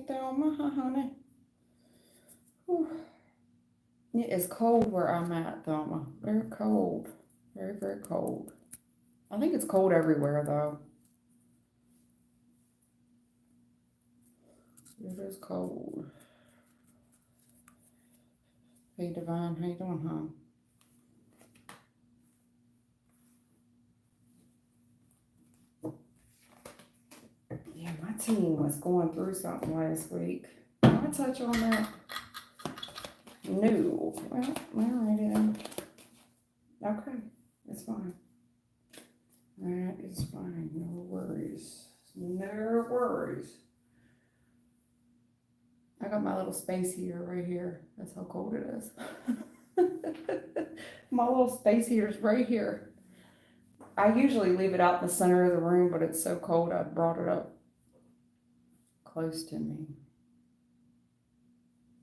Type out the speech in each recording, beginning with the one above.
Thelma, honey. Whew. It is cold where I'm at, Thelma. Very cold. Very, very cold. I think it's cold everywhere, though. It is cold. Hey, Divine, how you doing, hon? Yeah, my team was going through something last week. Can I touch on that? No. Well, alrighty then. Okay, it's fine. That is fine. No worries. No worries. I got my little space heater right here. That's how cold it is. My little space heater's right here. I usually leave it out in the center of the room, but it's so cold I brought it up close to me.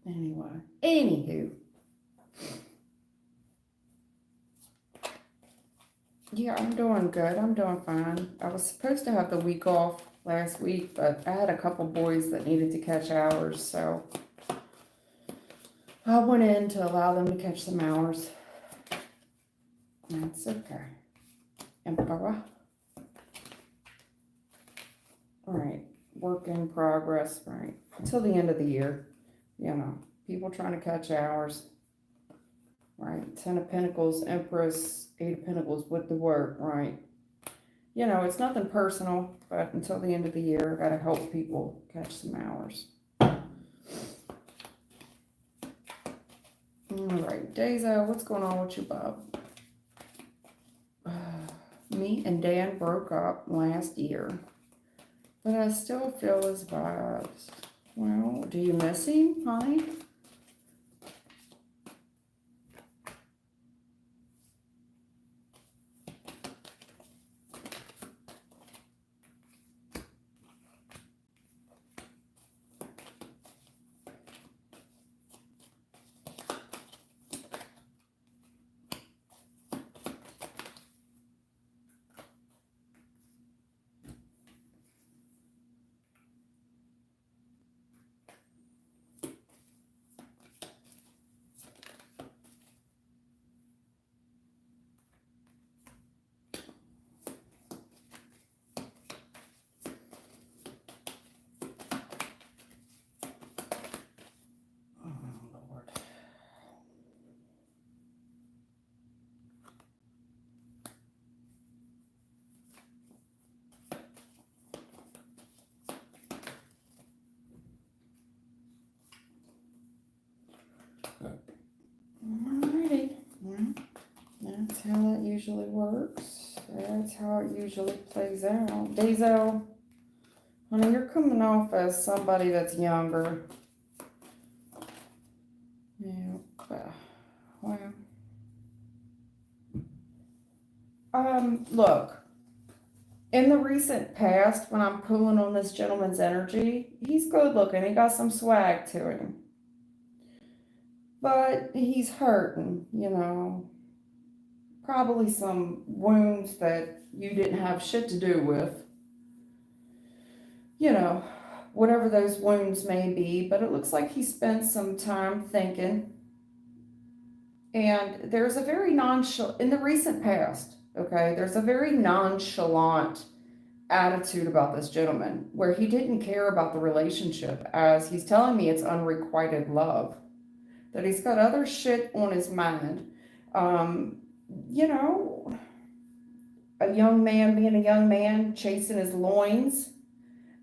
Anywho. Yeah, I'm doing good. I'm doing fine. I was supposed to have the week off last week, but I had a couple boys that needed to catch hours, so I went in to allow them to catch some hours. That's okay. Emperor. Alright, work in progress, right? Until the end of the year. You know, people trying to catch hours. Right, 10 of Pentacles, Empress, 8 of Pentacles with the work, right? You know, it's nothing personal, but until the end of the year, I gotta help people catch some hours. Alright, Dezo, what's going on with you, Bob? Me and Dan broke up last year, but I still feel his vibes. Well, do you miss him, honey? Alrighty. Well, that's how it usually works. That's how it usually plays out. Dezo, honey, you're coming off as somebody that's younger. Yeah. Well. Look. In the recent past, when I'm pulling on this gentleman's energy, he's good looking. He got some swag to him. But he's hurting, you know. Probably some wounds that you didn't have shit to do with. You know, whatever those wounds may be. But it looks like he spent some time thinking. And there's a very nonchalant, in the recent past, okay, there's a very nonchalant attitude about this gentleman where he didn't care about the relationship, as he's telling me it's unrequited love, that he's got other shit on his mind. You know, a young man being a young man, chasing his loins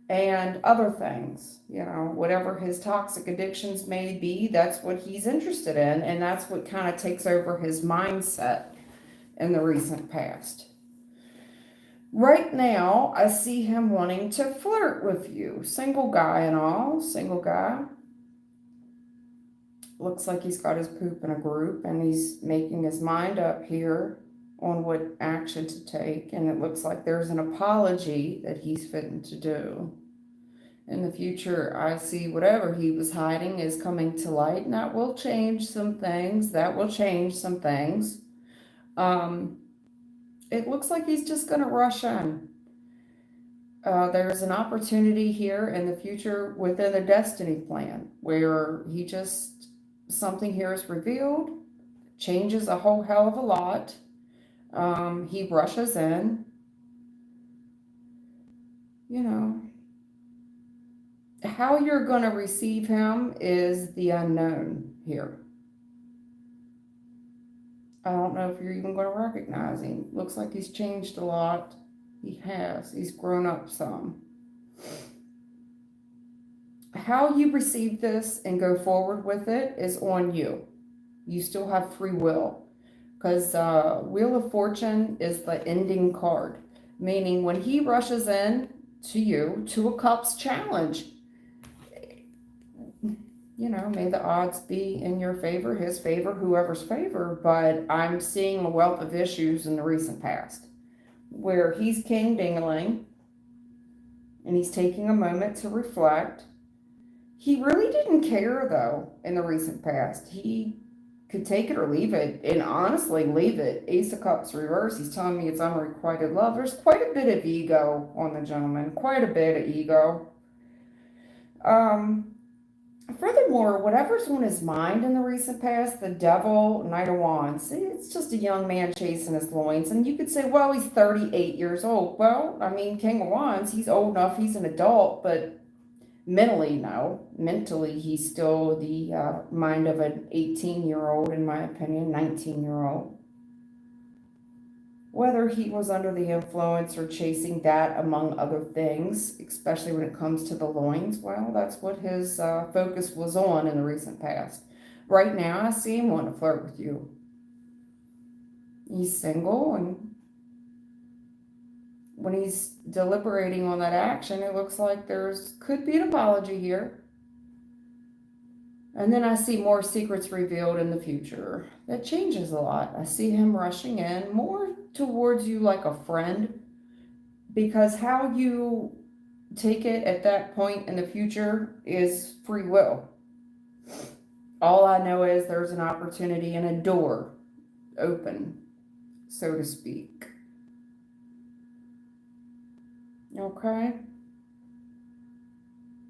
and other things, you know, whatever his toxic addictions may be, that's what he's interested in, and that's what kind of takes over his mindset in the recent past. Right now, I see him wanting to flirt with you. Single guy and all. Single guy. Looks like he's got his poop in a group and he's making his mind up here on what action to take. And it looks like there's an apology that he's fitting to do. In the future, I see whatever he was hiding is coming to light, and that will change some things. It looks like he's just going to rush in. There's an opportunity here in the future within the destiny plan where something here is revealed, changes a whole hell of a lot. He rushes in, you know. How you're going to receive him is the unknown here. I don't know if you're even going to recognize him. Looks like he's changed a lot. He has. He's grown up some. How you receive this and go forward with it is on you. You still have free will. Because Wheel of Fortune is the ending card. Meaning when he rushes in to you, to a cups challenge, may the odds be in your favor, his favor, whoever's favor, but I'm seeing a wealth of issues in the recent past where he's king dingling and he's taking a moment to reflect. He really didn't care though in the recent past. He could take it or leave it, and honestly leave it. Ace of Cups reverse, he's telling me it's unrequited love. There's quite a bit of ego on the gentleman, quite a bit of ego. Furthermore, whatever's on his mind in the recent past, the devil, Knight of Wands, it's just a young man chasing his loins. And you could say, well, he's 38 years old. Well, I mean, King of Wands, he's old enough, he's an adult, but mentally, no. Mentally, he's still the mind of an 18-year-old, in my opinion, 19-year-old. Whether he was under the influence or chasing that, among other things, especially when it comes to the loins, well, that's what his focus was on in the recent past. Right now, I see him wanting to flirt with you. He's single, and when he's deliberating on that action, it looks like could be an apology here. And then I see more secrets revealed in the future. That changes a lot. I see him rushing in more towards you like a friend, because how you take it at that point in the future is free will. All I know is there's an opportunity and a door open, so to speak. Okay?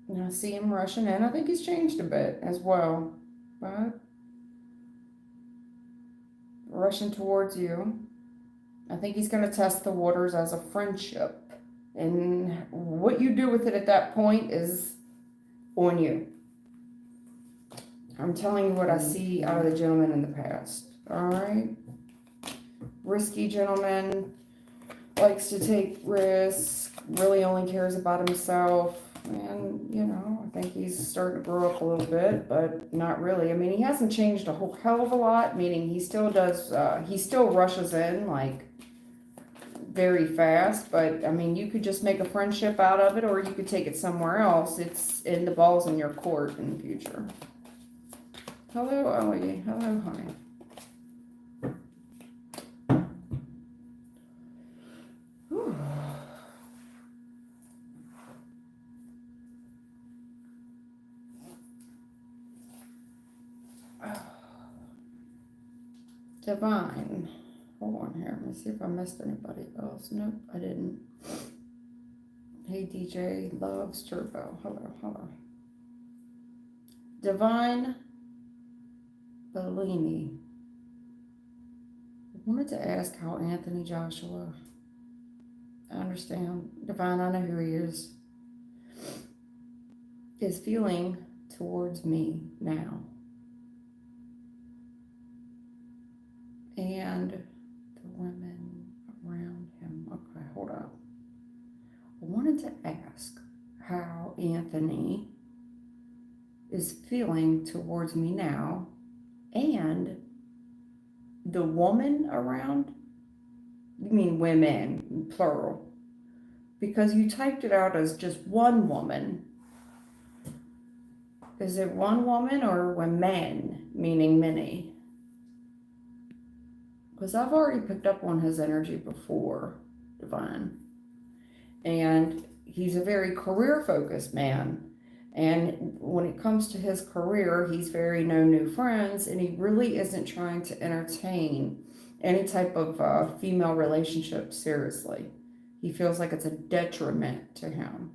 And I see him rushing in. I think he's changed a bit as well, but rushing towards you. I think he's going to test the waters as a friendship. And what you do with it at that point is on you. I'm telling you what I see out of the gentleman in the past. All right? Risky gentleman, likes to take risks, really only cares about himself. And, I think he's starting to grow up a little bit, but not really. I mean, he hasn't changed a whole hell of a lot, meaning he still rushes in, like, very fast, but I mean, you could just make a friendship out of it, or you could take it somewhere else. It's in the ball's in your court in the future. Hello, Ellie. Hello, honey. Whew. Divine. Hold on here. Let me see if I missed anybody else. Nope, I didn't. Hey, DJ Loves Turbo. Hello. Divine Bellini. I wanted to ask how Anthony Joshua. I understand. Divine, I know who he is feeling towards me now. And the women around him. Okay, hold on. I wanted to ask how Anthony is feeling towards me now, and the woman around. You mean women, plural, because you typed it out as just one woman. Is it one woman or women, meaning many? Because I've already picked up on his energy before, Divine. And he's a very career-focused man. And when it comes to his career, he's very no new friends, and he really isn't trying to entertain any type of female relationship seriously. He feels like it's a detriment to him.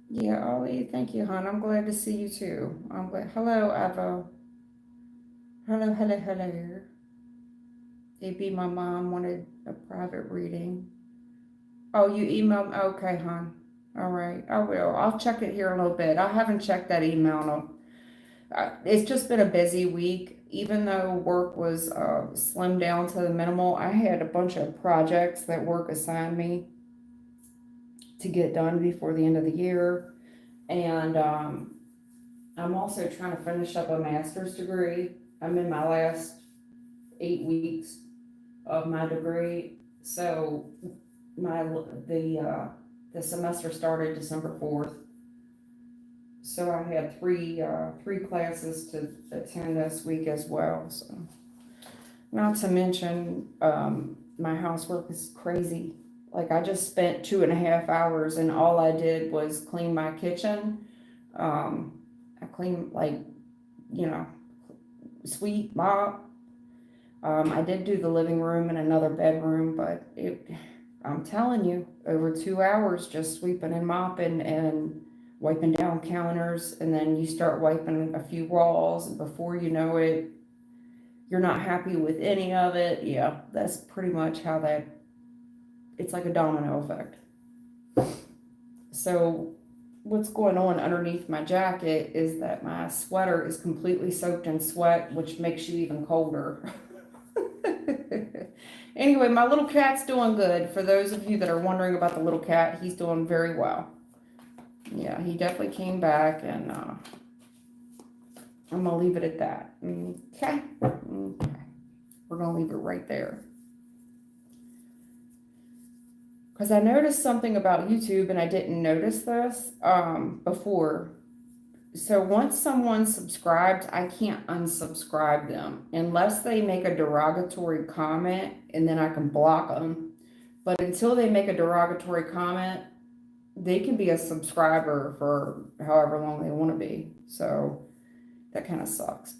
Yeah, Ollie, thank you, hon. I'm glad to see you too. I'm glad. Hello, Avo. Hello, hello, hello. AB, my mom wanted a private reading. Oh, you emailed? Okay, hon. All right, I will. I'll check it here in a little bit. I haven't checked that email. It's just been a busy week. Even though work was slimmed down to the minimal, I had a bunch of projects that work assigned me to get done before the end of the year. And I'm also trying to finish up a master's degree. I'm in my last 8 weeks of my degree. So the semester started December 4th. So I had three classes to attend this week as well. So not to mention, my housework is crazy. Like I just spent 2.5 hours and all I did was clean my kitchen. I cleaned you know, sweep, mop. I did do the living room and another bedroom, but I'm telling you, over 2 hours just sweeping and mopping and wiping down counters, and then you start wiping a few walls, and before you know it, you're not happy with any of it. Yeah, that's pretty much how it's like a domino effect. So what's going on underneath my jacket is that my sweater is completely soaked in sweat, which makes you even colder. Anyway, my little cat's doing good. For those of you that are wondering about the little cat, he's doing very well. Yeah, he definitely came back, and I'm gonna leave it at that. Okay. We're gonna leave it right there. Because I noticed something about YouTube, and I didn't notice this before. So once someone subscribes, I can't unsubscribe them unless they make a derogatory comment, and then I can block them. But until they make a derogatory comment, they can be a subscriber for however long they want to be. So that kind of sucks.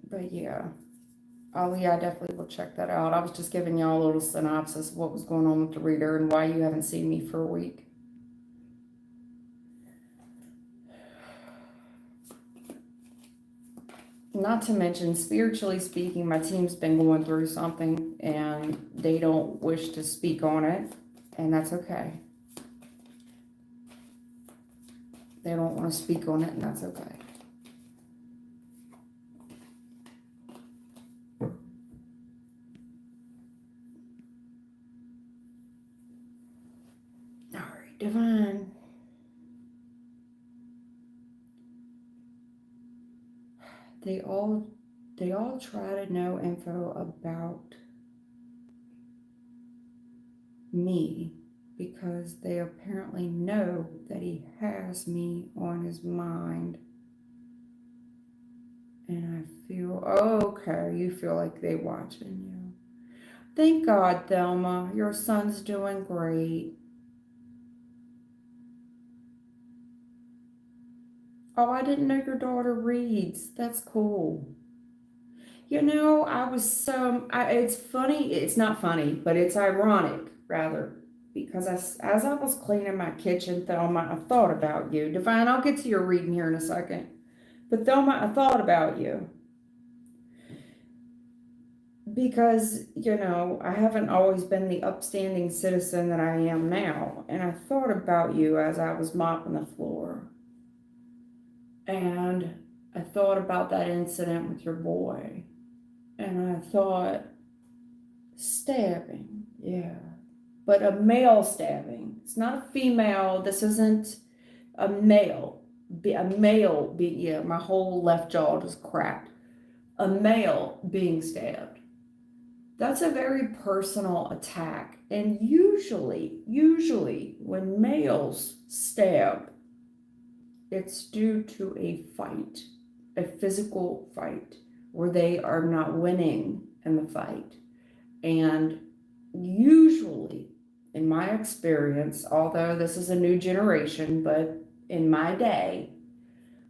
But yeah. Oh yeah, I definitely will check that out. I was just giving y'all a little synopsis of what was going on with the reader and why you haven't seen me for a week. Not to mention, spiritually speaking, my team's been going through something and they don't wish to speak on it, and that's okay. They don't want to speak on it, and that's okay. All right, Divine. They all try to know info about me because they apparently know that he has me on his mind. And I feel, okay, you feel like they watching you. Thank God, Thelma, your son's doing great. Oh, I didn't know your daughter reads. That's cool. You know, it's funny, it's not funny, but it's ironic, rather, because as I was cleaning my kitchen, Thelma, I thought about you. Divine, I'll get to your reading here in a second. But Thelma, I thought about you. Because, I haven't always been the upstanding citizen that I am now. And I thought about you as I was mopping the floor. And I thought about that incident with your boy. And I thought, stabbing, yeah. But a male stabbing. It's not a female. This isn't a male. Yeah, my whole left jaw just cracked. A male being stabbed. That's a very personal attack. And usually, when males stab, it's due to a fight, a physical fight, where they are not winning in the fight. And usually, in my experience, although this is a new generation, but in my day,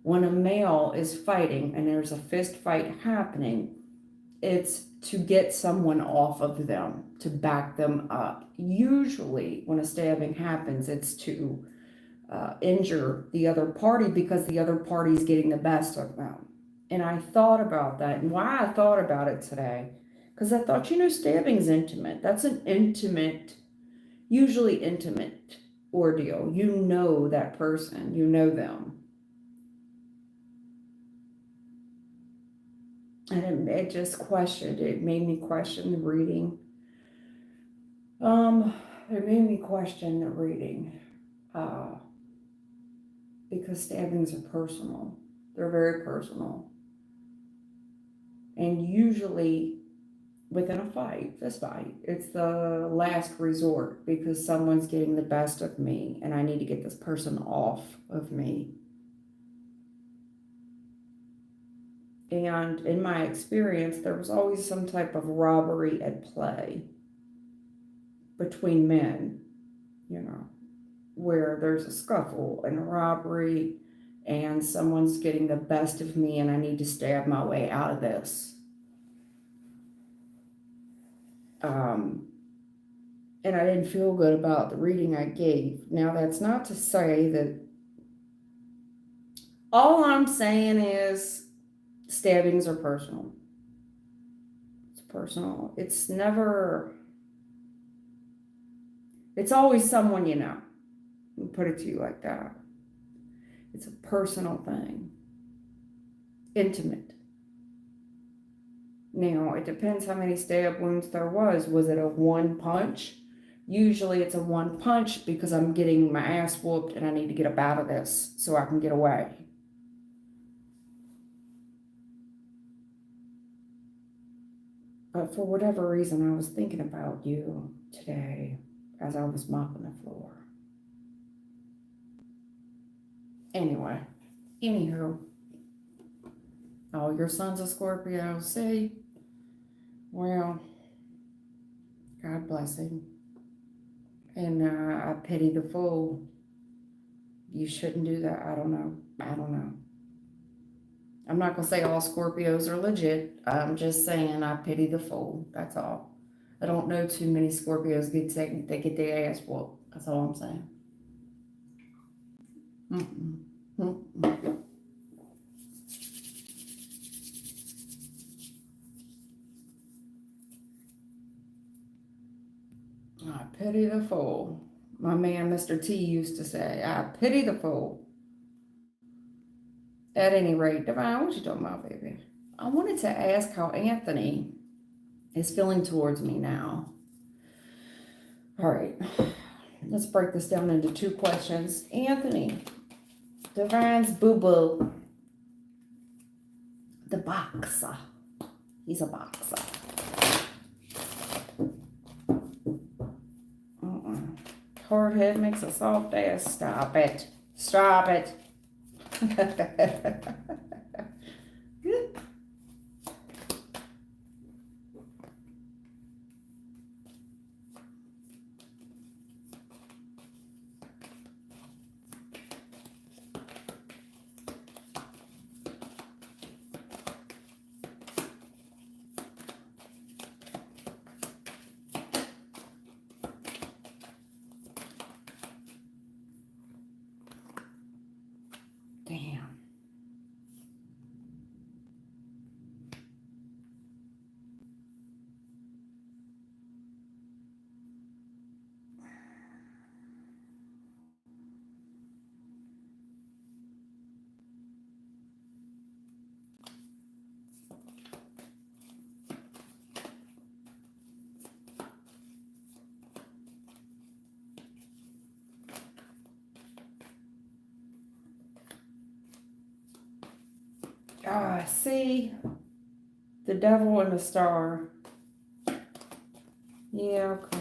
When a male is fighting and there's a fist fight happening, it's to get someone off of them, to back them up. Usually, when a stabbing happens, it's to injure the other party because the other party is getting the best of them. And I thought about that, and why I thought about it today, because I thought, stabbing's intimate. That's an intimate, usually intimate ordeal. You know that person, you know them. And it just it made me question the reading. It made me question the reading. Because stabbings are personal. They're very personal. And usually within a fight, fist fight, it's the last resort because someone's getting the best of me and I need to get this person off of me. And in my experience, there was always some type of robbery at play between men, where there's a scuffle and a robbery and someone's getting the best of me and I need to stab my way out of this. And I didn't feel good about the reading I gave. Now, that's not to say that all I'm saying is stabbings are personal. It's personal. It's always someone you know. I'll put it to you like that. It's a personal thing. Intimate. Now, it depends how many stab wounds there was. Was it a one punch? Usually it's a one punch because I'm getting my ass whooped and I need to get up out of this so I can get away. But for whatever reason, I was thinking about you today as I was mopping the floor. Anywho, oh, your son's a Scorpio. See? Well, God bless him. And I pity the fool. You shouldn't do that. I don't know. I'm not going to say all Scorpios are legit. I'm just saying I pity the fool. That's all. I don't know too many Scorpios they get their ass whooped. That's all I'm saying. I pity the fool. My man, Mr. T, used to say, I pity the fool. At any rate, Divine, what you talking about, baby? I wanted to ask how Anthony is feeling towards me now. All right, let's break this down into two questions. Anthony, Divine's boo-boo, the boxer. He's a boxer. Hard head makes a soft ass. Stop it. Damn. See, the devil and the star. Yeah, okay.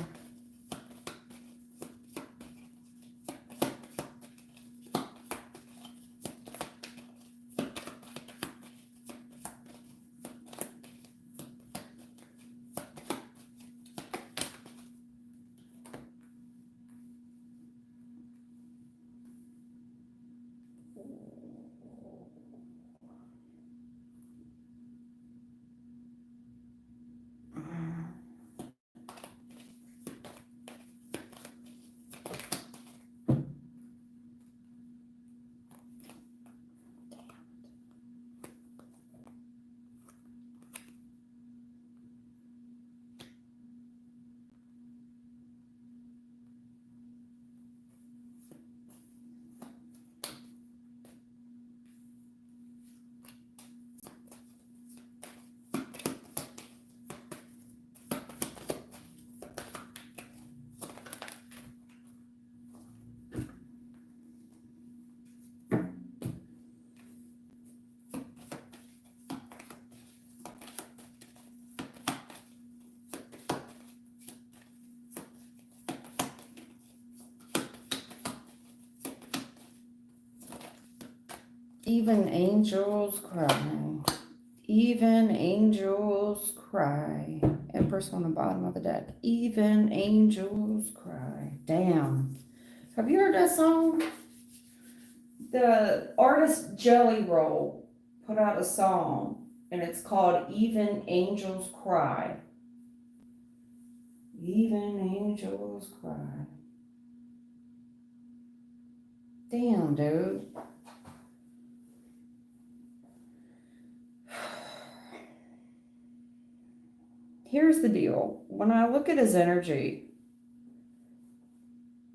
Even angels cry. Even angels cry. Empress on the bottom of the deck. Even angels cry. Damn. Have you heard that song? The artist Jelly Roll put out a song, and it's called Even Angels Cry. Even angels cry. Damn, dude. Here's the deal. When I look at his energy,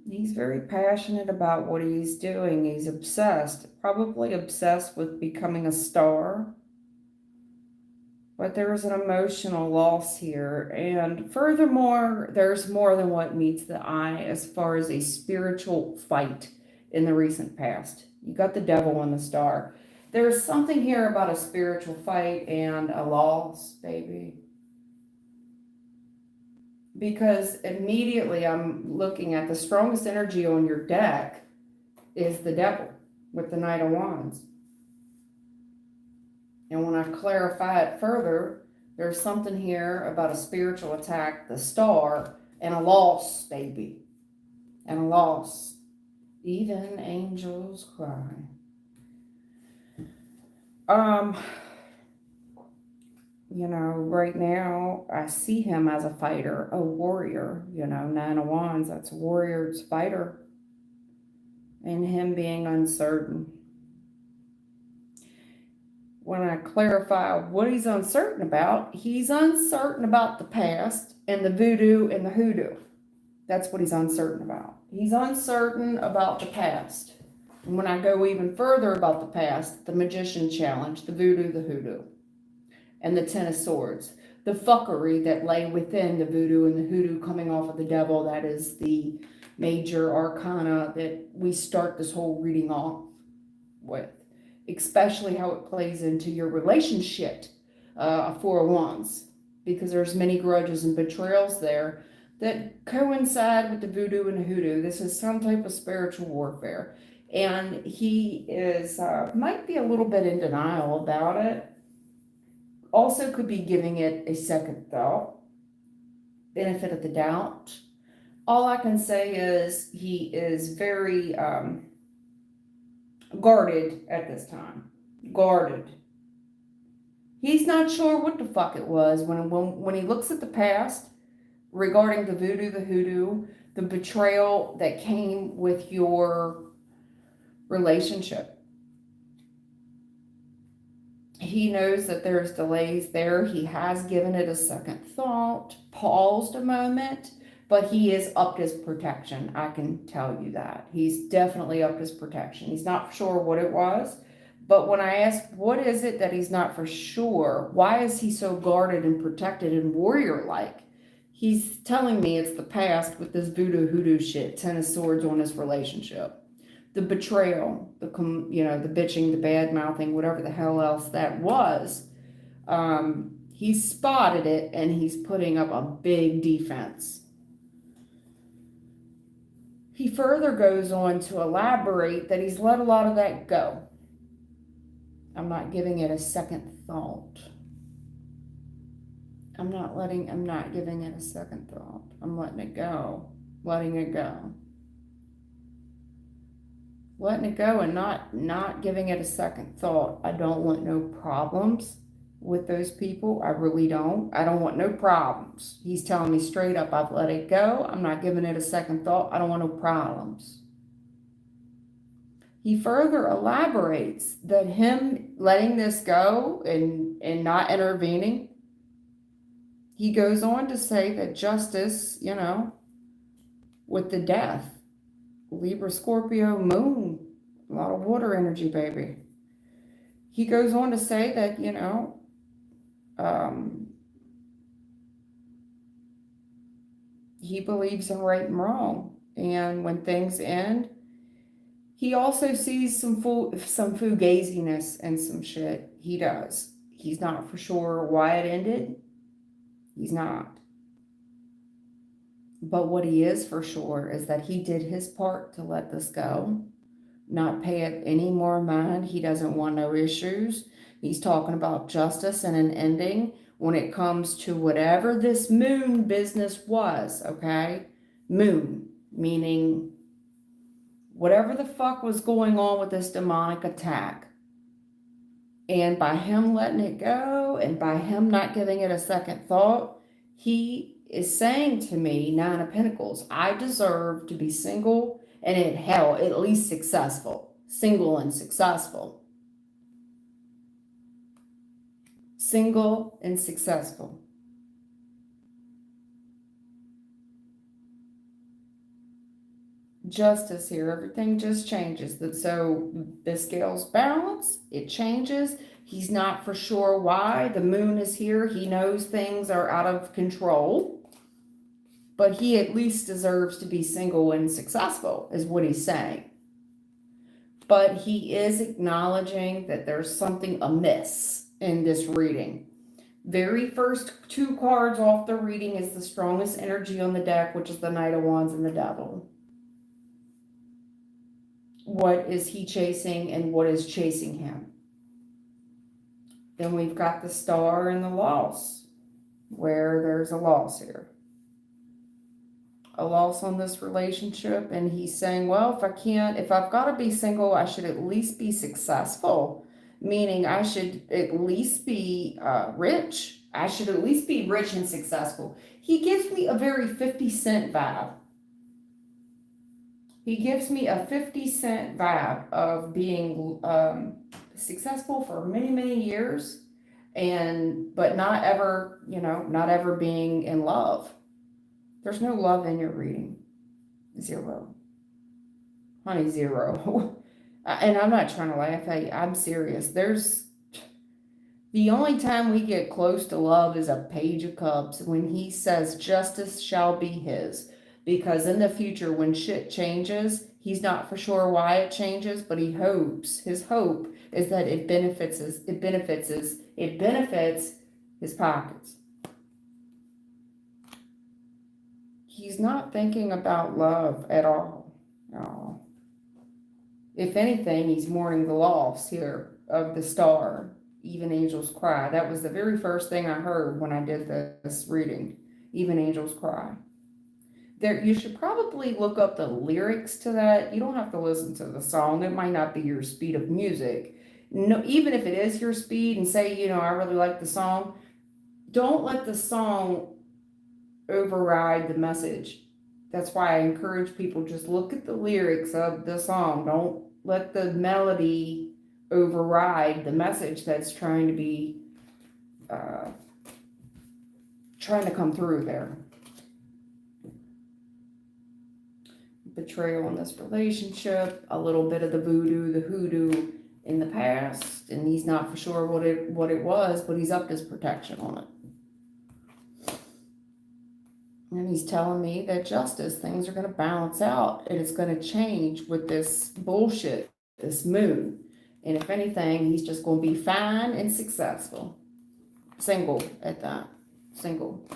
he's very passionate about what he's doing. He's obsessed, probably obsessed with becoming a star. But there is an emotional loss here. And furthermore, there's more than what meets the eye as far as a spiritual fight in the recent past. You got the devil and the star. There's something here about a spiritual fight and a loss, baby. Because immediately I'm looking at the strongest energy on your deck is the devil with the Knight of Wands. And when I clarify it further, there's something here about a spiritual attack, the star, and a loss, baby. And a loss. Even angels cry. Right now, I see him as a fighter, a warrior. Nine of Wands, that's a warrior's fighter. And him being uncertain. When I clarify what he's uncertain about the past and the voodoo and the hoodoo. That's what he's uncertain about. He's uncertain about the past. And when I go even further about the past, the Magician Challenge, the voodoo, the hoodoo, and the Ten of Swords, the fuckery that lay within the voodoo and the hoodoo coming off of the devil, that is the major arcana that we start this whole reading off with. Especially how it plays into your relationship, Four of Wands, because there's many grudges and betrayals there that coincide with the voodoo and the hoodoo. This is some type of spiritual warfare, and he is might be a little bit in denial about it. Also could be giving it a second thought, benefit of the doubt. All I can say is he is very guarded at this time. Guarded. He's not sure what the fuck it was when he looks at the past regarding the voodoo, the hoodoo, the betrayal that came with your relationship. He knows that there's delays there. He has given it a second thought, paused a moment, but he is upped his protection. I can tell you that. He's definitely upped his protection. He's not sure what it was, but when I ask what is it that he's not for sure, why is he so guarded and protected and warrior-like? He's telling me it's the past with this voodoo hoodoo shit, Ten of Swords on his relationship. The betrayal, the bitching, the bad-mouthing, whatever the hell else that was. He's spotted it and he's putting up a big defense. He further goes on to elaborate that he's let a lot of that go. I'm not giving it a second thought. I'm not giving it a second thought. I'm letting it go. Letting it go. Letting it go and not giving it a second thought. I don't want no problems with those people. I really don't. I don't want no problems. He's telling me straight up, I've let it go. I'm not giving it a second thought. I don't want no problems. He further elaborates that him letting this go and not intervening, he goes on to say that justice, with the death, Libra, Scorpio, moon, a lot of water energy, baby. He goes on to say that, he believes in right and wrong. And when things end, he also sees some fugaziness and some shit. He does. He's not for sure why it ended. He's not. But what he is for sure is that he did his part to let this go. not pay it any more mind. He doesn't want no issues. He's talking about justice and an ending when it comes to whatever this moon business was, okay? Moon, meaning whatever the fuck was going on with this demonic attack. And by him letting it go and by him not giving it a second thought, he is saying to me, Nine of Pentacles, I deserve to be single and in hell, at least successful. Single and successful. Single and successful. Justice here. Everything just changes. So the scales balance. It changes. He's not for sure why. The moon is here. He knows things are out of control. But he at least deserves to be single and successful, is what he's saying. But he is acknowledging that there's something amiss in this reading. Very first two cards off the reading is the strongest energy on the deck, which is the Knight of Wands and the Devil. What is he chasing and what is chasing him? Then we've got the Star and the loss, where there's a loss here. A loss on this relationship, and he's saying, well, if I've got to be single, I should at least be successful, meaning I should at least be rich. I should at least be rich and successful. He gives me a very 50 Cent vibe. He gives me a 50 Cent vibe of being successful for many, many years, but not ever, not ever being in love. There's no love in your reading. Zero. Honey, zero. And I'm not trying to laugh at you. I'm serious. The only time we get close to love is a Page of Cups when he says justice shall be his. Because in the future, when shit changes, he's not for sure why it changes, but he hopes, his hope is that it benefits his pockets. He's not thinking about love at all. No. If anything, he's mourning the loss here of the Star. Even Angels Cry. That was the very first thing I heard when I did this reading. Even Angels Cry. You should probably look up the lyrics to that. You don't have to listen to the song. It might not be your speed of music. No, even if it is your speed and say, I really like the song, don't let the song override the message. That's why I encourage people, just look at the lyrics of the song. Don't let the melody override the message that's trying to come through there. Betrayal in this relationship, a little bit of the voodoo, the hoodoo in the past, and he's not for sure what it was, but he's upped his protection on it. And he's telling me that justice, things are going to balance out, and it's going to change with this bullshit, this moon. And if anything, he's just going to be fine and successful. Single at that. Single.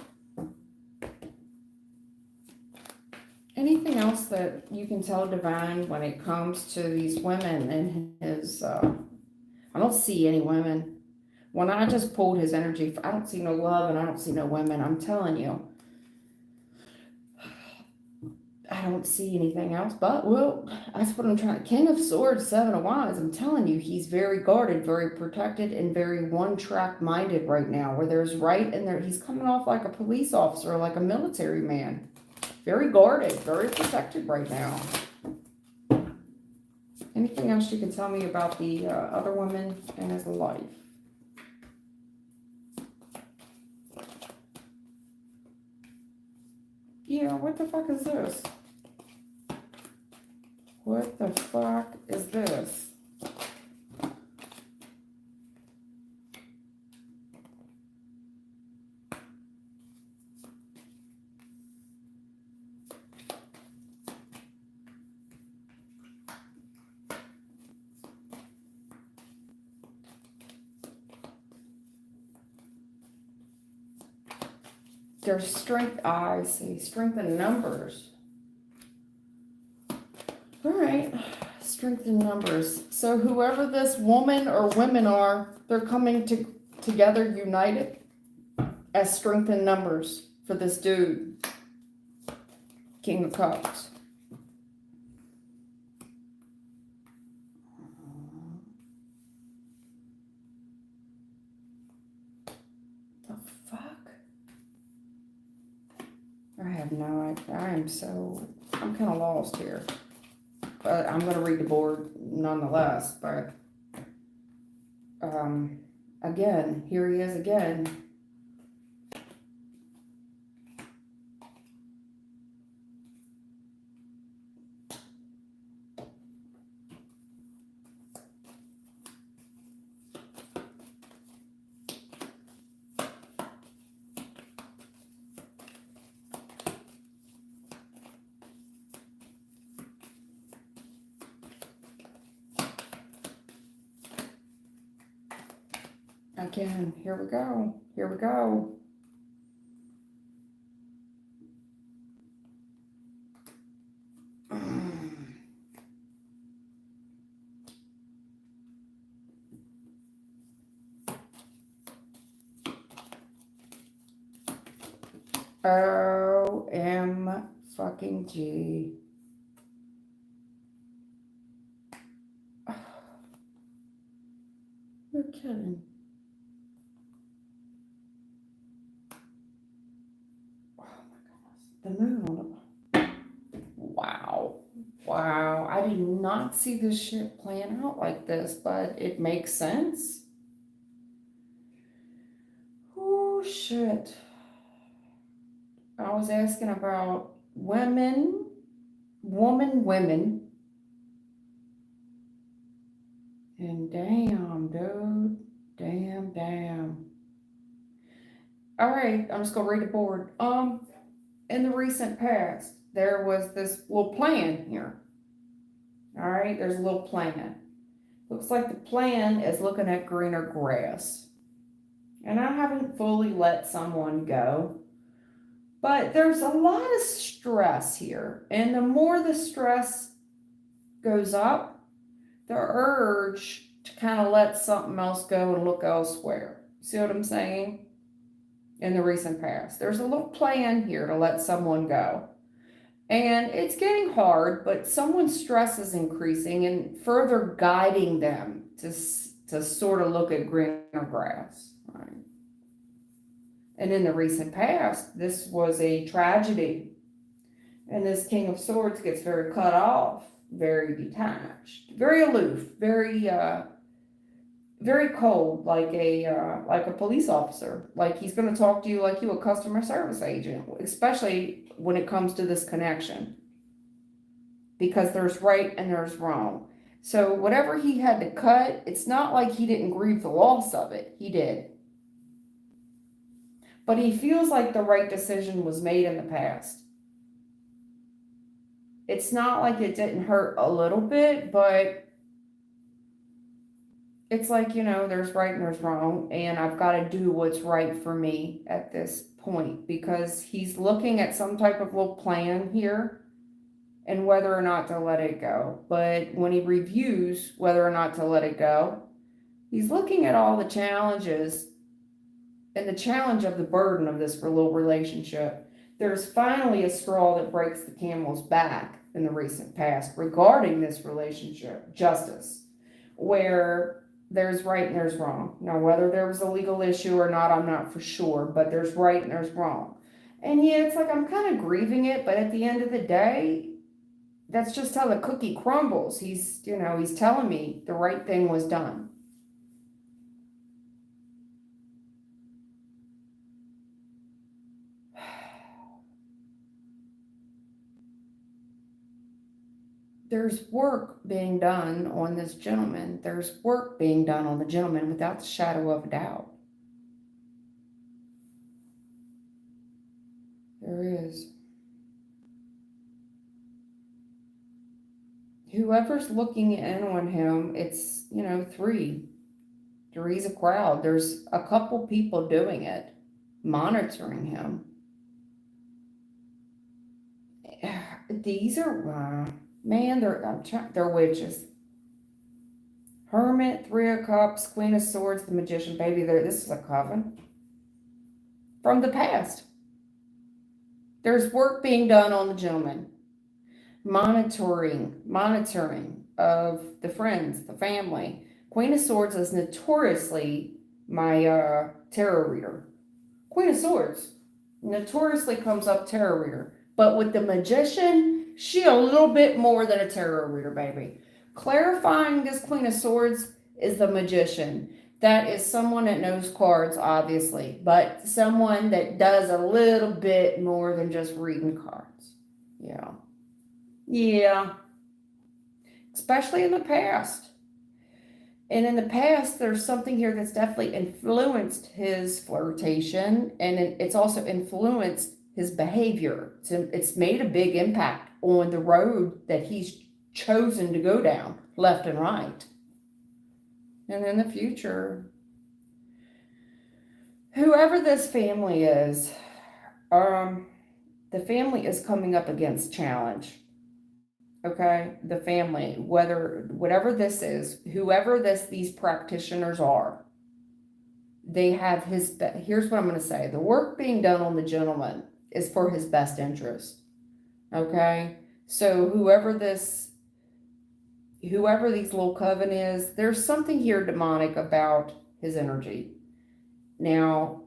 Anything else that you can tell Divine when it comes to these women and his, I don't see any women. When I just pulled his energy, I don't see no love and I don't see no women. I'm telling you. I don't see anything else, but, well, that's what I'm trying. King of Swords, Seven of Wands, I'm telling you, he's very guarded, very protected, and very one-track minded right now, where there's right and there. He's coming off like a police officer, like a military man. Very guarded, very protected right now. Anything else you can tell me about the other women in his life? Yeah, what the fuck is this? What the fuck is this? There's strength, I see, strength in numbers. All right, strength in numbers. So whoever this woman or women are, they're coming together united as strength in numbers for this dude. King of Cups. The fuck? I have no idea. I'm kind of lost here. But I'm going to read the board nonetheless. But, again, here he is again. Again, here we go. Here we go. OM fucking G. You're kidding. Oh my goodness. The moon on the... Wow. Wow. I did not see this shit playing out like this, but it makes sense. Oh shit. I was asking about women. And damn, dude. Damn. All right, I'm just gonna read the board. In the recent past, there was this little plan here. All right, there's a little plan. Looks like the plan is looking at greener grass. And I haven't fully let someone go. But there's a lot of stress here. And the more the stress goes up, the urge to kind of let something else go and look elsewhere. See what I'm saying? In the recent past, there's a little plan here to let someone go. And it's getting hard, but someone's stress is increasing and further guiding them to sort of look at greener grass. Right? And in the recent past, this was a tragedy. And this King of Swords gets very cut off, very detached, very aloof, very cold, like a police officer. Like he's going to talk to you like you a customer service agent, especially when it comes to this connection, because there's right and there's wrong. So whatever he had to cut, it's not like he didn't grieve the loss of it. He did. But he feels like the right decision was made in the past. It's not like it didn't hurt a little bit, but it's like, there's right and there's wrong, and I've got to do what's right for me at this point, because he's looking at some type of little plan here and whether or not to let it go. But when he reviews whether or not to let it go, he's looking at all the challenges and the challenge of the burden of this little relationship. There's finally a straw that breaks the camel's back in the recent past regarding this relationship, justice, where there's right and there's wrong. Now, whether there was a legal issue or not, I'm not for sure, but there's right and there's wrong. And yeah, it's like I'm kind of grieving it, but at the end of the day, that's just how the cookie crumbles. He's telling me the right thing was done. There's work being done on this gentleman. There's work being done on the gentleman without the shadow of a doubt. There is. Whoever's looking in on him, it's, three. Three's a crowd. There's a couple people doing it, monitoring him. These are, man, they're witches. Hermit, Three of Cups, Queen of Swords, the Magician. Baby, this is a coven from the past. There's work being done on the gentleman. Monitoring of the friends, the family. Queen of Swords is notoriously my tarot reader. Queen of Swords notoriously comes up tarot reader. But with the Magician, she a little bit more than a tarot reader, baby. Clarifying this Queen of Swords is the Magician. That is someone that knows cards, obviously, but someone that does a little bit more than just reading cards. Yeah. Especially in the past. And in the past, there's something here that's definitely influenced his flirtation, and it's also influenced his behavior. It's made a big impact on the road that he's chosen to go down, left and right. And in the future, whoever this family is, the family is coming up against challenge. Okay, the family, whatever this is, whoever these practitioners are, they have here's what I'm going to say. The work being done on the gentleman is for his best interest. Okay, so whoever these little coven is, there's something here demonic about his energy. Now,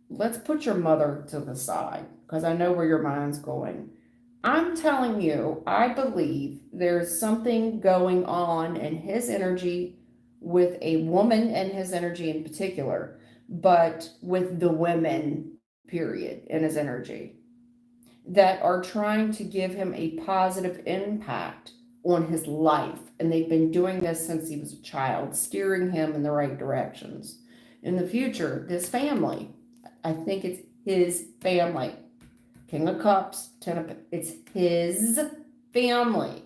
let's put your mother to the side, because I know where your mind's going. I'm telling you, I believe there's something going on in his energy with a woman and his energy in particular, but with the women, period, in his energy, that are trying to give him a positive impact on his life. And they've been doing this since he was a child, steering him in the right directions. In the future, this family, I think it's his family. King of Cups, it's his family.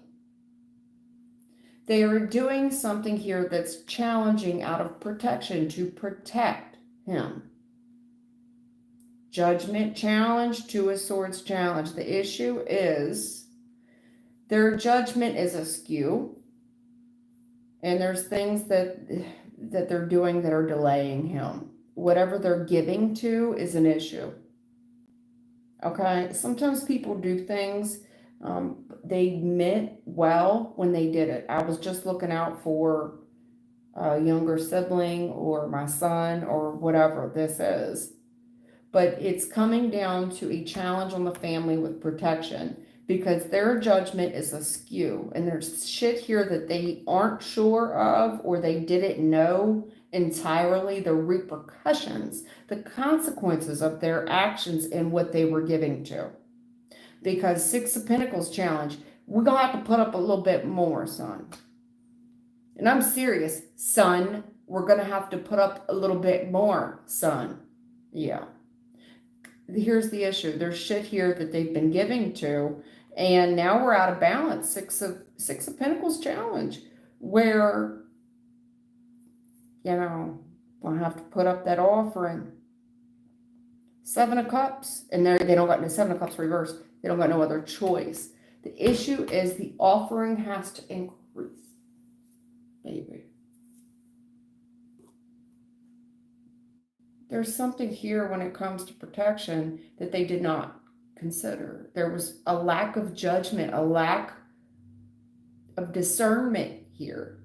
They are doing something here that's challenging out of protection to protect him. Judgment challenge, Two of Swords challenge. The issue is their judgment is askew, and there's things that they're doing that are delaying him. Whatever they're giving to is an issue. Okay, sometimes people do things, they meant well when they did it. I was just looking out for a younger sibling or my son or whatever this is. But it's coming down to a challenge on the family with protection, because their judgment is askew, and there's shit here that they aren't sure of, or they didn't know entirely the repercussions, the consequences of their actions and what they were giving to. Because Six of Pentacles challenge, we're going to have to put up a little bit more, son. And I'm serious, son. We're going to have to put up a little bit more, son. Yeah. Here's the issue. There's shit here that they've been giving to, and now we're out of balance. Six of Pentacles challenge, where we'll have to put up that offering. Seven of Cups, and they don't got no Seven of Cups reversed. They don't got no other choice. The issue is the offering has to increase, baby. There's something here when it comes to protection that they did not consider. There was a lack of judgment, a lack of discernment here.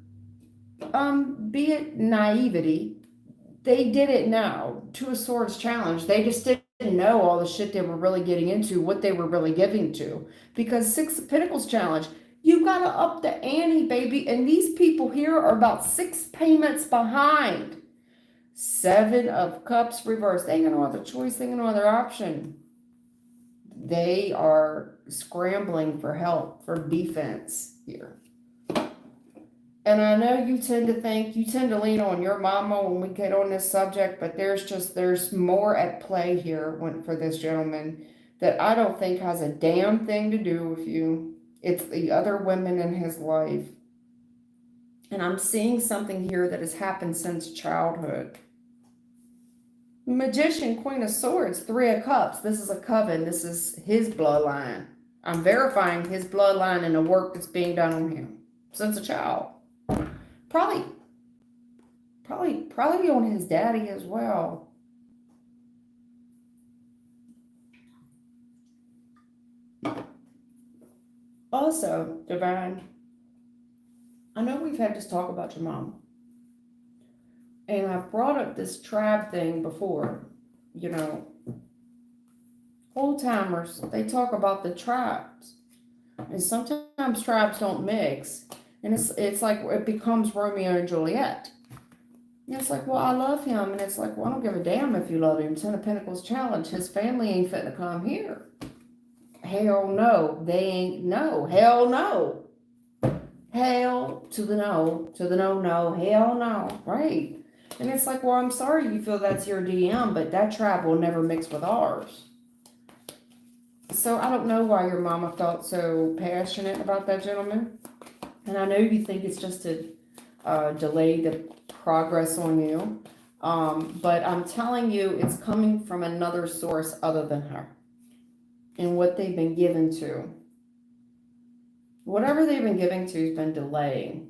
Be it naivety, they didn't know. Two of Swords challenge, they just didn't know all the shit they were really getting into, what they were really giving to. Because Six of Pentacles challenge, you gotta up the ante, baby. And these people here are about 6 payments behind. Seven of Cups reverse. They ain't got no other choice, they ain't got no other option. They are scrambling for help, for defense here. And I know you tend to lean on your mama when we get on this subject, but there's more at play here for this gentleman that I don't think has a damn thing to do with you. It's the other women in his life. And I'm seeing something here that has happened since childhood. Magician, Queen of Swords, Three of Cups. This is a coven. This is his bloodline. I'm verifying his bloodline and the work that's being done on him since a child. Probably Probably on his daddy as well. Also, Divine, I know we've had this talk about your mom, and I've brought up this tribe thing before. You know, old timers, they talk about the tribes, and sometimes tribes don't mix, and it's like it becomes Romeo and Juliet. And it's like, well, I love him, and it's like, well, I don't give a damn if you love him. Ten of Pentacles challenge. His family ain't fitting to come here. Hell no, they ain't. No, hell no. Hell to the no, no, hell no, right? And it's like, well, I'm sorry you feel that's your DM, but that tribe will never mix with ours. So I don't know why your mama felt so passionate about that gentleman. And I know you think it's just to delay the progress on you. But I'm telling you, it's coming from another source other than her. And what they've been given to. Whatever they've been giving to has been delaying.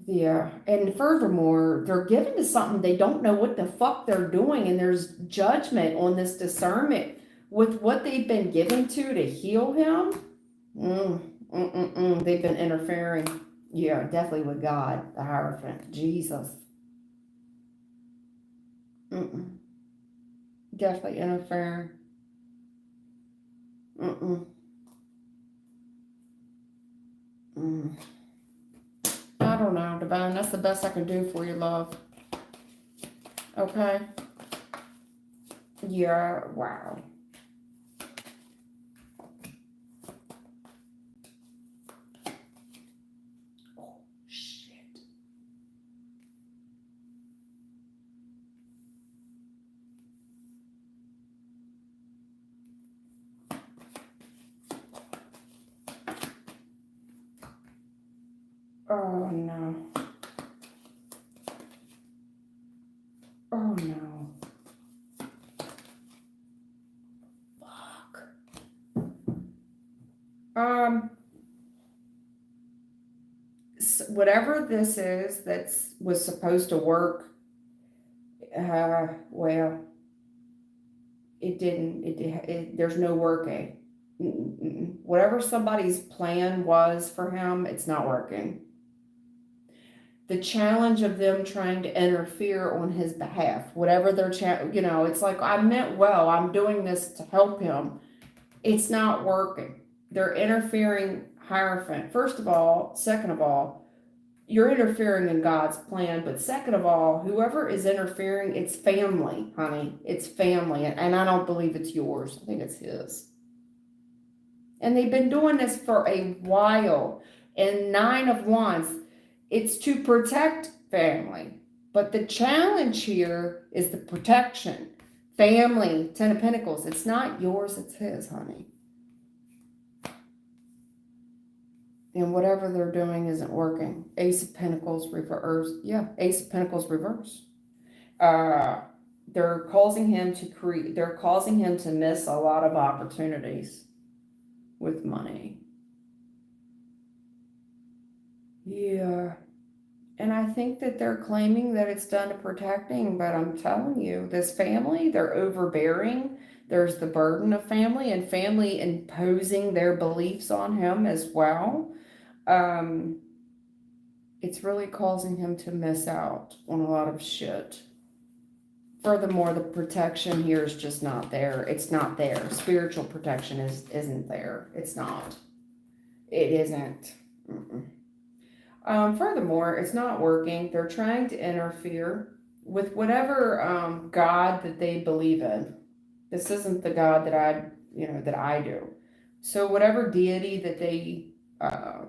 Yeah, and furthermore, they're given to something they don't know what the fuck they're doing, and there's judgment on this discernment with what they've been given to heal him. They've been interfering. Yeah, definitely with God, the Hierophant, Jesus. Definitely interfering. I don't know, Divine. That's the best I can do for you, love. Okay? Yeah, wow. Oh, shit. Oh, no. Oh, no. Fuck. Whatever this is was supposed to work, well, it didn't. There's no working. Whatever somebody's plan was for him, it's not working. The challenge of them trying to interfere on his behalf, whatever their it's like, I meant well, I'm doing this to help him. It's not working. They're interfering, Hierophant. First of all, second of all, you're interfering in God's plan, but second of all, whoever is interfering, it's family, honey. It's family, and I don't believe it's yours. I think it's his. And they've been doing this for a while. And 9 of Wands, it's to protect family. But the challenge here is the protection. Family, 10 of Pentacles. It's not yours, it's his, honey. And whatever they're doing isn't working. Ace of Pentacles reverse. Yeah, Ace of Pentacles reverse. They're causing him to miss a lot of opportunities with money. Yeah. And I think that they're claiming that it's done to protecting, but I'm telling you, this family, they're overbearing. There's the burden of family and family imposing their beliefs on him as well. It's really causing him to miss out on a lot of shit. Furthermore, the protection here is just not there. It's not there. Spiritual protection isn't there. It's not. It isn't. Furthermore, it's not working. They're trying to interfere with whatever God that they believe in. This isn't the God that I do. So whatever deity that they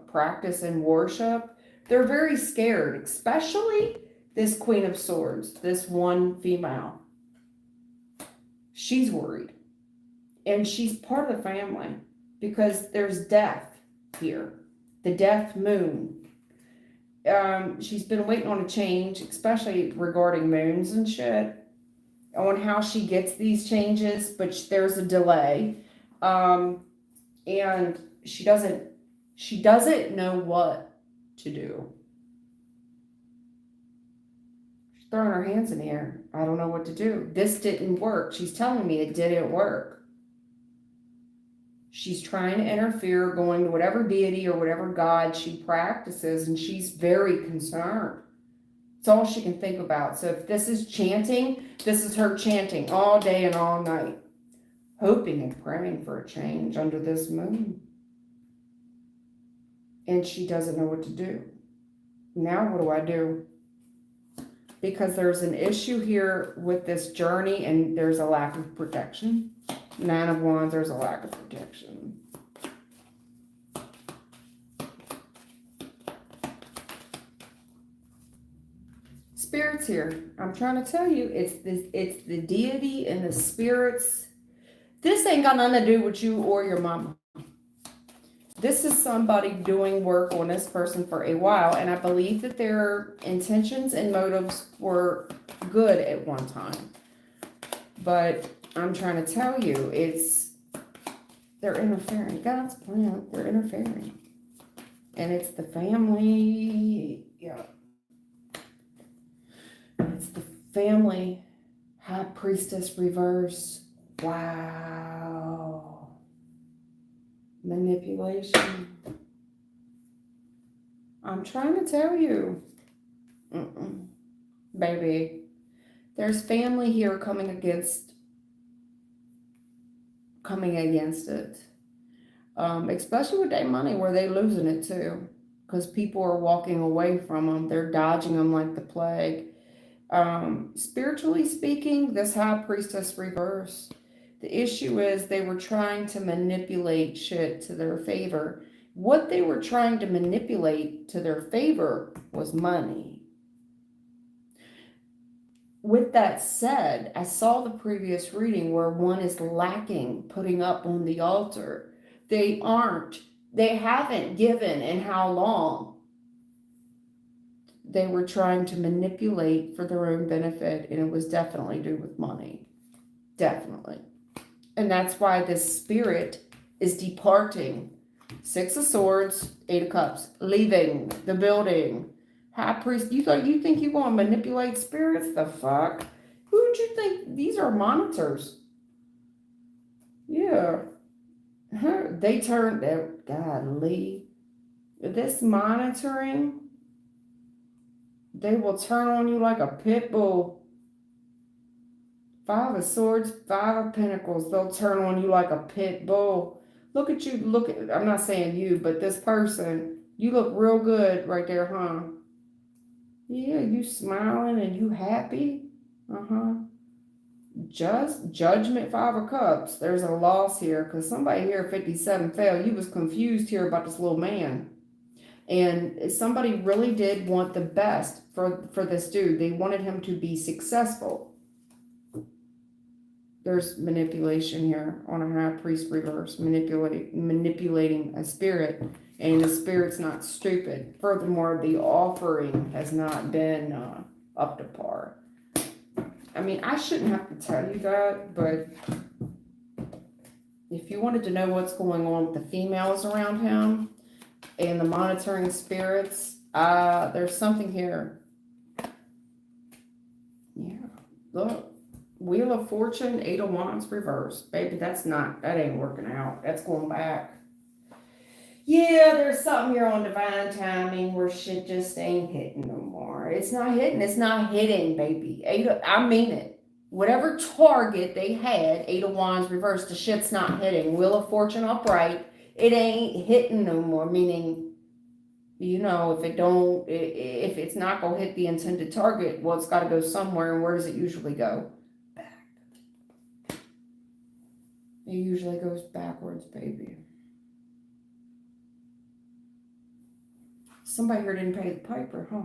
practice and worship, they're very scared, especially this Queen of Swords, this one female. She's worried. And she's part of the family because there's death here. The death moon. She's been waiting on a change, especially regarding moons and shit, on how she gets these changes, but there's a delay. And she doesn't know what to do. throwing her hands in the air. I don't know what to do. This didn't work. She's telling me it didn't work. She's trying to interfere, going to whatever deity or whatever god she practices, and she's very concerned. It's all she can think about. So if this is chanting, this is her chanting all day and all night, hoping and praying for a change under this moon. And she doesn't know what to do. Now what do I do? Because there's an issue here with this journey, and there's a lack of protection. Nine of Wands, there's a lack of protection. Spirits here. I'm trying to tell you, it's the deity and the spirits. This ain't got nothing to do with you or your mama. This is somebody doing work on this person for a while, and I believe that their intentions and motives were good at one time. But I'm trying to tell you, they're interfering. God's plan, they're interfering. And it's the family, yeah. It's the family. High Priestess reverse. Wow. Manipulation. I'm trying to tell you. Baby. There's family here coming against it. Especially with their money, where they losing it too. Because people are walking away from them. They're dodging them like the plague. Spiritually speaking, this High Priestess reverse, the issue is they were trying to manipulate shit to their favor. What they were trying to manipulate to their favor was money. With that said, I saw the previous reading where one is lacking putting up on the altar. They haven't given in how long. They were trying to manipulate for their own benefit, and it was definitely due with money. Definitely. And that's why this spirit is departing. Six of Swords, Eight of Cups, leaving the building. High Priest, you think you're going to manipulate spirits? The fuck? Who'd you think? These are monitors. Yeah. They turned their, godly. This monitoring, they will turn on you like a pit bull. Five of Swords, Five of Pentacles. They'll turn on you like a pit bull. Look at you. I'm not saying you, but this person. You look real good right there, huh? Yeah, you smiling and you happy. Just Judgment, Five of Cups. There's a loss here because somebody here, 57, fell. You was confused here about this little man. And somebody really did want the best for this dude. They wanted him to be successful. There's manipulation here on a High Priest reverse, manipulating a spirit, and the spirit's not stupid. Furthermore, the offering has not been up to par. I mean, I shouldn't have to tell you that, but if you wanted to know what's going on with the females around him and the monitoring spirits, there's something here. Yeah, look. Wheel of Fortune, Eight of Wands reverse. Baby, that ain't working out. That's going back. Yeah, there's something here on divine timing where shit just ain't hitting no more. It's not hitting, baby. I mean it. Whatever target they had, Eight of Wands reverse, the shit's not hitting. Wheel of Fortune upright, it ain't hitting no more, meaning, if it's not going to hit the intended target, well, it's got to go somewhere, and where does it usually go? It usually goes backwards, baby. Somebody here didn't pay the piper, huh?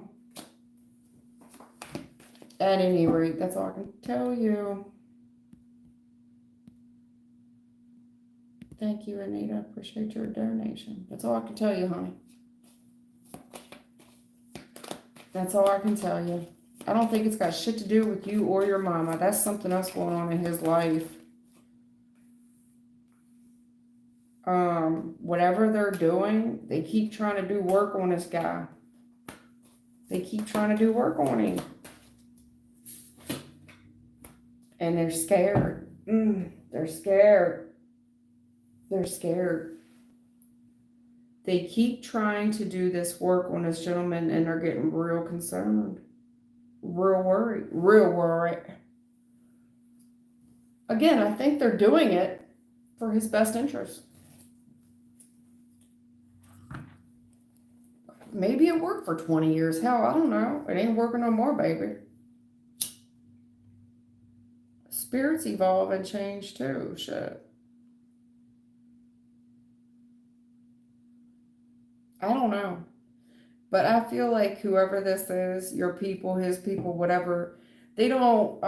At any rate, that's all I can tell you. Thank you, Anita. Appreciate your donation. That's all I can tell you, honey. That's all I can tell you. I don't think it's got shit to do with you or your mama. That's something else going on in his life. Whatever they're doing, they keep trying to do work on this guy. They keep trying to do work on him. And they're scared. They're scared. They're scared. They keep trying to do this work on this gentleman and they're getting real concerned. Real worried. Real worried. Again, I think they're doing it for his best interest. Maybe it worked for 20 years. Hell, I don't know. It ain't working no more, baby. Spirits evolve and change too. Shit. I don't know. But I feel like whoever this is, your people, his people, whatever, they don't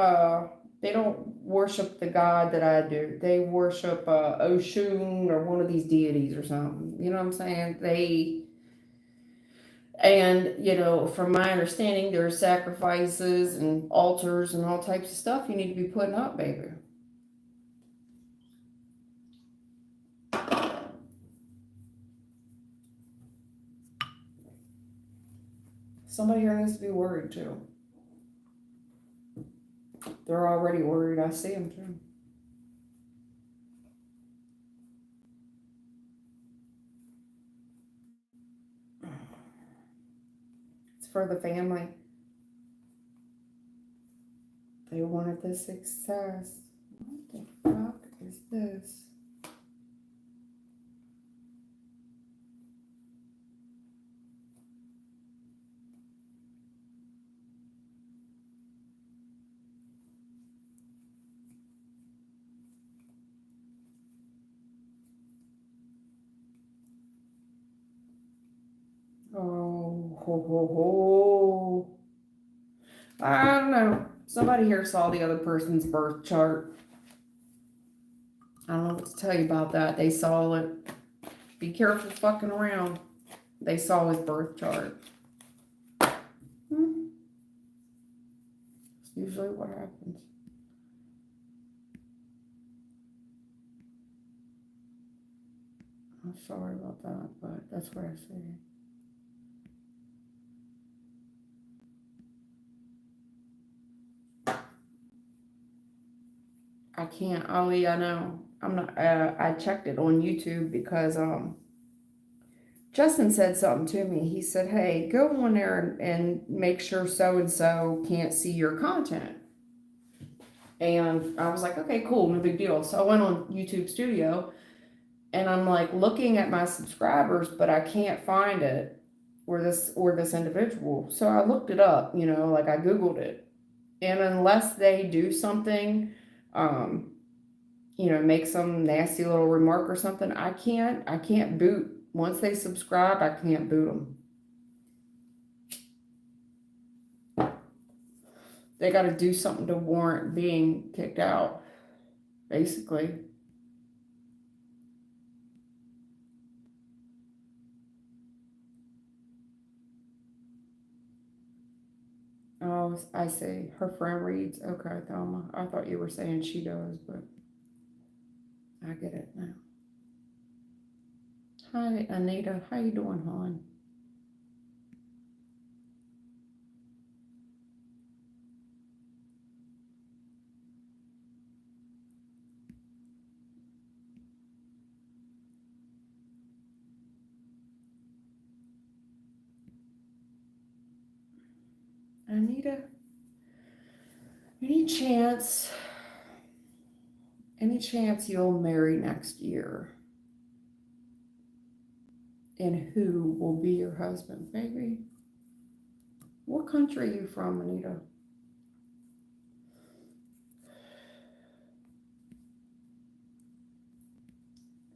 worship the God that I do. They worship Oshun or one of these deities or something. You know what I'm saying? And from my understanding, there's sacrifices and altars and all types of stuff you need to be putting up, baby. Somebody here needs to be worried too. They're already worried. I see them too. It's for the family. They wanted the success. What the fuck is this? Oh, ho, ho, ho. I don't know. Somebody here saw the other person's birth chart. I don't know what to tell you about that. They saw it. Be careful fucking around. They saw his birth chart. That's usually what happens. I'm sorry about that, but that's what I see. I can't, Ali, I know. I'm not, I checked it on YouTube because, Justin said something to me. He said, hey, go on there and make sure so-and-so can't see your content. And I was like, okay, cool, no big deal. So I went on YouTube Studio and I'm like looking at my subscribers, but I can't find it or this individual. So I looked it up, like I Googled it. And unless they do something, make some nasty little remark or something, I can't boot. Once they subscribe, I can't boot them. They got to do something to warrant being kicked out, basically. Oh, I see. Her friend reads. Okay, Thelma. I thought you were saying she does, but I get it now. Hi, Anita. How you doing, hon? Anita, any chance you'll marry next year? And who will be your husband, baby? What country are you from, Anita?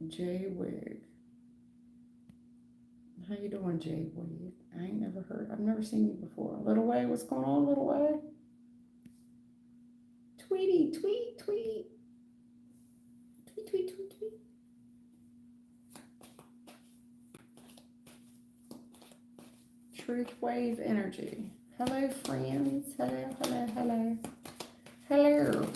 Jay Wig. How you doing, Jay Wig? I've never seen you before. Little Way, what's going on, Little Way? Tweety, tweet, tweet. Tweet, tweet, tweet, tweet. Truth Wave Energy. Hello, friends. Hello, hello, hello. Hello.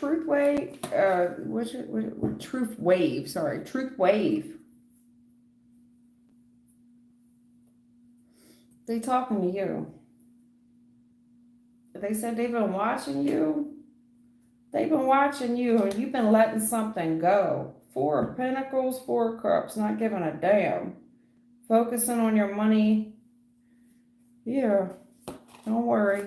truth wave, truth wave, sorry, truth wave. They talking to you. They said they've been watching you. They've been watching you, and you've been letting something go. Four of Pentacles, Four of Cups, not giving a damn. Focusing on your money. Yeah, don't worry.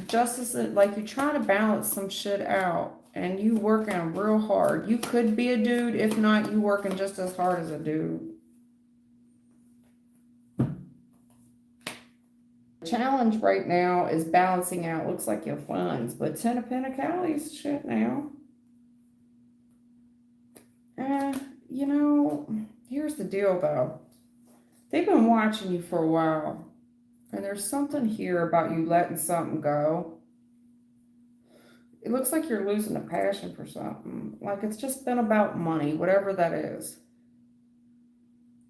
Justice, like you're trying to balance some shit out, and you working real hard. You could be a dude. If not, you working just as hard as a dude. Challenge right now is balancing out. Looks like your funds, but Ten of Pentacles, shit now. You know, here's the deal though. They've been watching you for a while, and there's something here about you letting something go. It looks like you're losing a passion for something. Like it's just been about money, whatever that is.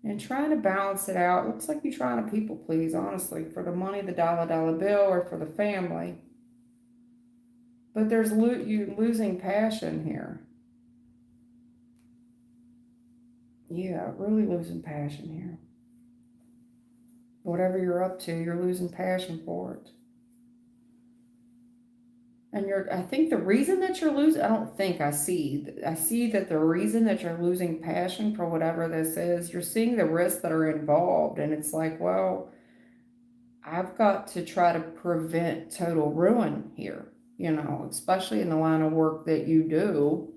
And trying to balance it out. It looks like you're trying to people please, honestly, for the money, the dollar bill, or for the family. But there's you losing passion here. Yeah, really losing passion here. Whatever you're up to, you're losing passion for it. And I think the reason that you're losing, I see that the reason that you're losing passion for whatever this is, you're seeing the risks that are involved. And it's like, well, I've got to try to prevent total ruin here, you know, especially in the line of work that you do.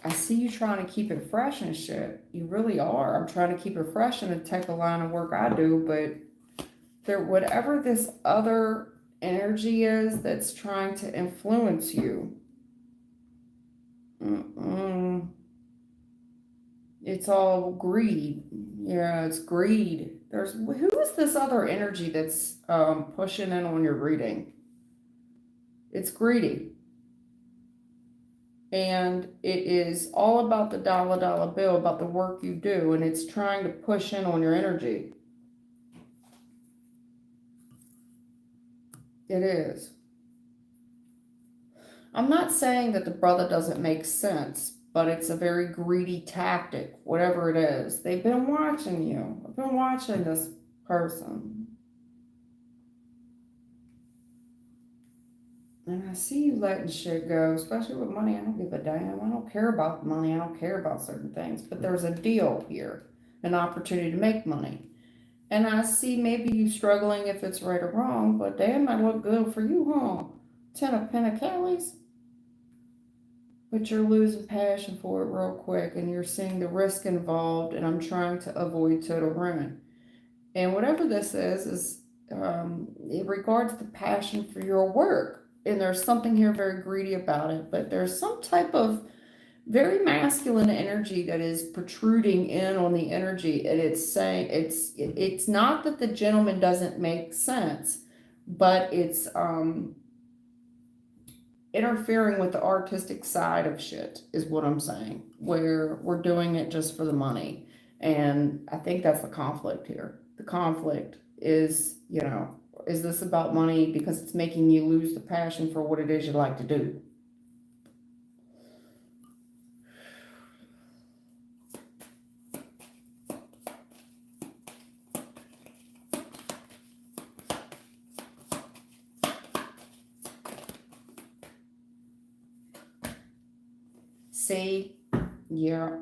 I see you trying to keep it fresh and shit. You really are. I'm trying to keep it fresh in the type of line of work I do, but whatever this other energy is that's trying to influence you, it's all greed. Yeah, it's greed. Who is this other energy that's pushing in on your reading? It's greedy. And it is all about the dollar bill, about the work you do, and it's trying to push in on your energy. It is. I'm not saying that the brother doesn't make sense, but it's a very greedy tactic, whatever it is. They've been watching you. I've been watching this person. And I see you letting shit go, especially with money. I don't give a damn. I don't care about money. I don't care about certain things. But there's a deal here, an opportunity to make money. And I see maybe you struggling if it's right or wrong, but damn, that look good for you, huh? Ten of Pentacles. But you're losing passion for it real quick, and you're seeing the risk involved, and I'm trying to avoid total ruin. And whatever this is it regards the passion for your work. And there's something here very greedy about it, but there's some type of very masculine energy that is protruding in on the energy, and it's saying it's not that the gentleman doesn't make sense, but it's interfering with the artistic side of shit is what I'm saying, where we're doing it just for the money. And I think that's the conflict here. The conflict is, you know, is this about money because it's making you lose the passion for what it is you like to do? See? Yeah.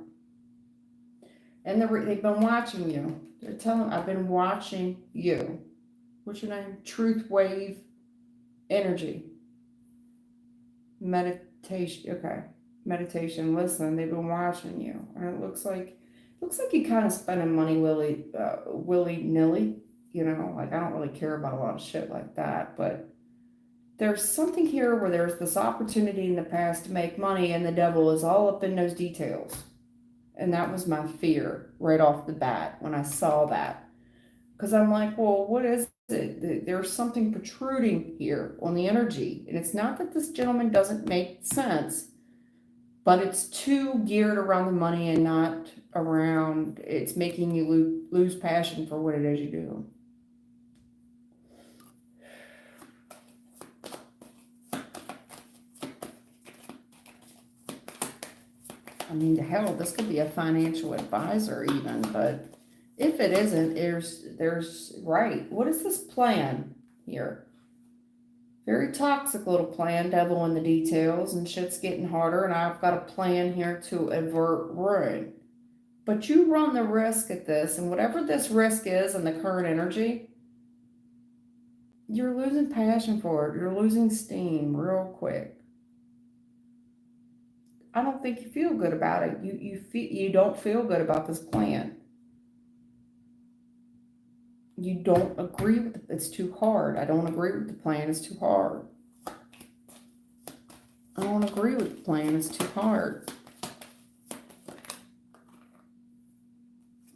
And they've been watching you. They're telling, I've been watching you. What's your name? Truth wave energy. Meditation. Okay. Meditation. Listen, they've been watching you. And it looks like you kind of spending money willy-nilly. You know, like I don't really care about a lot of shit like that. But there's something here where there's this opportunity in the past to make money, and the devil is all up in those details. And that was my fear right off the bat when I saw that. Because I'm like, well, what is it? There's something protruding here on the energy. And it's not that this gentleman doesn't make sense, but it's too geared around the money and not around, it's making you lose passion for what it is you do. I mean, hell, this could be a financial advisor even, but if it isn't, there's right. What is this plan here? Very toxic little plan, devil in the details, and shit's getting harder, and I've got a plan here to avert ruin. But you run the risk at this, and whatever this risk is in the current energy, you're losing passion for it. You're losing steam real quick. I don't think you feel good about it. You don't feel good about this plan. You don't agree with it. It's too hard. I don't agree with the plan. It's too hard. I don't agree with the plan. It's too hard.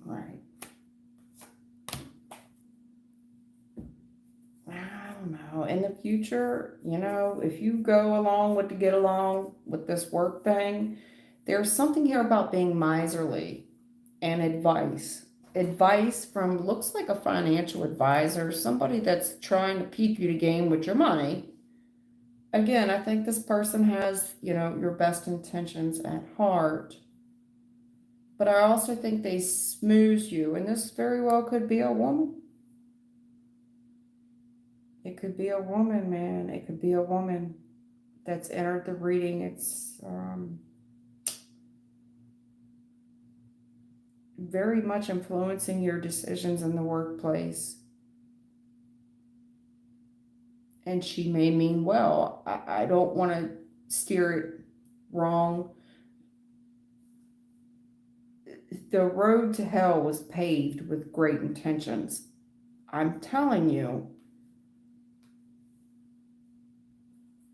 Right. I don't know. In the future, if you go along with to get along with this work thing, there's something here about being miserly and advice. Advice from looks like a financial advisor, somebody that's trying to keep you to game with your money. Again, I think this person has, your best intentions at heart. But I also think they smooze you, and this very well could be a woman. It could be a woman, man. It could be a woman that's entered the reading. It's very much influencing your decisions in the workplace. And she may mean well. I don't want to steer it wrong. The road to hell was paved with great intentions. I'm telling you,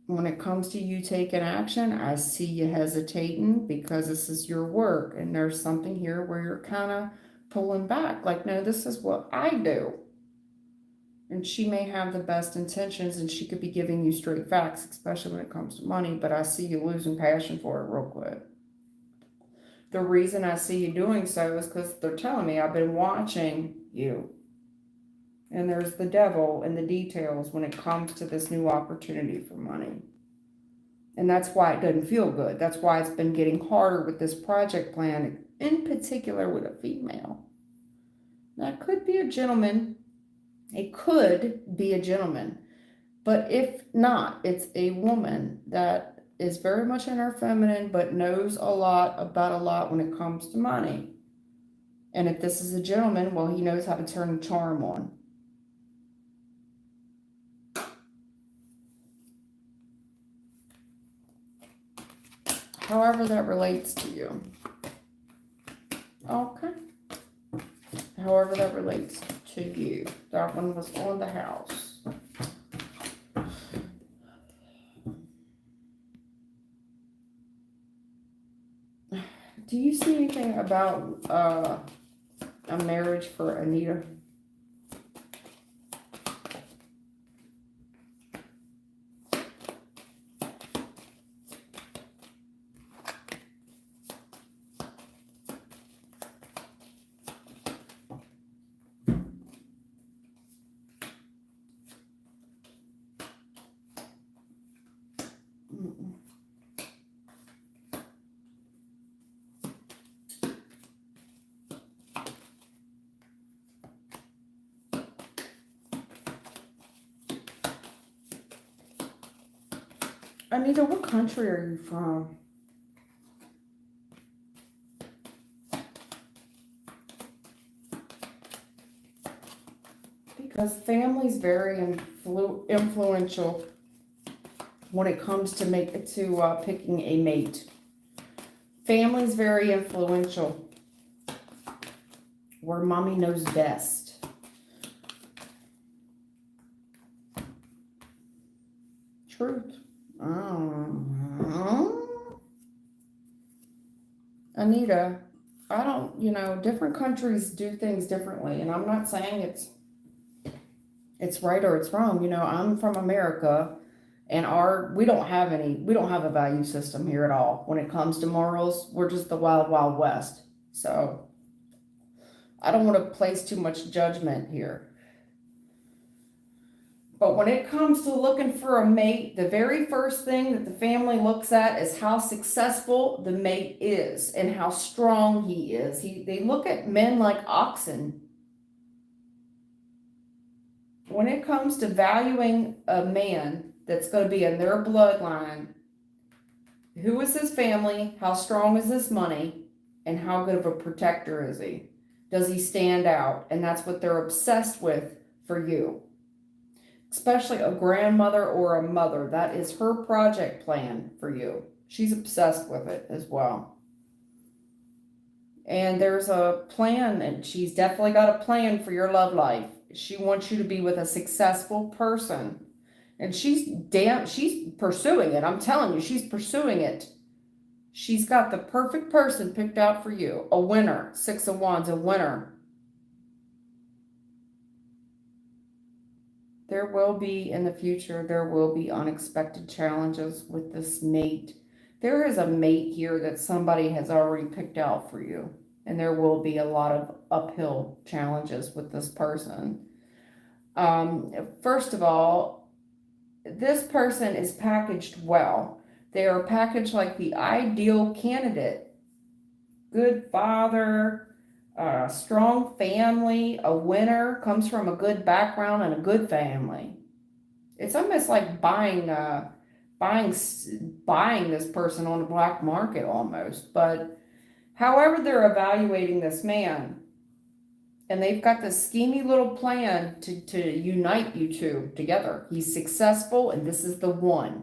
when it comes to you taking action, I see you hesitating because this is your work. And there's something here where you're kind of pulling back. Like, no, this is what I do. And she may have the best intentions and she could be giving you straight facts, especially when it comes to money. But I see you losing passion for it real quick. The reason I see you doing so is because they're telling me I've been watching you. And there's the devil in the details when it comes to this new opportunity for money. And that's why it doesn't feel good. That's why it's been getting harder with this project plan, in particular with a female. That could be a gentleman. It could be a gentleman. But if not, it's a woman that is very much in her feminine, but knows a lot about a lot when it comes to money. And if this is a gentleman, well, he knows how to turn the charm on. However that relates to you. Okay. However that relates to you. That one was on the house. Do you see anything about a marriage for Anita? Anita, what country are you from? Because family's very influential when it comes to picking a mate. Family's very influential. Where mommy knows best. Truth. Anita, I don't, different countries do things differently, and I'm not saying it's right or it's wrong. I'm from America, and we don't have a value system here at all. When it comes to morals, we're just the wild, wild west. So I don't want to place too much judgment here. But when it comes to looking for a mate, the very first thing that the family looks at is how successful the mate is and how strong he is. They look at men like oxen. When it comes to valuing a man that's going to be in their bloodline, who is his family? How strong is his money? And how good of a protector is he? Does he stand out? And that's what they're obsessed with for you. Especially a grandmother or a mother. That is her project plan for you. She's obsessed with it as well. And there's a plan, and she's definitely got a plan for your love life. She wants you to be with a successful person. And she's pursuing it. I'm telling you, she's pursuing it. She's got the perfect person picked out for you. A winner. 6 of Wands, a winner. There will be, in the future, there will be unexpected challenges with this mate. There is a mate here that somebody has already picked out for you. And there will be a lot of uphill challenges with this person. First of all, this person is packaged well. They are packaged like the ideal candidate. Good father, strong family, a winner, comes from a good background and a good family. It's almost like buying this person on the black market almost. But however they're evaluating this man, and they've got this schemy little plan to unite you two together. He's successful, and this is the one.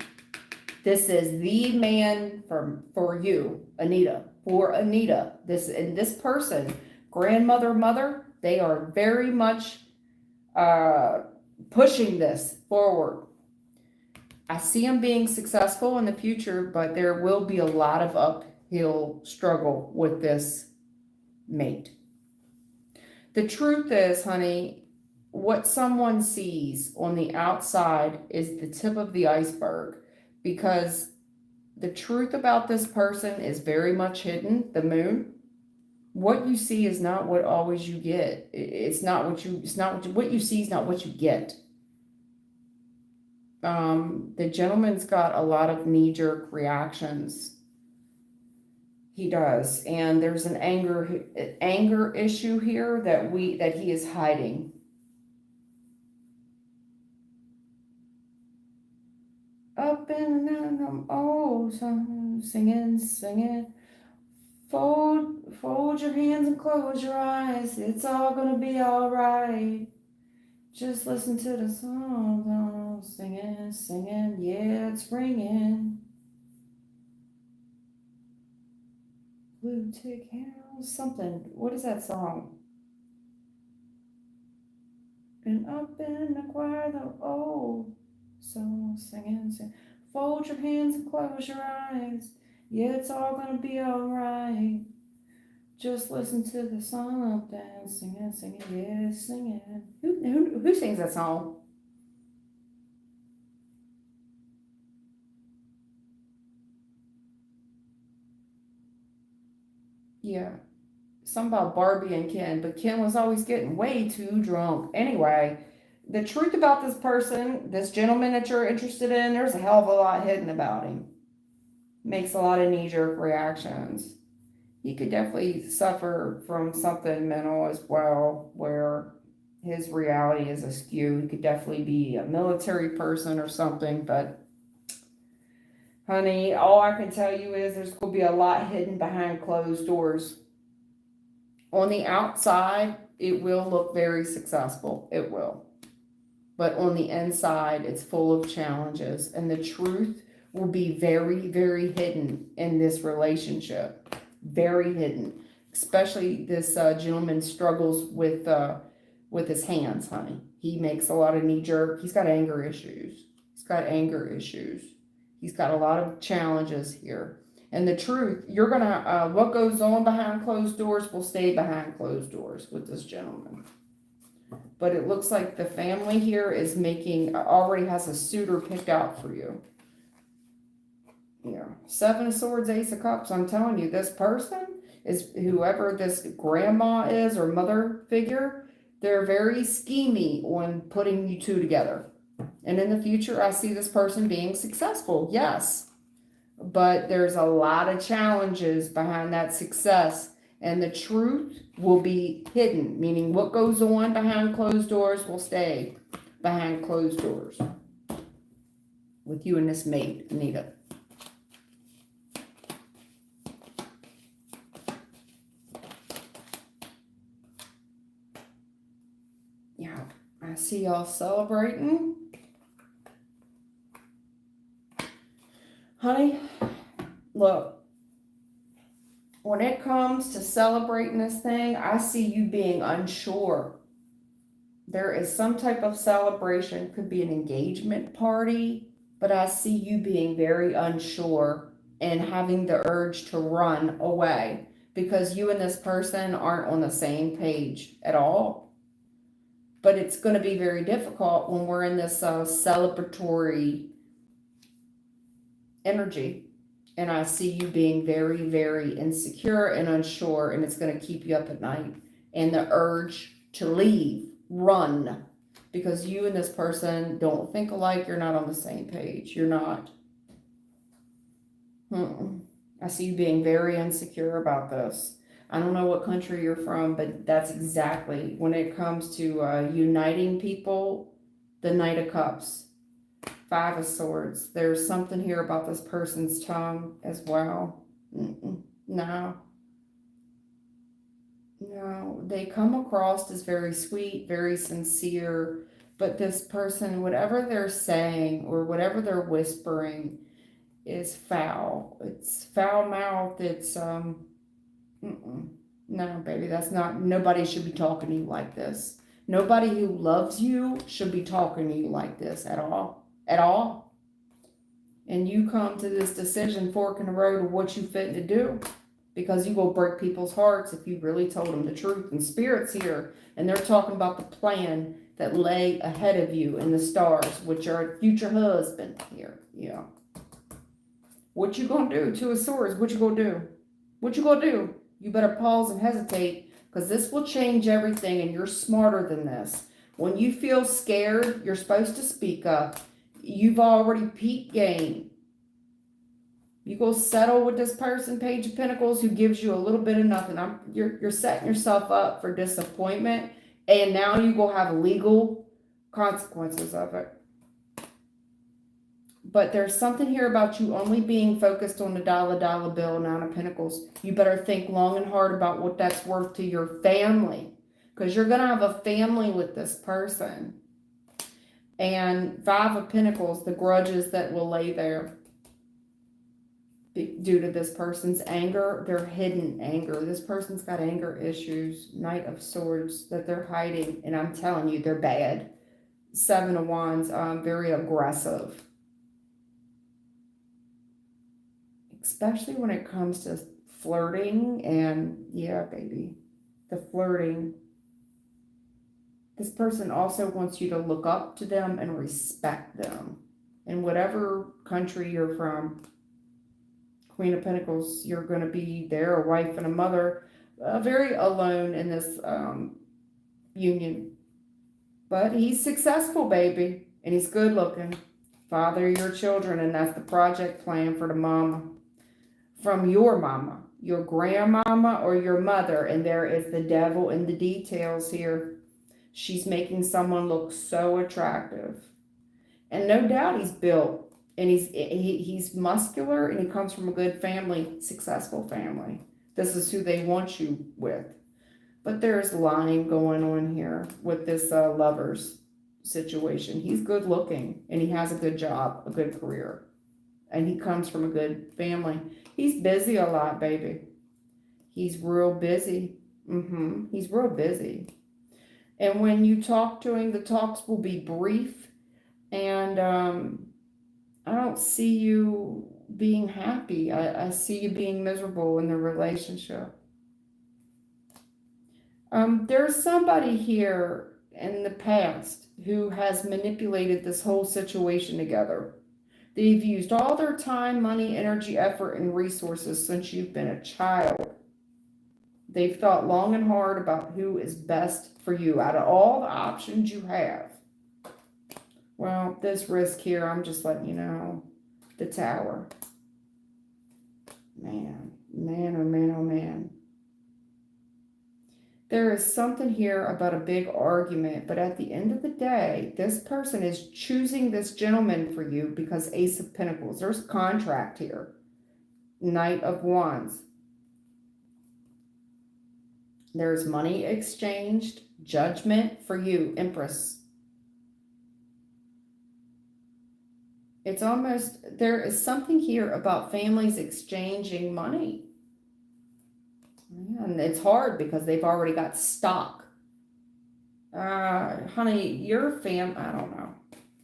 This is the man for you, Anita. For Anita. This person, grandmother, mother, they are very much pushing this forward. I see them being successful in the future, but there will be a lot of uphill struggle with this mate. The truth is, honey, what someone sees on the outside is the tip of the iceberg, because the truth about this person is very much hidden, the moon. What you see is not what always you get. What you see is not what you get. The gentleman's got a lot of knee-jerk reactions. He does, and there's an anger issue here that he is hiding. Up and down, oh, singing. Fold your hands and close your eyes. It's all gonna be all right. Just listen to the song, singing. Yeah, it's ringing. Blue tick house, something. What is that song? And up in the choir, singing. Fold your hands and close your eyes. Yeah, it's all gonna be alright. Just listen to the song, singing, yeah, singing. Who sings that song? Yeah, something about Barbie and Ken, but Ken was always getting way too drunk. Anyway, the truth about this person, this gentleman that you're interested in, there's a hell of a lot hidden about him. Makes a lot of knee-jerk reactions. He could definitely suffer from something mental as well, where his reality is askew. He could definitely be a military person or something, but honey, all I can tell you is there's going to be a lot hidden behind closed doors. On the outside, it will look very successful. It will. But on the inside, it's full of challenges. And the truth will be very, very hidden in this relationship. Very hidden. Especially this gentleman struggles with his hands, honey. He makes a lot of knee-jerk. He's got anger issues. He's got a lot of challenges here. And the truth, you're going to, what goes on behind closed doors will stay behind closed doors with this gentleman. But it looks like the family here is already has a suitor picked out for you. Yeah. 7 of Swords, Ace of Cups. I'm telling you, this person is, whoever this grandma is or mother figure, they're very schemy on putting you two together. And in the future, I see this person being successful, yes. But there's a lot of challenges behind that success. And the truth will be hidden, meaning what goes on behind closed doors will stay behind closed doors with you and this mate, Anita. Yeah, I see y'all celebrating. Honey, look, when it comes to celebrating this thing, I see you being unsure. There is some type of celebration, could be an engagement party, but I see you being very unsure and having the urge to run away because you and this person aren't on the same page at all. But it's going to be very difficult when we're in this celebratory energy. And I see you being very, very insecure and unsure, and it's going to keep you up at night. And the urge to leave, run, because you and this person don't think alike. You're not on the same page. You're not. I see you being very insecure about this. I don't know what country you're from, but that's exactly when it comes to uniting people, the Knight of Cups. Five of Swords. There's something here about this person's tongue as well. No. They come across as very sweet, very sincere, but this person, whatever they're saying or whatever they're whispering is foul. It's foul mouth. It's, no, baby, that's not, nobody should be talking to you like this. Nobody who loves you should be talking to you like this at all. At all. And you come to this decision, fork in the road, of what you fit to do, because you will break people's hearts if you really told them the truth. And Spirit's here, and they're talking about the plan that lay ahead of you in the stars, which are future husband here. Yeah. What you gonna do? Two of Swords. What you gonna do? What you gonna do? You better pause and hesitate, because this will change everything, and you're smarter than this. When you feel scared, you're supposed to speak up. You've already peaked game. You go settle with this person, Page of Pentacles, who gives you a little bit of nothing. You're setting yourself up for disappointment, and now you go have legal consequences of it. But there's something here about you only being focused on the dollar bill, Nine of Pentacles. You better think long and hard about what that's worth to your family, because you're going to have a family with this person. And Five of Pentacles, the grudges that will lay there due to this person's anger, they're hidden anger. This person's got anger issues. Knight of Swords that they're hiding, and I'm telling you, they're bad. Seven of Wands, very aggressive. Especially when it comes to flirting and, yeah, baby, the flirting. This person also wants you to look up to them and respect them. In whatever country you're from, Queen of Pentacles, you're going to be there, a wife and a mother, very alone in this union. But he's successful, baby, and he's good looking. Father your children, and that's the project plan for the mama. From your mama, your grandmama, or your mother, and there is the devil in the details here. She's making someone look so attractive. And no doubt he's built, and he's muscular, and he comes from a good family, successful family. This is who they want you with. But there's lying going on here with this lovers situation. He's good looking, and he has a good job, a good career. And he comes from a good family. He's busy a lot, baby. He's real busy. He's real busy. And when you talk to him, the talks will be brief. And I don't see you being happy. I see you being miserable in the relationship. There's somebody here in the past who has manipulated this whole situation together. They've used all their time, money, energy, effort, and resources since you've been a child. They've thought long and hard about who is best for you out of all the options you have. Well, this risk here, I'm just letting you know. The Tower. Man, man, oh man, oh man. There is something here about a big argument, but at the end of the day, this person is choosing this gentleman for you because Ace of Pentacles. There's contract here. Knight of Wands. There's money exchanged, judgment for you, Empress. It's almost, there is something here about families exchanging money. And it's hard because they've already got stock. Honey, your I don't know.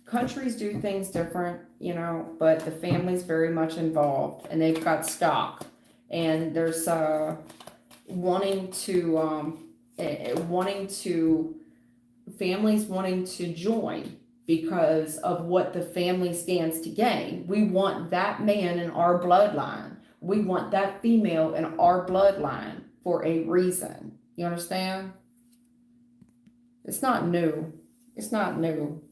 Countries do things different, you know, but the family's very much involved and they've got stock. And there's wanting to families wanting to join because of what the family stands to gain. We want that man in our bloodline. We want that female in our bloodline for a reason. You understand? It's not new. It's not new.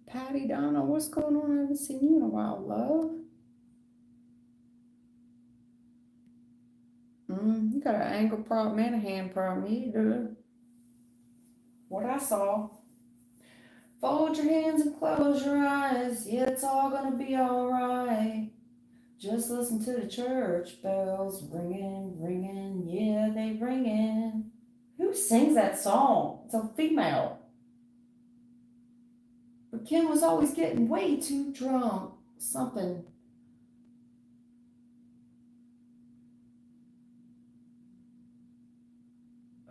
Patty Donna, what's going on? I haven't seen you in a while, love. You got an ankle problem and a hand problem. You do. What I saw. Fold your hands and close your eyes. Yeah, it's all gonna be alright. Just listen to the church bells ringing, ringing. Yeah, they ringing. Who sings that song? It's a female. But Kim was always getting way too drunk. Something.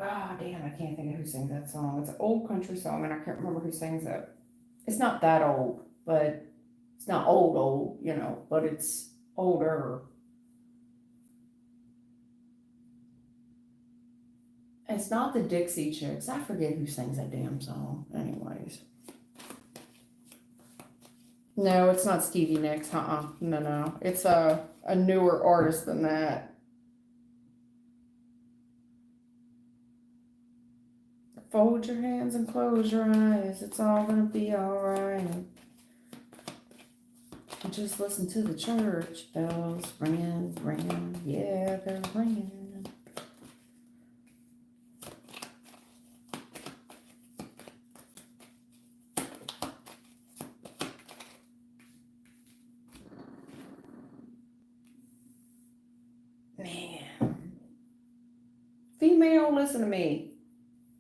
Ah, damn, I can't think of who sings that song. It's an old country song, and I can't remember who sings it. It's not that old, but it's not old, you know, but it's older. It's not the Dixie Chicks. I forget who sings that damn song. Anyways. No, it's not Stevie Nicks. No. It's a newer artist than that. Fold your hands and close your eyes. It's all gonna be alright. Just listen to the church bells ringing, ringing. Yeah, they're ringing. Man. Female, listen to me.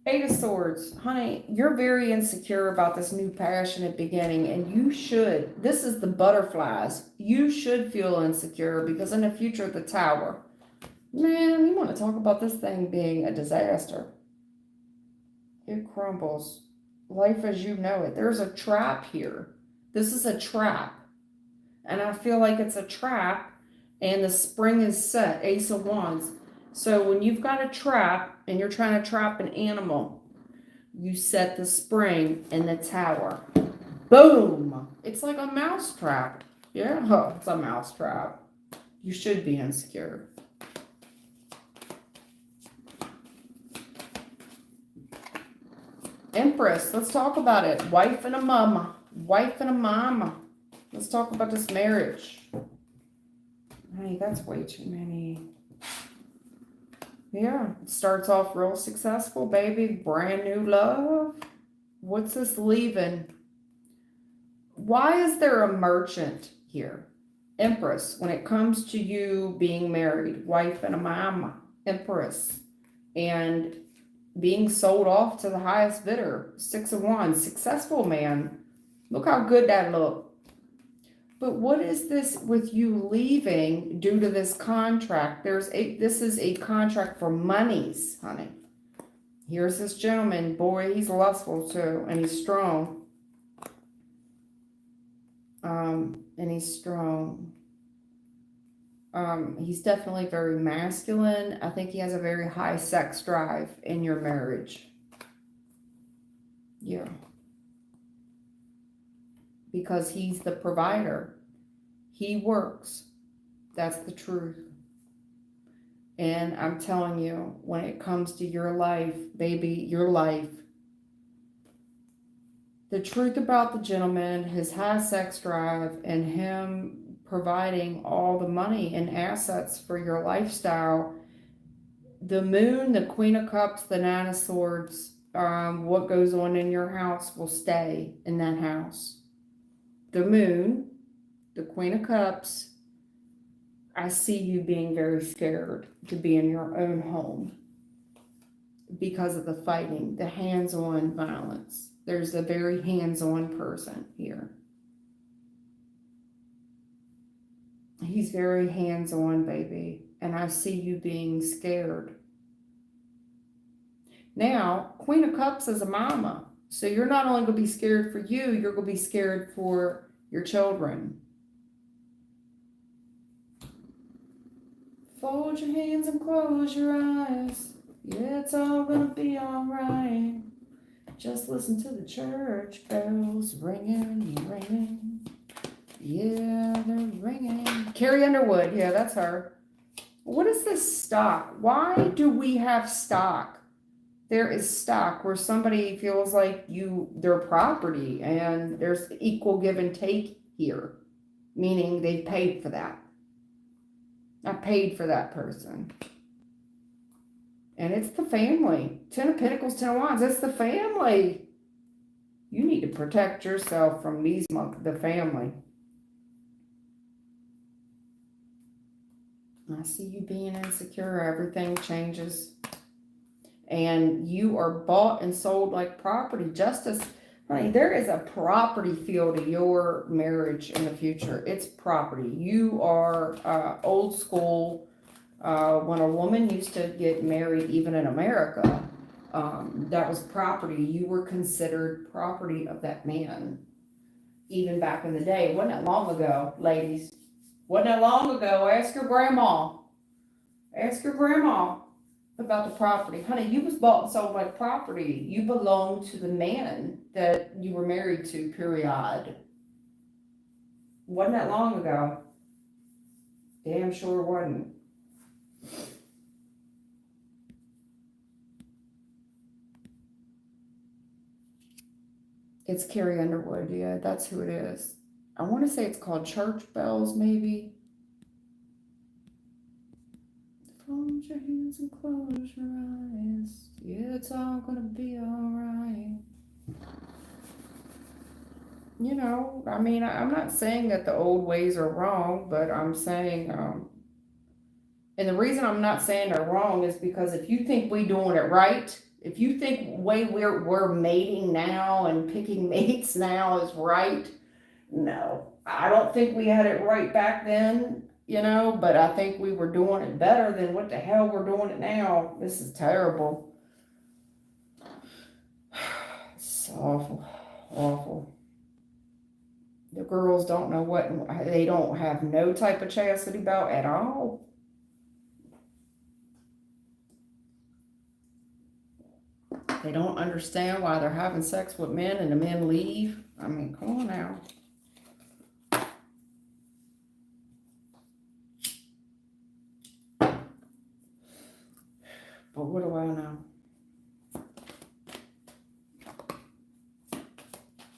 Eight of Swords, honey, you're very insecure about this new passionate beginning, and you should. This is the butterflies. You should feel insecure because in the future, the Tower. Man, you want to talk about this thing being a disaster. It crumbles. Life as you know it. There's a trap here. This is a trap. And I feel like it's a trap, and the spring is set. Ace of Wands. So when you've got a trap and you're trying to trap an animal, you set the spring in the Tower. Boom! It's like a mouse trap. Yeah, it's a mouse trap. You should be insecure. Empress, let's talk about it. Wife and a mama. Wife and a mama. Let's talk about this marriage. Honey, that's way too many. Yeah, it starts off real successful, baby. Brand new love. What's this leaving? Why is there a merchant here? Empress, when it comes to you being married, wife and a mama, Empress, and being sold off to the highest bidder, Six of Wands, successful man. Look how good that looked. But what is this with you leaving due to this contract? This is a contract for monies, honey. Here's this gentleman. Boy, he's lustful too, and he's strong. And he's strong. He's definitely very masculine. I think he has a very high sex drive in your marriage. Yeah. Because he's the provider. He works. That's the truth. And I'm telling you, when it comes to your life, baby, your life, the truth about the gentleman, his high sex drive, and him providing all the money and assets for your lifestyle, the moon, the Queen of Cups, the Nine of Swords, what goes on in your house will stay in that house. The moon, the Queen of Cups, I see you being very scared to be in your own home because of the fighting, the hands-on violence. There's a very hands-on person here. He's very hands-on, baby, and I see you being scared. Now, Queen of Cups is a mama, so you're not only going to be scared for you, you're going to be scared for your children. Fold your hands and close your eyes. Yeah, it's all gonna be alright. Just listen to the church bells ringing, ringing. Yeah, they're ringing. Carrie Underwood, yeah, that's her. What is this stock? Why do we have stock? There is stock where somebody feels like their property, and there's equal give and take here, meaning they paid for that. I paid for that person. And it's the family. Ten of Pentacles, Ten of Wands. It's the family. You need to protect yourself from the family. I see you being insecure. Everything changes. And you are bought and sold like property. Justice. Honey, there is a property feel to your marriage in the future. It's property. You are old school. When a woman used to get married, even in America, that was property. You were considered property of that man. Even back in the day. Wasn't that long ago, ladies? Wasn't that long ago? Ask your grandma. Ask your grandma about the property. Honey, you was bought and sold like property. You belong to the man that you were married to, period. Wasn't that long ago? Damn sure wasn't. It's Carrie Underwood, yeah, that's who it is. I want to say it's called Church Bells, maybe. Fold your hands and close your eyes. Yeah, it's all gonna be alright. You know, I mean, I'm not saying that the old ways are wrong, but I'm saying, and the reason I'm not saying they're wrong is because if you think we doing it right, if you think the way we're mating now and picking mates now is right, no. I don't think we had it right back then, but I think we were doing it better than what the hell we're doing it now. This is terrible. It's awful, awful. The girls don't know they don't have no type of chastity belt at all. They don't understand why they're having sex with men and the men leave. I mean, come on now. But what do I know?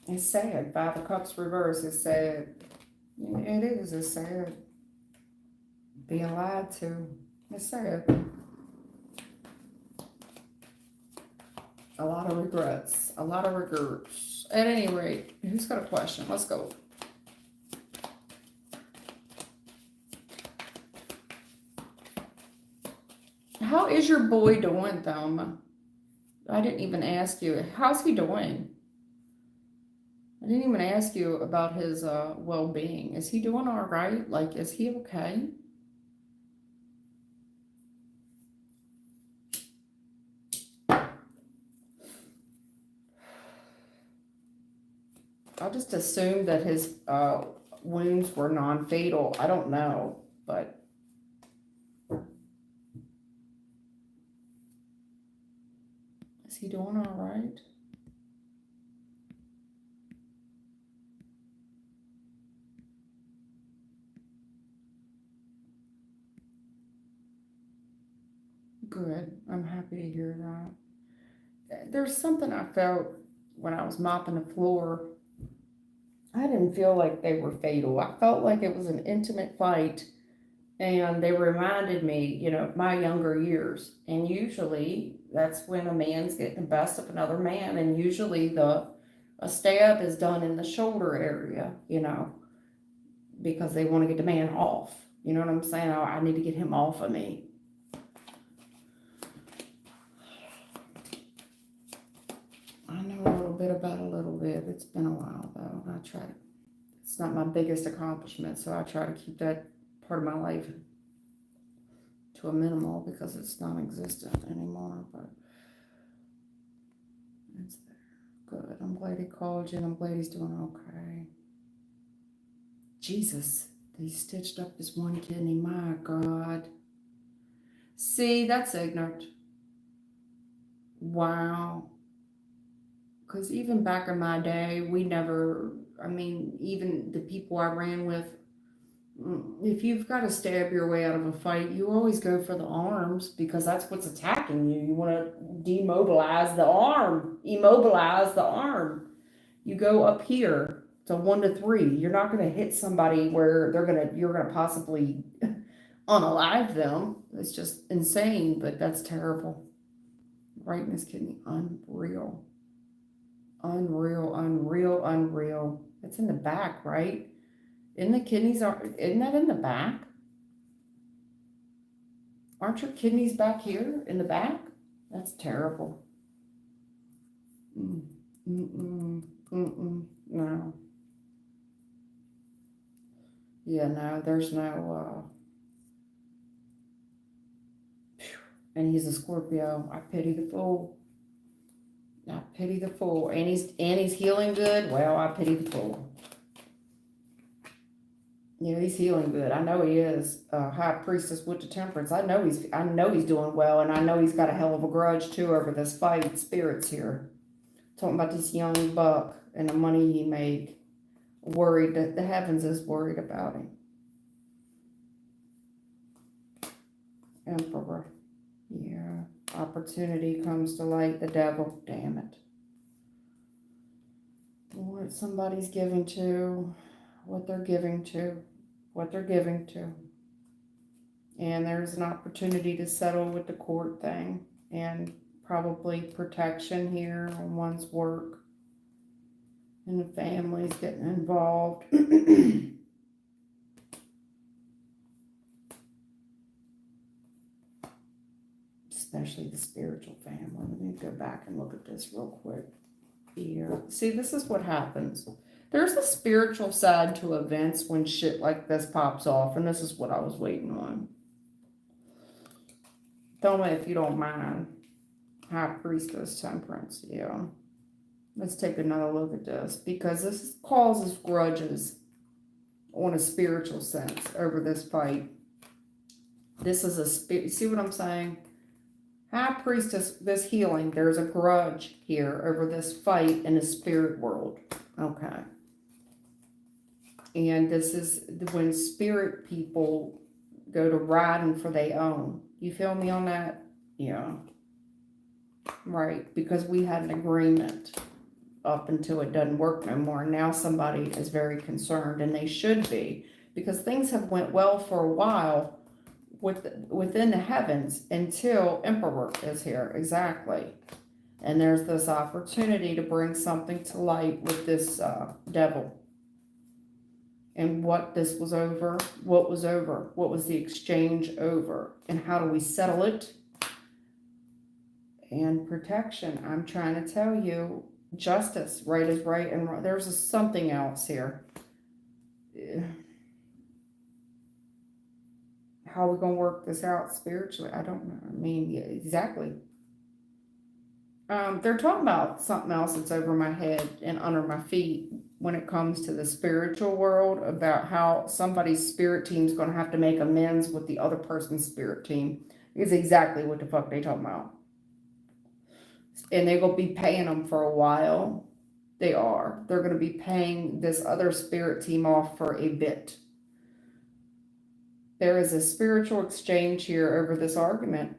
It's sad. Five of Cups reverse is sad. It is. It's sad. Being lied to. It's sad. A lot of regrets. A lot of regrets. At any rate, who's got a question? Let's go. How is your boy doing, Thelma? I didn't even ask you. How's he doing? I didn't even ask you about his well-being. Is he doing all right? Like, is he okay? I just assumed that his wounds were non-fatal. I don't know, but is he doing all right? Good. I'm happy to hear that. There's something I felt when I was mopping the floor. I didn't feel like they were fatal. I felt like it was an intimate fight, and they reminded me, of my younger years. And usually that's when a man's getting the best of another man, and usually a stab is done in the shoulder area, because they want to get the man off. You know what I'm saying? I need to get him off of me. I know a little bit about a little bit. It's been a while though. It's not my biggest accomplishment, so I try to keep that part of my life to a minimal because it's non-existent anymore, but it's there. Good. I'm glad he called you, and I'm glad he's doing okay. Jesus, they stitched up his one kidney. My God. See, that's ignorant. Wow. Because even back in my day, even the people I ran with, if you've got to stab your way out of a fight, you always go for the arms because that's what's attacking you. You want to demobilize the arm, immobilize the arm. You go up here to 1 to 3. You're not going to hit somebody where you're going to possibly unalive them. It's just insane, but that's terrible. Right in his kidney. Unreal. Unreal, unreal, unreal. It's in the back, right? Isn't that in the back? Aren't your kidneys back here in the back? That's terrible. No. Yeah, no, there's no, and he's a Scorpio. I pity the fool. I pity the fool. And he's healing good. Well, I pity the fool. Yeah, he's healing good. I know he is. High priestess with the temperance. I know he's doing well, and I know he's got a hell of a grudge too over this fight. Spirits here, talking about this young buck and the money he made. Worried that the heavens is worried about him. Emperor. Yeah. Opportunity comes to light. The devil. Damn it. What somebody's giving to, what they're giving to, what they're giving to. And there's an opportunity to settle with the court thing and probably protection here on one's work. And the family's getting involved. Especially the spiritual family. Let me go back and look at this real quick. Here. See, this is what happens. There's a spiritual side to events when shit like this pops off, and this is what I was waiting on. Tell me if you don't mind. High priestess temperance, yeah. Let's take another look at this, because this causes grudges on a spiritual sense over this fight. This is a spirit. See what I'm saying? High priestess, this healing, there's a grudge here over this fight in the spirit world. Okay. And this is when spirit people go to riding for their own. You feel me on that? Yeah. Right. Because we had an agreement up until it doesn't work no more. Now somebody is very concerned, and they should be, because things have went well for a while within the heavens until Emperor is here. Exactly. And there's this opportunity to bring something to light with this devil. And what this was over, what was the exchange over, and how do we settle it? And protection. I'm trying to tell you, justice, right is right, and there's something else here. How are we going to work this out spiritually? I don't know. I mean, yeah, exactly. They're talking about something else that's over my head and under my feet. when it comes to the spiritual world about how somebody's spirit team is going to have to make amends with the other person's spirit team is exactly what the fuck they talking about. And they're going to be paying them for a while. They are. They're going to be paying this other spirit team off for a bit. There is a spiritual exchange here over this argument.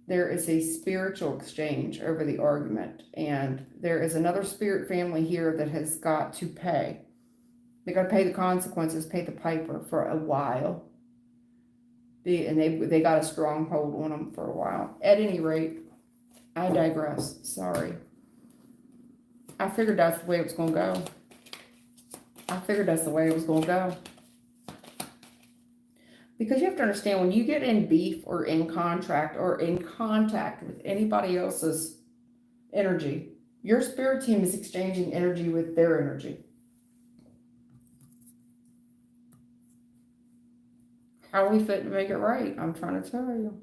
There is a spiritual exchange over the argument. And there is another spirit family here that has got to pay. They got to pay the consequences, pay the piper for a while. They got a strong hold on them for a while. At any rate, I digress. Sorry. I figured that's the way it was going to go. Because you have to understand, when you get in beef or in contract or in contact with anybody else's energy, your spirit team is exchanging energy with their energy. How we fit to make it right, I'm trying to tell you.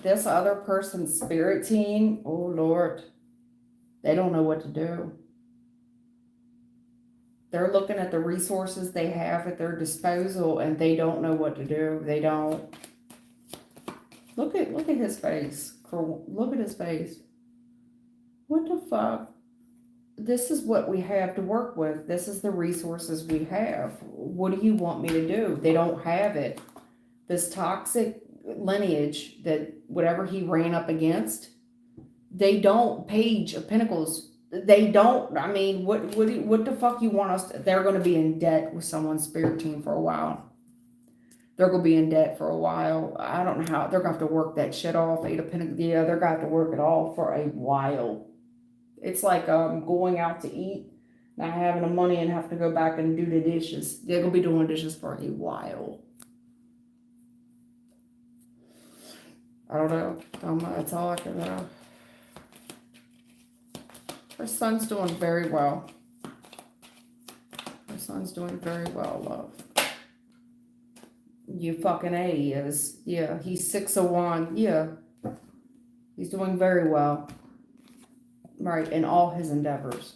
This other person's spirit team, oh Lord, they don't know what to do. They're looking at the resources they have at their disposal and they don't know what to do. They don't. Look at his face. Look at his face. What the fuck? This is what we have to work with. This is the resources we have. What do you want me to do? They don't have it. This toxic lineage that whatever he ran up against, they don't. Page of Pentacles, they don't. I mean, what the fuck you want us to? They're going to be in debt with someone's spirit team for a while. They're going to be in debt for a while. I don't know how. They're going to have to work that shit off. Eight of Pentacles, yeah, they're going to have to work it off for a while. It's like going out to eat, not having the money and have to go back and do the dishes. They're going to be doing dishes for a while. I don't know. That's all I can know. Her son's doing very well. Her son's doing very well, love. You fucking A, he is. Yeah, he's 6 of Wands. Yeah. He's doing very well. Right, in all his endeavors.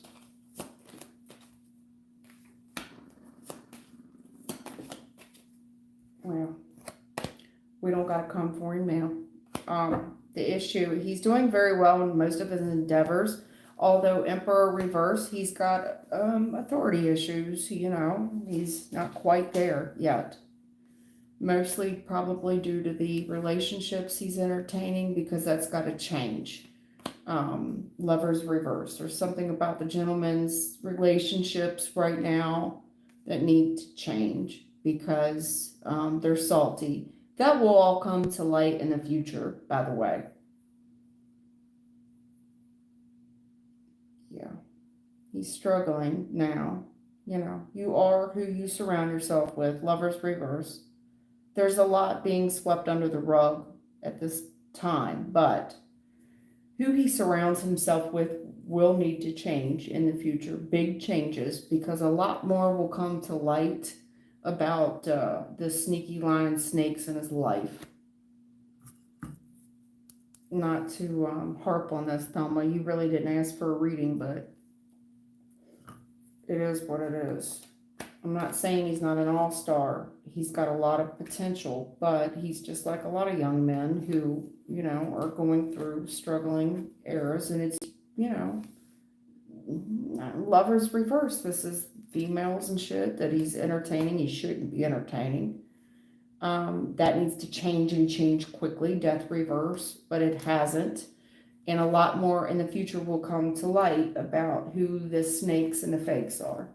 Well, we don't got to come for him now. The issue, he's doing very well in most of his endeavors. Although Emperor reverse, he's got authority issues, you know. He's not quite there yet. Mostly probably due to the relationships he's entertaining, because that's got to change. Lovers reverse. There's something about the gentleman's relationships right now that need to change because they're salty. That will all come to light in the future, by the way. Yeah. He's struggling now. You know, you are who you surround yourself with. Lovers reverse. There's a lot being swept under the rug at this time, but who he surrounds himself with will need to change in the future. Big changes, because a lot more will come to light about the sneaky lion snakes in his life. Not to harp on this, Thelma. You really didn't ask for a reading, but it is what it is. I'm not saying he's not an all-star. He's got a lot of potential, but he's just like a lot of young men who, you know, are going through struggling eras, and it's, you know, lovers reverse. This is females and shit that he's entertaining. He shouldn't be entertaining. That needs to change and change quickly. Death reverse, but it hasn't. And a lot more in the future will come to light about who the snakes and the fakes are.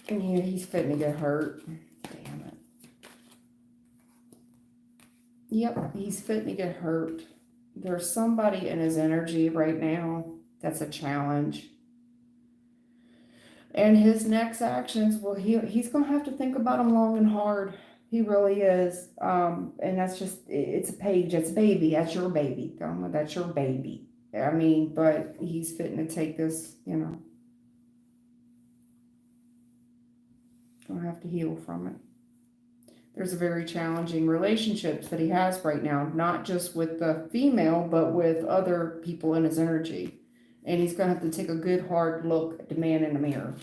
And yeah, he's fitting to get hurt. Damn it. Yep, he's fitting to get hurt. There's somebody in his energy right now that's a challenge. And his next actions, well, he's going to have to think about them long and hard. He really is. And that's just, it's a page, it's a baby. That's your baby. Thelma, that's your baby. I mean, but he's fitting to take this, you know, going to have to heal from it. There's a very challenging relationships that he has right now, not just with the female, but with other people in his energy. And he's going to have to take a good hard look at the man in the mirror.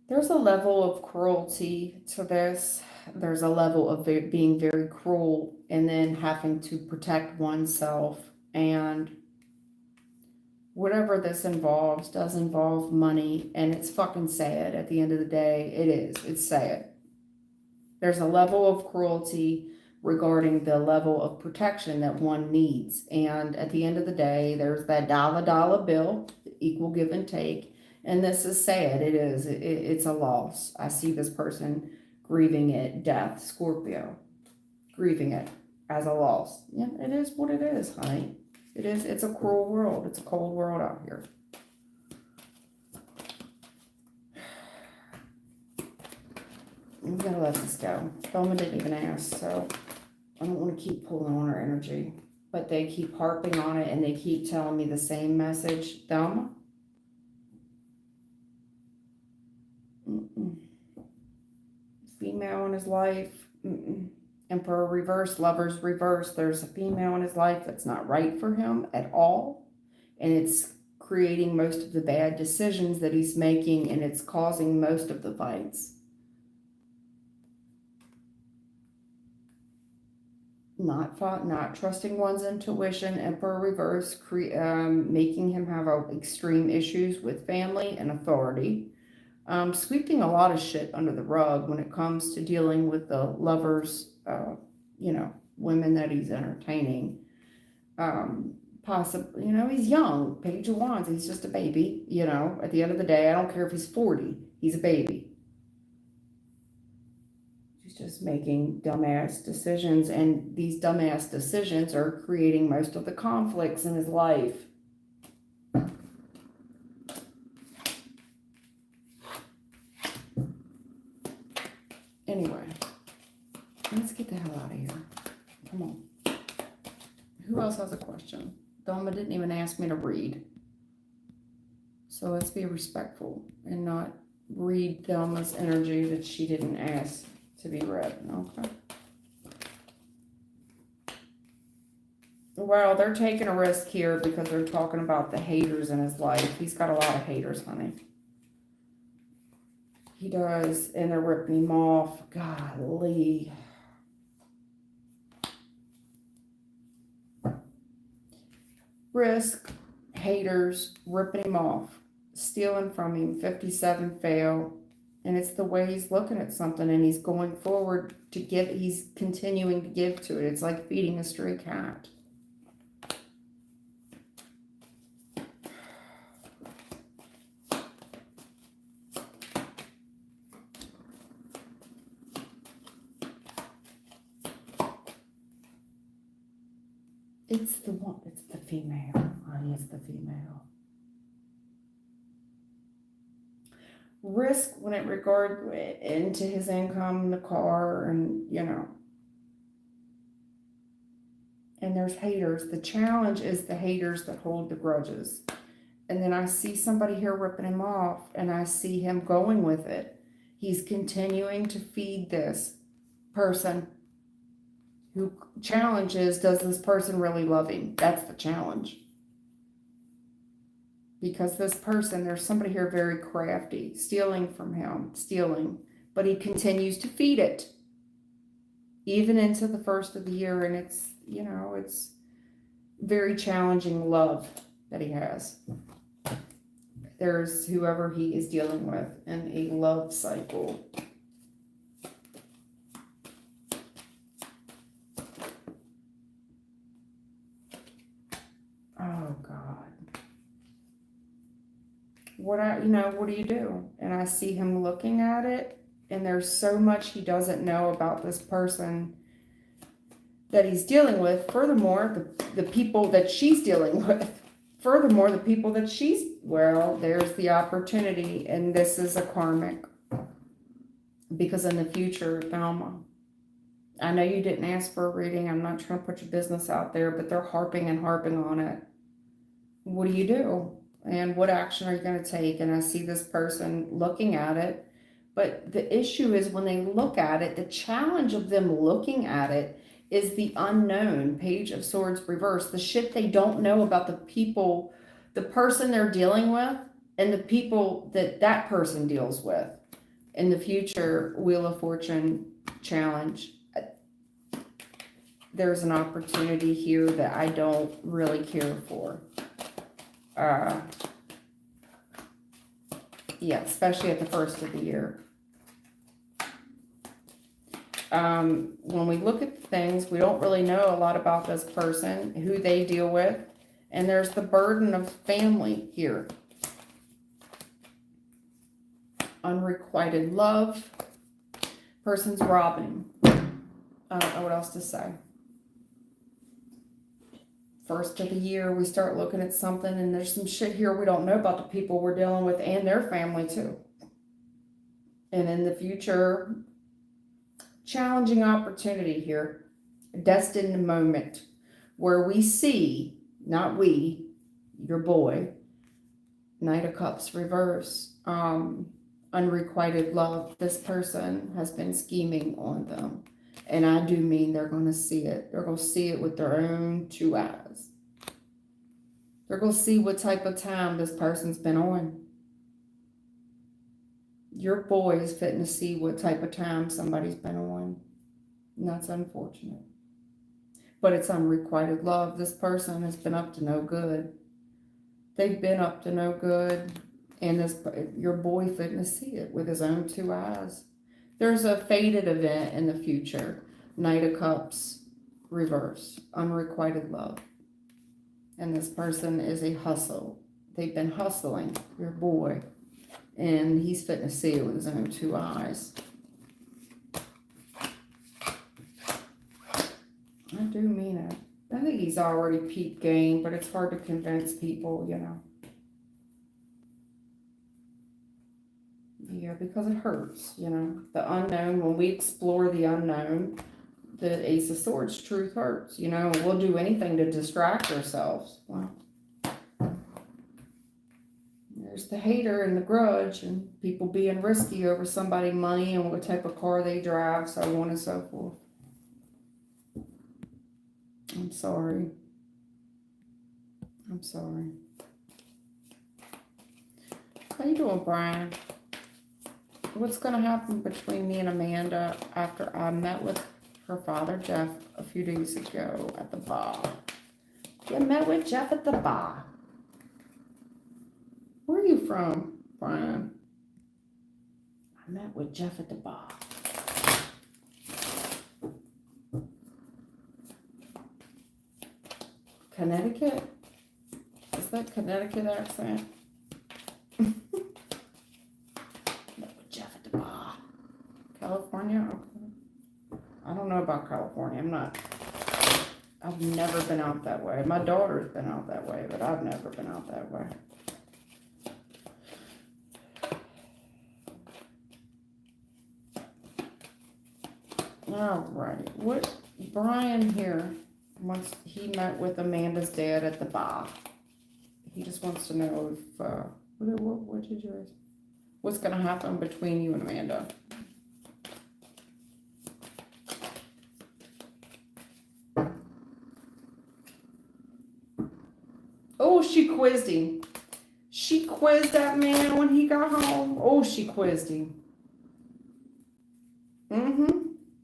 There's a level of cruelty to this. There's a level of being very cruel and then having to protect oneself. And whatever this involves does involve money. And it's fucking sad at the end of the day. It is. It's sad. There's a level of cruelty regarding the level of protection that one needs. And at the end of the day, there's that dollar bill, equal give and take. And this is sad. It is. It's a loss. I see this person grieving it, death, Scorpio, grieving it as a loss. Yeah, it is what it is, honey. It is. It's a cruel world. It's a cold world out here. I'm going to let this go. Thelma didn't even ask, so I don't want to keep pulling on her energy. But they keep harping on it, and they keep telling me the same message. Thelma? Female in his life. Emperor reverse, lovers reverse. There's a female in his life that's not right for him at all. And it's creating most of the bad decisions that he's making, and it's causing most of the fights. Not trusting one's intuition. Emperor reverse, making him have extreme issues with family and authority. Sweeping a lot of shit under the rug when it comes to dealing with the lovers, women that he's entertaining. Possibly, he's young, Page of Wands, he's just a baby, at the end of the day, I don't care if he's 40, he's a baby. He's just making dumbass decisions, and these dumbass decisions are creating most of the conflicts in his life. Anyway, let's get the hell out of here. Come on. Who else has a question? Thelma didn't even ask me to read. So let's be respectful and not read Thelma's energy that she didn't ask to be read. Okay. Well, they're taking a risk here because they're talking about the haters in his life. He's got a lot of haters, honey. He does, and they're ripping him off. Golly. Risk, haters, ripping him off, stealing from him, 57 fail. And it's the way he's looking at something, and he's going forward to give, he's continuing to give to it. It's like feeding a stray cat. It's the one, it's the female, honey, it's the female. Risk when it regard into his income, the car, and and there's haters. The challenge is the haters that hold the grudges. And then I see somebody here ripping him off, and I see him going with it. He's continuing to feed this person. Who challenges, does this person really love him? That's the challenge. Because this person, there's somebody here very crafty, stealing from him, but he continues to feed it. Even into the first of the year, and it's, it's very challenging love that he has. There's whoever he is dealing with in a love cycle. what do you do? And I see him looking at it, and there's so much he doesn't know about this person that he's dealing with. Furthermore, the people that she's dealing with. Furthermore, the people that there's the opportunity, and this is a karmic. Because in the future, Thelma, I know you didn't ask for a reading. I'm not trying to put your business out there, but they're harping and harping on it. What do you do? And what action are you going to take? And I see this person looking at it. But the issue is when they look at it, the challenge of them looking at it is the unknown. Page of Swords reverse. The shit they don't know about the people, the person they're dealing with, and the people that person deals with. In the future, Wheel of Fortune challenge. There's an opportunity here that I don't really care for. Yeah, especially at the first of the year. When we look at things, we don't really know a lot about this person, who they deal with, and there's the burden of family here. Unrequited love. Person's robbing. I don't know what else to say. First of the year, we start looking at something, and there's some shit here we don't know about the people we're dealing with and their family too. And in the future, challenging opportunity here, destined moment where we see, not we, your boy, Knight of Cups reverse, unrequited love. This person has been scheming on them. And I do mean they're going to see it. They're going to see it with their own two eyes. They're going to see what type of time this person's been on. Your boy is fitting to see what type of time somebody's been on. And that's unfortunate. But it's unrequited love. This person has been up to no good. They've been up to no good. And your boy fitting to see it with his own two eyes. There's a fated event in the future. Knight of Cups, reverse, unrequited love. And this person is a hustle. They've been hustling, your boy. And he's fitting to see it with his own two eyes. I do mean it. I think he's already peaked game, but it's hard to convince people, Yeah, because it hurts, The unknown, when we explore the unknown, the Ace of Swords, truth hurts, We'll do anything to distract ourselves. Well, there's the hater and the grudge and people being risky over somebody's money and what type of car they drive, so on and so forth. I'm sorry. How you doing, Brian? What's going to happen between me and Amanda after I met with her father, Jeff, a few days ago at the bar? You met with Jeff at the bar. Where are you from, Brian? I met with Jeff at the bar. Connecticut? Is that Connecticut accent? California? Okay. I don't know about California. I've never been out that way. My daughter's been out that way, but I've never been out that way. All right. What Brian here wants, he met with Amanda's dad at the bar. He just wants to know if, what did you ask? What's going to happen between you and Amanda? Oh, she quizzed him. She quizzed that man when he got home. Oh, she quizzed him.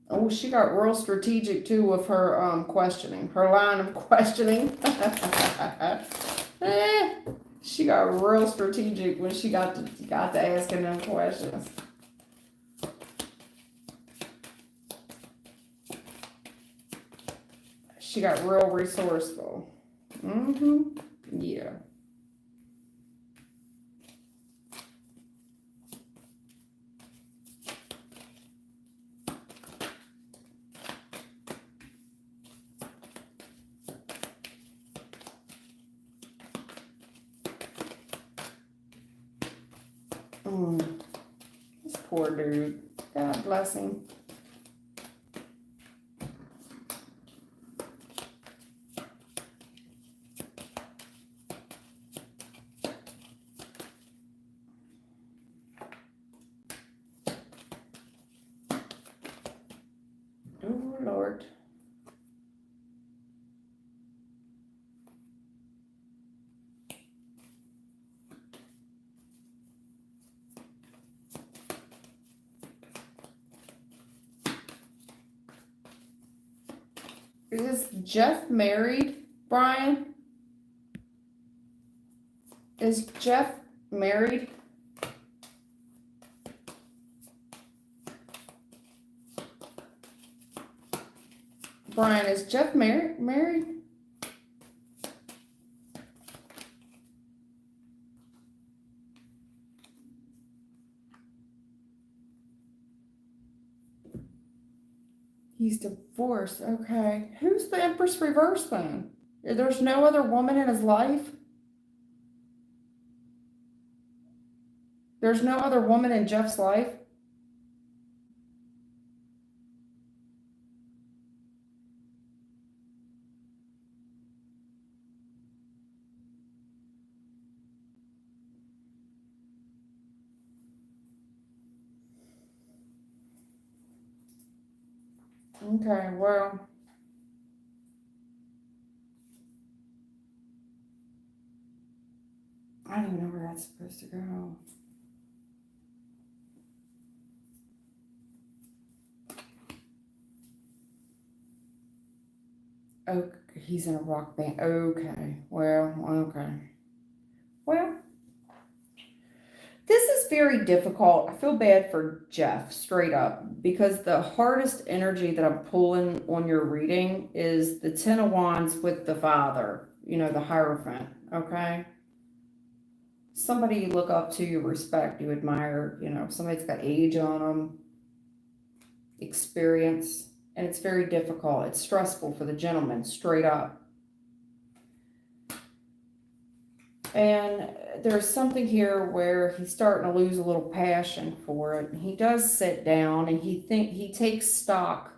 Oh, she got real strategic too with her questioning. Her line of questioning. She got real strategic when she got to asking them questions. She got real resourceful. Yeah. This poor dude. God bless him. Oh, Lord. Is Jeff married, Brian? Is Jeff married? Brian, is Jeff married? He's divorced. Okay. Who's the Empress Reverse then? There's no other woman in his life? There's no other woman in Jeff's life? Okay, well, I don't even know where that's supposed to go. Oh, he's in a rock band. Okay, well, okay. Well, this is very difficult. I feel bad for Jeff, straight up, because the hardest energy that I'm pulling on your reading is the Ten of Wands with the Father, the Hierophant, okay? Somebody you look up to, you respect, you admire, somebody's got age on them, experience, and it's very difficult. It's stressful for the gentleman, straight up. And there's something here where he's starting to lose a little passion for it. He does sit down and he takes stock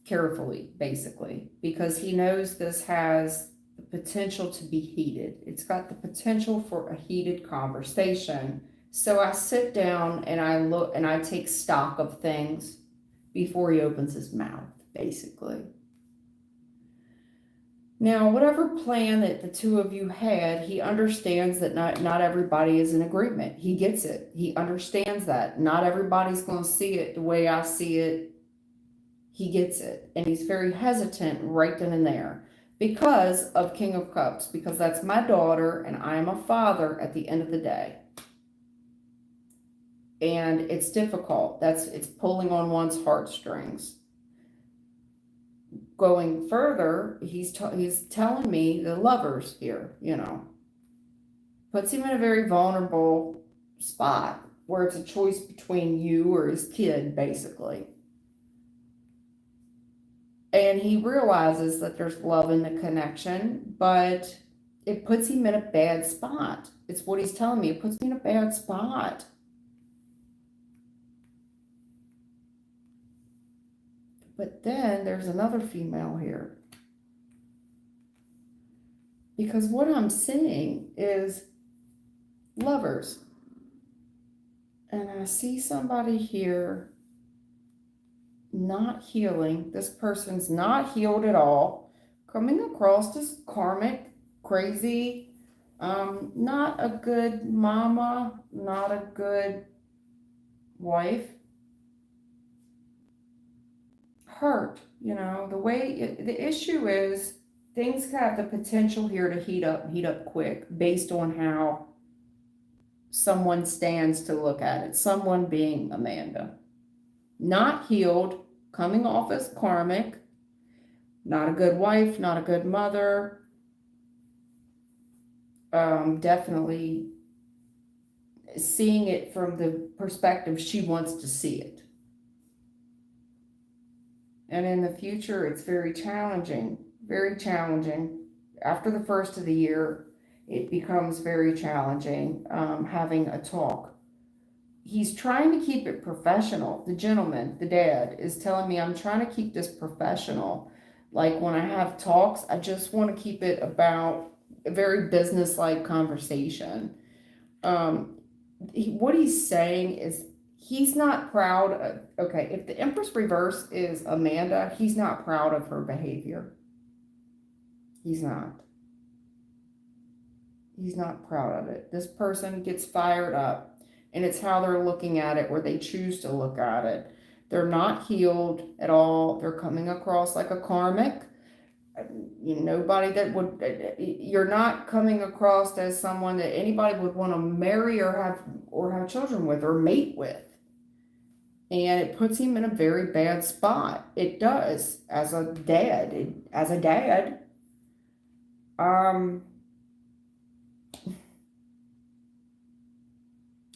carefully, basically, because he knows this has the potential to be heated. It's got the potential for a heated conversation. So I sit down and I look and I take stock of things before he opens his mouth, basically. Now, whatever plan that the two of you had, he understands that not everybody is in agreement. He gets it. He understands that. Not everybody's going to see it the way I see it. He gets it. And he's very hesitant right then and there because of King of Cups, because that's my daughter and I am a father at the end of the day. And it's difficult. It's pulling on one's heartstrings. Going further, he's telling me the Lovers here, puts him in a very vulnerable spot where it's a choice between you or his kid, basically. And he realizes that there's love in the connection, but it puts him in a bad spot. It's what he's telling me. It puts me in a bad spot. But then there's another female here. Because what I'm seeing is Lovers. And I see somebody here not healing. This person's not healed at all. Coming across as karmic, crazy, not a good mama, not a good wife. Hurt, the issue is things have the potential here to heat up quick based on how someone stands to look at it. Someone being Amanda. Not healed, coming off as karmic, not a good wife, not a good mother. Definitely seeing it from the perspective she wants to see it. And in the future, it's very challenging, very challenging. After the first of the year, it becomes very challenging having a talk he's trying to keep it professional. The gentleman, the dad, is telling me, I'm trying to keep this professional. Like when I have talks, I just want to keep it about a very business-like conversation. What he's saying is he's not proud of, okay, if the Empress reverse is Amanda, he's not proud of her behavior. He's not. He's not proud of it. This person gets fired up, and it's how they're looking at it, or they choose to look at it. They're not healed at all. They're coming across like a karmic. Nobody that would, you're not coming across as someone that anybody would want to marry or have children with or mate with. And it puts him in a very bad spot. It does, as a dad.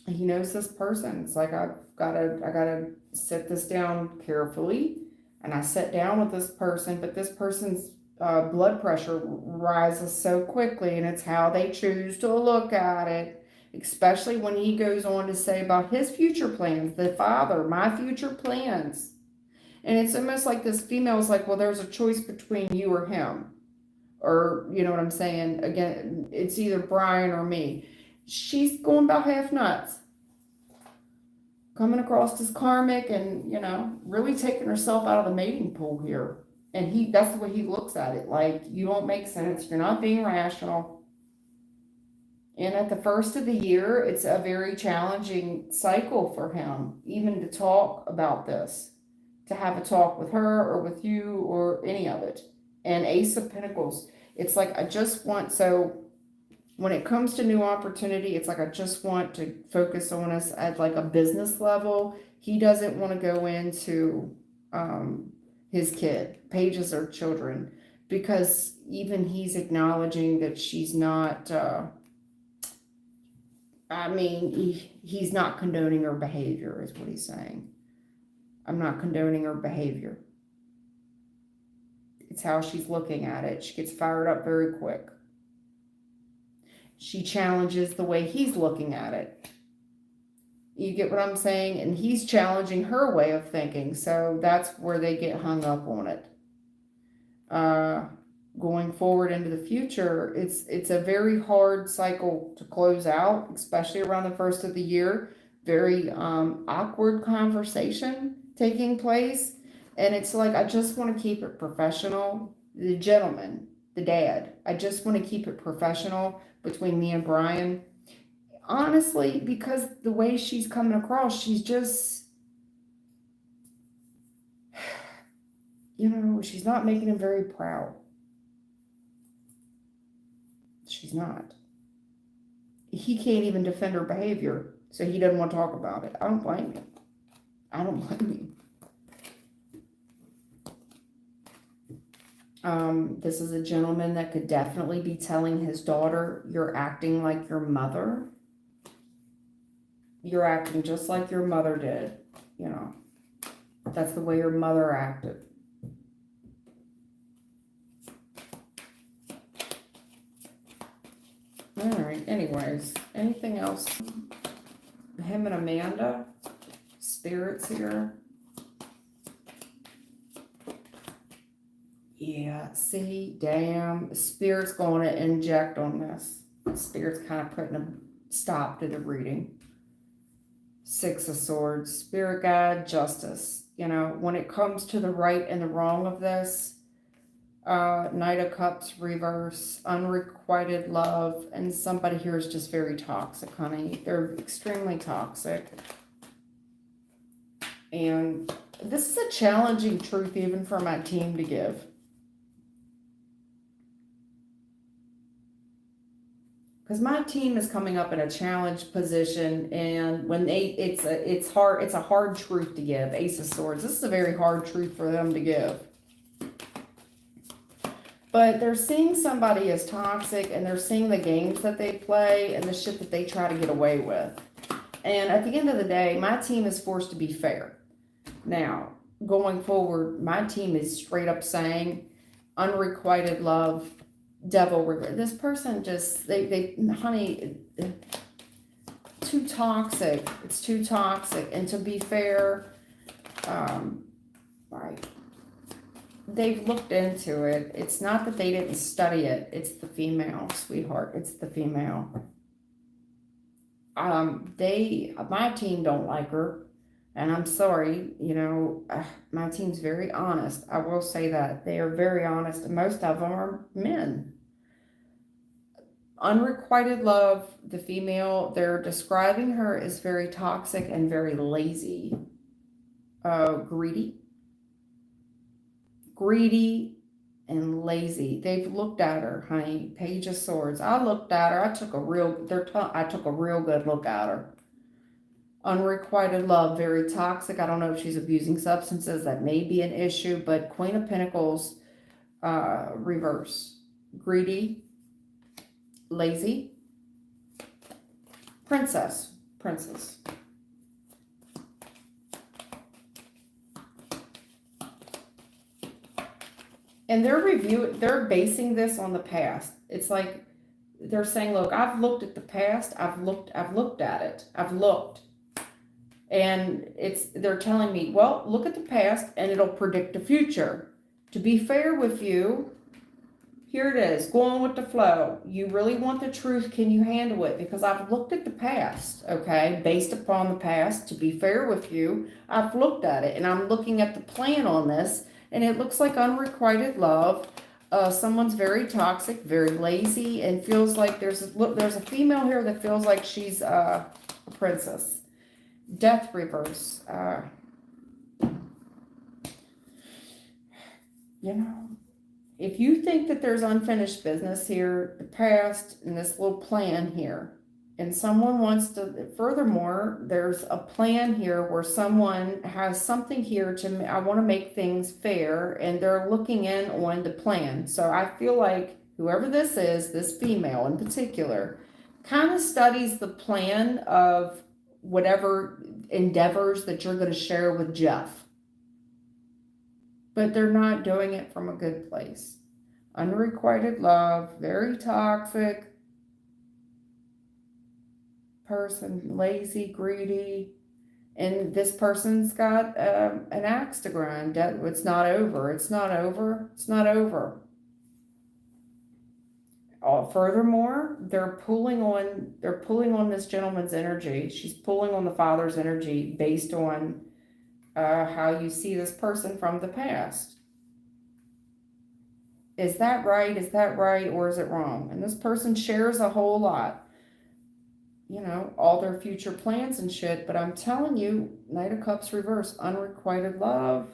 He knows this person. It's like I gotta sit this down carefully, and I sit down with this person, but this person's blood pressure rises so quickly, and it's how they choose to look at it, especially when he goes on to say about his future plans, the father, my future plans. And it's almost like this female's like, well, there's a choice between you or him. Or, you know what I'm saying? Again, it's either Brian or me. She's going about half nuts. Coming across as karmic and, really taking herself out of the mating pool here. And that's the way he looks at it. Like, you don't make sense. You're not being rational. And at the first of the year, it's a very challenging cycle for him, even to talk about this, to have a talk with her or with you or any of it. And Ace of Pentacles, it's like, so when it comes to new opportunity, it's like, I just want to focus on us at like a business level. He doesn't want to go into his kid. Pages are children, because even he's acknowledging that she's not, he's not condoning her behavior, is what he's saying. I'm not condoning her behavior. It's how she's looking at it. She gets fired up very quick. She challenges the way he's looking at it. You get what I'm saying? And he's challenging her way of thinking. So that's where they get hung up on it. Going forward into the future, it's a very hard cycle to close out, especially around the first of the year. Very awkward conversation taking place. And it's like, I just want to keep it professional. The gentleman, the dad, I just want to keep it professional between me and Brian. Honestly, because the way she's coming across, she's just, she's not making him very proud. She's not. He can't even defend her behavior, so he doesn't want to talk about it. I don't blame him. This is a gentleman that could definitely be telling his daughter, you're acting like your mother. You're acting just like your mother did. That's the way your mother acted. All right, anyways, anything else? Him and Amanda, spirits here. Yeah, see, damn, Spirit's going to inject on this. Spirit's kind of putting a stop to the reading. Six of Swords, Spirit Guide, Justice. When it comes to the right and the wrong of this, Knight of Cups, reverse, unrequited love, and somebody here is just very toxic, honey. They're extremely toxic. And this is a challenging truth even for my team to give. Because my team is coming up in a challenged position, and when it's a hard truth to give. Ace of Swords. This is a very hard truth for them to give. But they're seeing somebody as toxic, and they're seeing the games that they play and the shit that they try to get away with. And at the end of the day, my team is forced to be fair. Now, going forward, my team is straight up saying unrequited love, devil. This person just, honey, too toxic. It's too toxic. And to be fair, right, they've looked into it. It's not that they didn't study it. It's the female, sweetheart. It's the female. My team don't like her. And I'm sorry, my team's very honest. I will say that. They are very honest. And most of them are men. Unrequited love, the female, they're describing her as very toxic and very lazy. Greedy and lazy. They've looked at her, honey. Page of Swords. I looked at her. I took a real good look at her. Unrequited love, very toxic. I don't know if she's abusing substances. That may be an issue, but Queen of Pentacles, reverse. Greedy, lazy, princess. And they're basing this on the past. It's like they're saying, look, I've looked at the past. I've looked at it. And they're telling me, well, look at the past and it'll predict the future. To be fair with you, here it is, going with the flow. You really want the truth. Can you handle it? Because I've looked at the past, okay, based upon the past. To be fair with you, I've looked at it and I'm looking at the plan on this, and it looks like unrequited love. Someone's very toxic, very lazy, and feels like there's a female here that feels like she's a princess. Death reverse. If you think that there's unfinished business here, the past, and this little plan here, and someone wants to, furthermore, there's a plan here where someone has something here I want to make things fair, and they're looking in on the plan. So I feel like whoever this is, this female in particular, kind of studies the plan of whatever endeavors that you're going to share with Jeff. But they're not doing it from a good place. Unrequited love, very toxic person, lazy, greedy, and this person's got an axe to grind. It's not over. Furthermore, they're pulling on this gentleman's energy. She's pulling on the father's energy based on how you see this person from the past. Is that right? Or is it wrong? And this person shares a whole lot. All their future plans and shit. But I'm telling you, Knight of Cups reverse, unrequited love,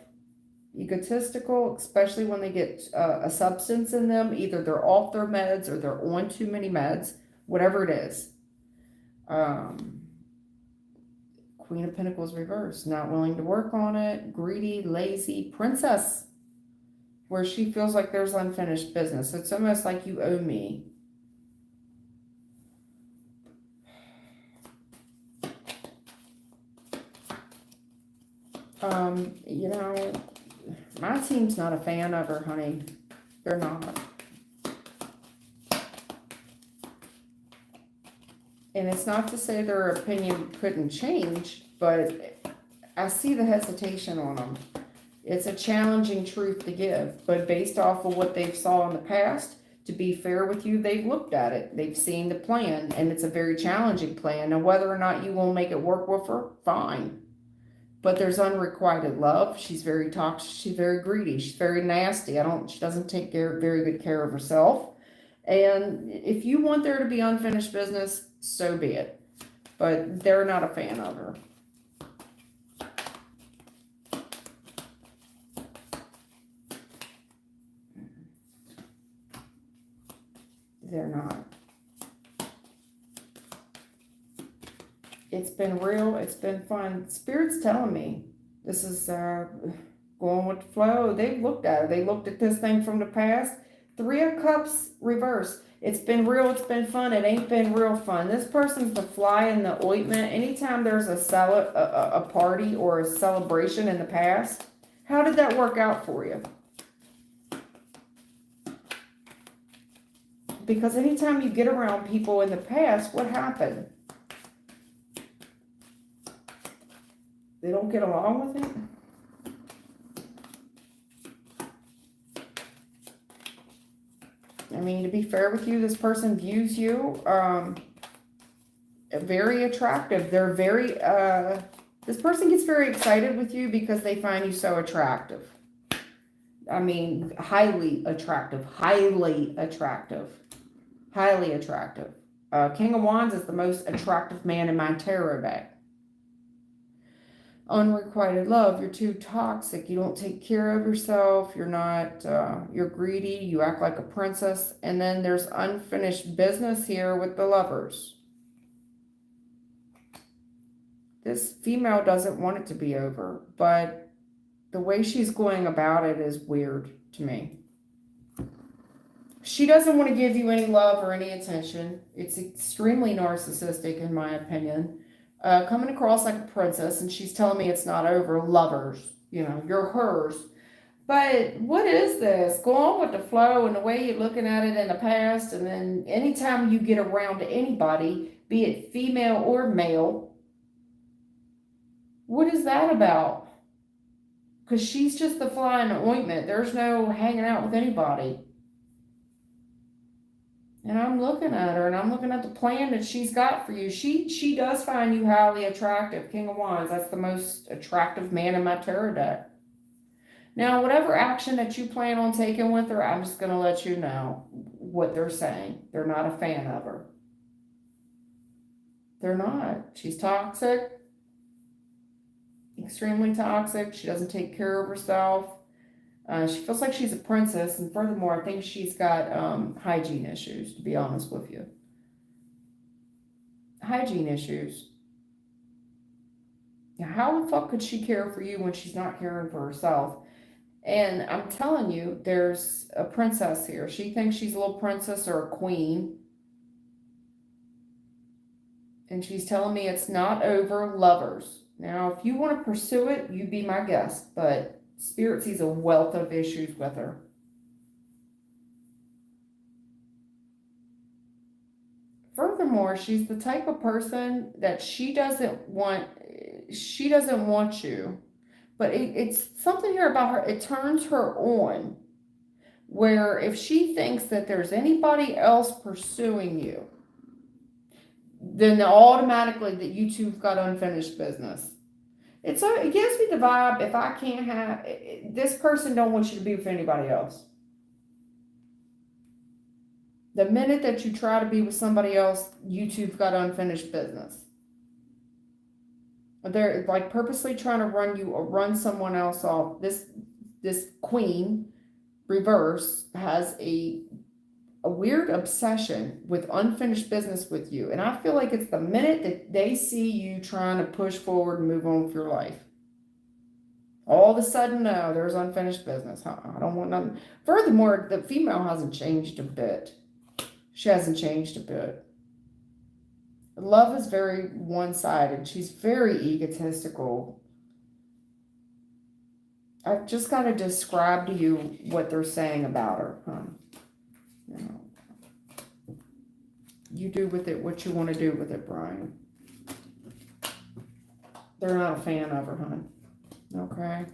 egotistical, especially when they get a substance in them. Either they're off their meds or they're on too many meds, whatever it is. Queen of Pentacles reverse, not willing to work on it, greedy, lazy, princess, where she feels like there's unfinished business. It's almost like you owe me. My team's not a fan of her, honey. They're not. And it's not to say their opinion couldn't change, but I see the hesitation on them. It's a challenging truth to give, but based off of what they've saw in the past, to be fair with you, they've looked at it. They've seen the plan, and it's a very challenging plan. Now, whether or not you will make it work with her, fine. But there's unrequited love. She's very toxic. She's very greedy. She's very nasty. She doesn't take very good care of herself. And if you want there to be unfinished business, so be it. But they're not a fan of her. They're not. It's been real. It's been fun. Spirit's telling me this is going with the flow. They've looked at it. They looked at this thing from the past. 3 of Cups reverse. It's been real. It's been fun. It ain't been real fun. This person's the fly in the ointment. Anytime there's a party or a celebration in the past, how did that work out for you? Because anytime you get around people in the past, what happened? They don't get along with it. I mean, to be fair with you, this person views you very attractive. They're very, this person gets very excited with you because they find you so attractive. I mean, highly attractive, highly attractive, highly attractive. King of Wands is the most attractive man in my tarot deck. Unrequited love, you're too toxic, you don't take care of yourself, you're not, you're greedy, you act like a princess. And then there's unfinished business here with the Lovers. This female doesn't want it to be over, but the way she's going about it is weird to me. She doesn't want to give you any love or any attention. It's extremely narcissistic, in my opinion. Coming across like a princess, and she's telling me it's not over. Lovers, you know, you're hers. But what is this? Go on with the flow and the way you're looking at it in the past, and then anytime you get around to anybody, be it female or male, what is that about? Because she's just the fly in the ointment. There's no hanging out with anybody. And I'm looking at her, and I'm looking at the plan that she's got for you. She does find you highly attractive. King of Wands, that's the most attractive man in my tarot deck. Now, whatever action that you plan on taking with her, I'm just going to let you know what they're saying. They're not a fan of her. They're not. She's toxic. Extremely toxic. She doesn't take care of herself. She feels like she's a princess, and furthermore, I think she's got hygiene issues, to be honest with you. Hygiene issues. Now, how the fuck could she care for you when she's not caring for herself? And I'm telling you, there's a princess here. She thinks she's a little princess or a queen. And she's telling me it's not over. Lovers. Now, if you want to pursue it, you be my guest, but Spirit sees a wealth of issues with her. Furthermore, she's the type of person that she doesn't want you. But it's something here about her, it turns her on. Where if she thinks that there's anybody else pursuing you, then automatically that you two've got unfinished business. It gives me the vibe, if I can't have, this person don't want you to be with anybody else. The minute that you try to be with somebody else, you two've got unfinished business. They're like purposely trying to run someone else off. This queen, reverse, has a weird obsession with unfinished business with you. And I feel like it's the minute that they see you trying to push forward and move on with your life. All of a sudden, no, there's unfinished business. I don't want nothing. Furthermore, the female hasn't changed a bit. She hasn't changed a bit. Love is very one-sided. She's very egotistical. I've just got to describe to you what they're saying about her, You know, you do with it what you want to do with it, Brian. They're not a fan of her, hon. Okay.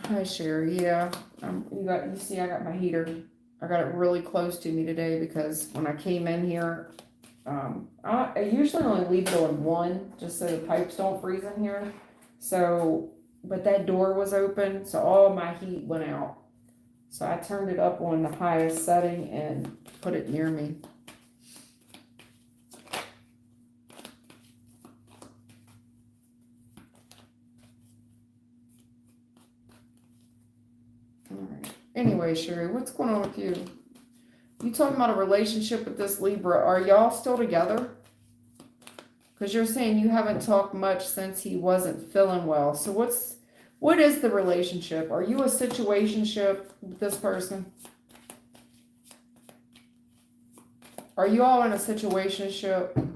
Hi, Sherry. Yeah, you see, I got my heater. I got it really close to me today because when I came in here, I usually only leave it on one just so the pipes don't freeze in here. So, but that door was open, so all my heat went out. So I turned it up on the highest setting and put it near me. All right. Anyway, Sherry, what's going on with you? You talking about a relationship with this Libra. Are y'all still together? Because you're saying you haven't talked much since he wasn't feeling well. So what is the relationship? Are you a situationship with this person? Are you all in a situationship?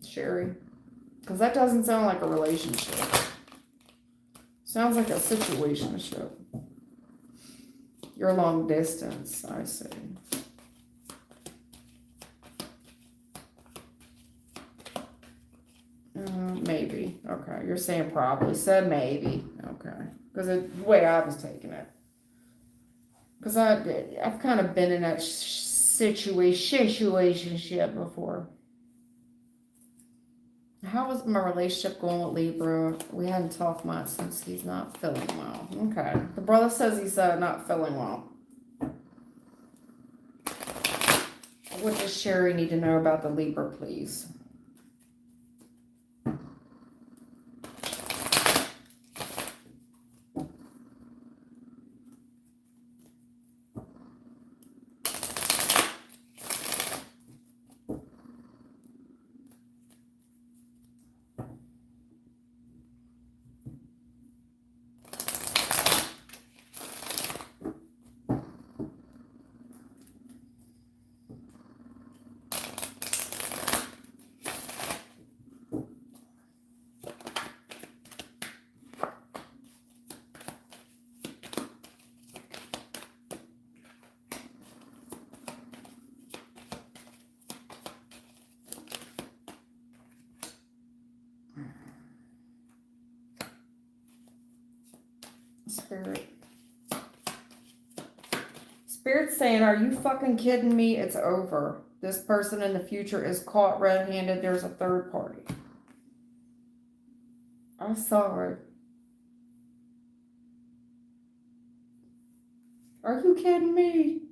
Sherry? Because that doesn't sound like a relationship. Sounds like a situationship. You're long distance, I see. Maybe. Okay, you're saying probably. Said maybe. Okay. Because the way I was taking it. Because I've kind of been in that situationship before. How was my relationship going with Libra? We hadn't talked much since he's not feeling well. Okay. The brother says he's not feeling well. What does Sherry need to know about the Libra, please? Spirit's saying, are you fucking kidding me? It's over. This person in the future is caught red-handed. There's a third party. I'm sorry. Are you kidding me?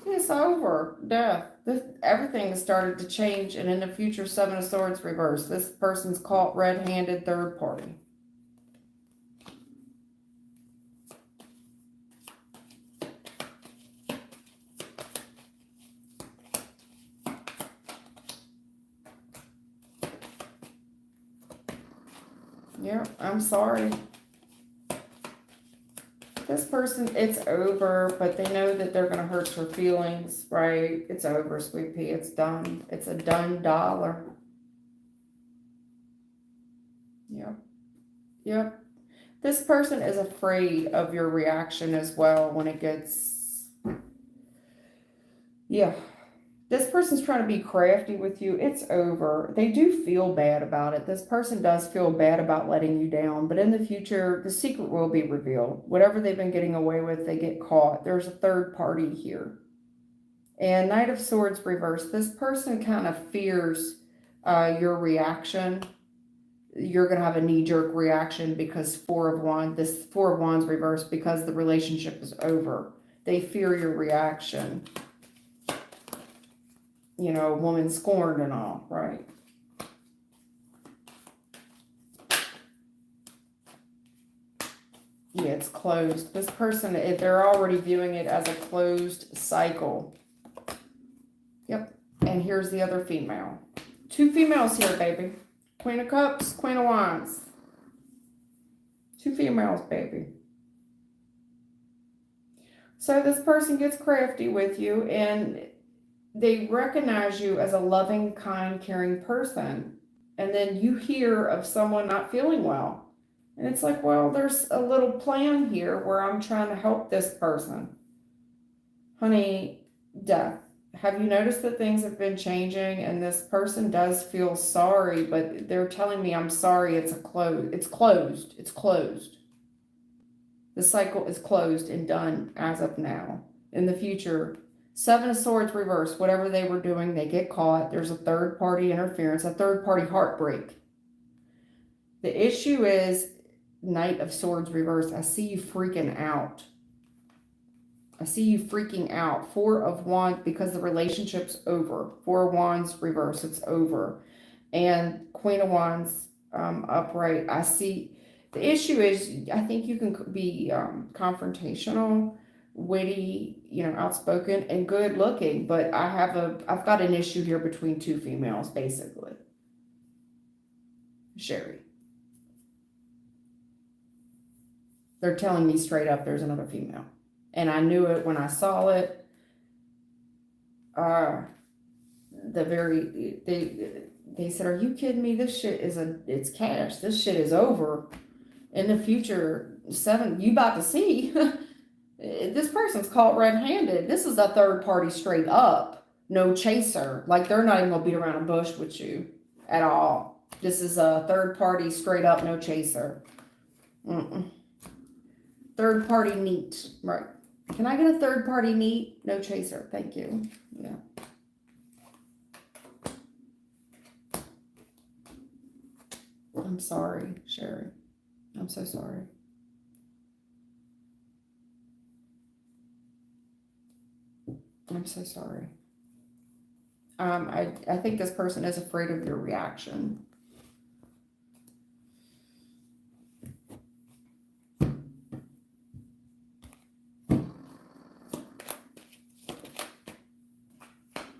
It's over. Death. Everything has started to change, and in the future, Seven of Swords reverse. This person's caught red-handed, third party. Yeah, I'm sorry. This person, it's over, but they know that they're going to hurt your feelings, right? It's over, sweet pea. It's done. It's a done dollar. Yep. Yep. This person is afraid of your reaction as well when it gets... Yeah. This person's trying to be crafty with you. It's over. They do feel bad about it. This person does feel bad about letting you down, but in the future, the secret will be revealed. Whatever they've been getting away with, they get caught. There's a third party here. And Knight of Swords reversed. This person kind of fears your reaction. You're going to have a knee-jerk reaction because this Four of Wands reversed because the relationship is over. They fear your reaction. You know, woman scorned and all, right? Yeah, it's closed. This person, they're already viewing it as a closed cycle. Yep. And here's the other female. Two females here, baby. Queen of Cups, Queen of Wands. Two females, baby. So this person gets crafty with you, and they recognize you as a loving, kind, caring person. And then you hear of someone not feeling well. And it's like, well, there's a little plan here where I'm trying to help this person. Honey, death. Have you noticed that things have been changing? And this person does feel sorry, but they're telling me, I'm sorry, it's closed. It's closed. The cycle is closed and done as of now. In the future, Seven of Swords reverse. Whatever they were doing, they get caught. There's a third party interference, a third party heartbreak. The issue is Knight of Swords reverse. I see you freaking out. I see you freaking out. Four of Wands, because the relationship's over. Four of Wands reverse. It's over. And Queen of Wands upright. I see. The issue is, I think you can be confrontational, witty, you know, outspoken, and good looking, but I've got an issue here between two females, basically. Sherry. They're telling me straight up there's another female. And I knew it when I saw it. They said, are you kidding me? This shit it's cash. This shit is over. In the future, Seven, you about to see. This person's caught red-handed. This is a third party straight up. No chaser. Like, they're not even going to beat around a bush with you at all. This is a third party straight up, no chaser. Third party neat. Right. Can I get a third party neat? No chaser. Thank you. Yeah. I'm sorry, Sherry. I'm so sorry. I'm so sorry. I think this person is afraid of your reaction.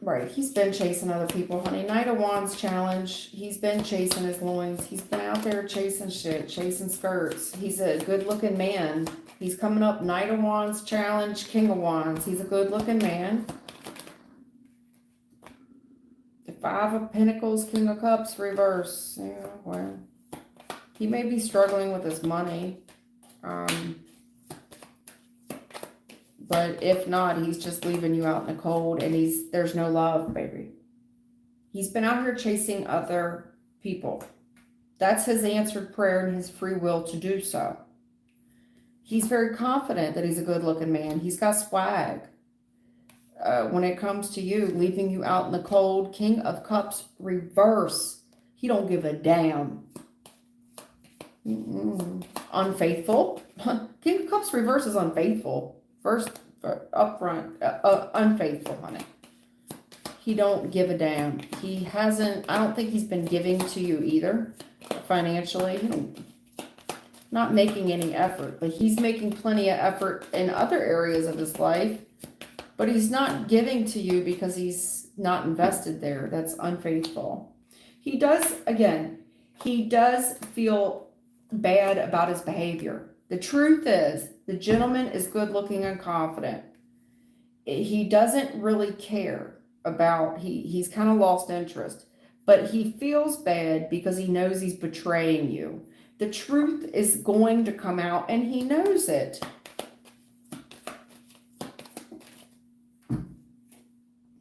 Right, he's been chasing other people, honey. Knight of Wands challenge. He's been chasing his loins. He's been out there chasing shit, chasing skirts. He's a good-looking man. He's coming up. Knight of Wands challenge, King of Wands. He's a good-looking man. The Five of Pentacles, King of Cups, reverse. Yeah, well, he may be struggling with his money. But if not, he's just leaving you out in the cold, and there's no love, baby. He's been out here chasing other people. That's his answered prayer and his free will to do so. He's very confident that he's a good-looking man. He's got swag. When it comes to you, leaving you out in the cold, King of Cups, reverse. He don't give a damn. Unfaithful. King of Cups, reverse is unfaithful. First, up front, unfaithful, honey. He don't give a damn. He hasn't, I don't think he's been giving to you either, financially. Not making any effort, but he's making plenty of effort in other areas of his life. But he's not giving to you because he's not invested there. That's unfaithful. He does, again, he does feel bad about his behavior. The truth is, the gentleman is good looking and confident. He doesn't really care about, he's kind of lost interest, but he feels bad because he knows he's betraying you. The truth is going to come out and he knows it.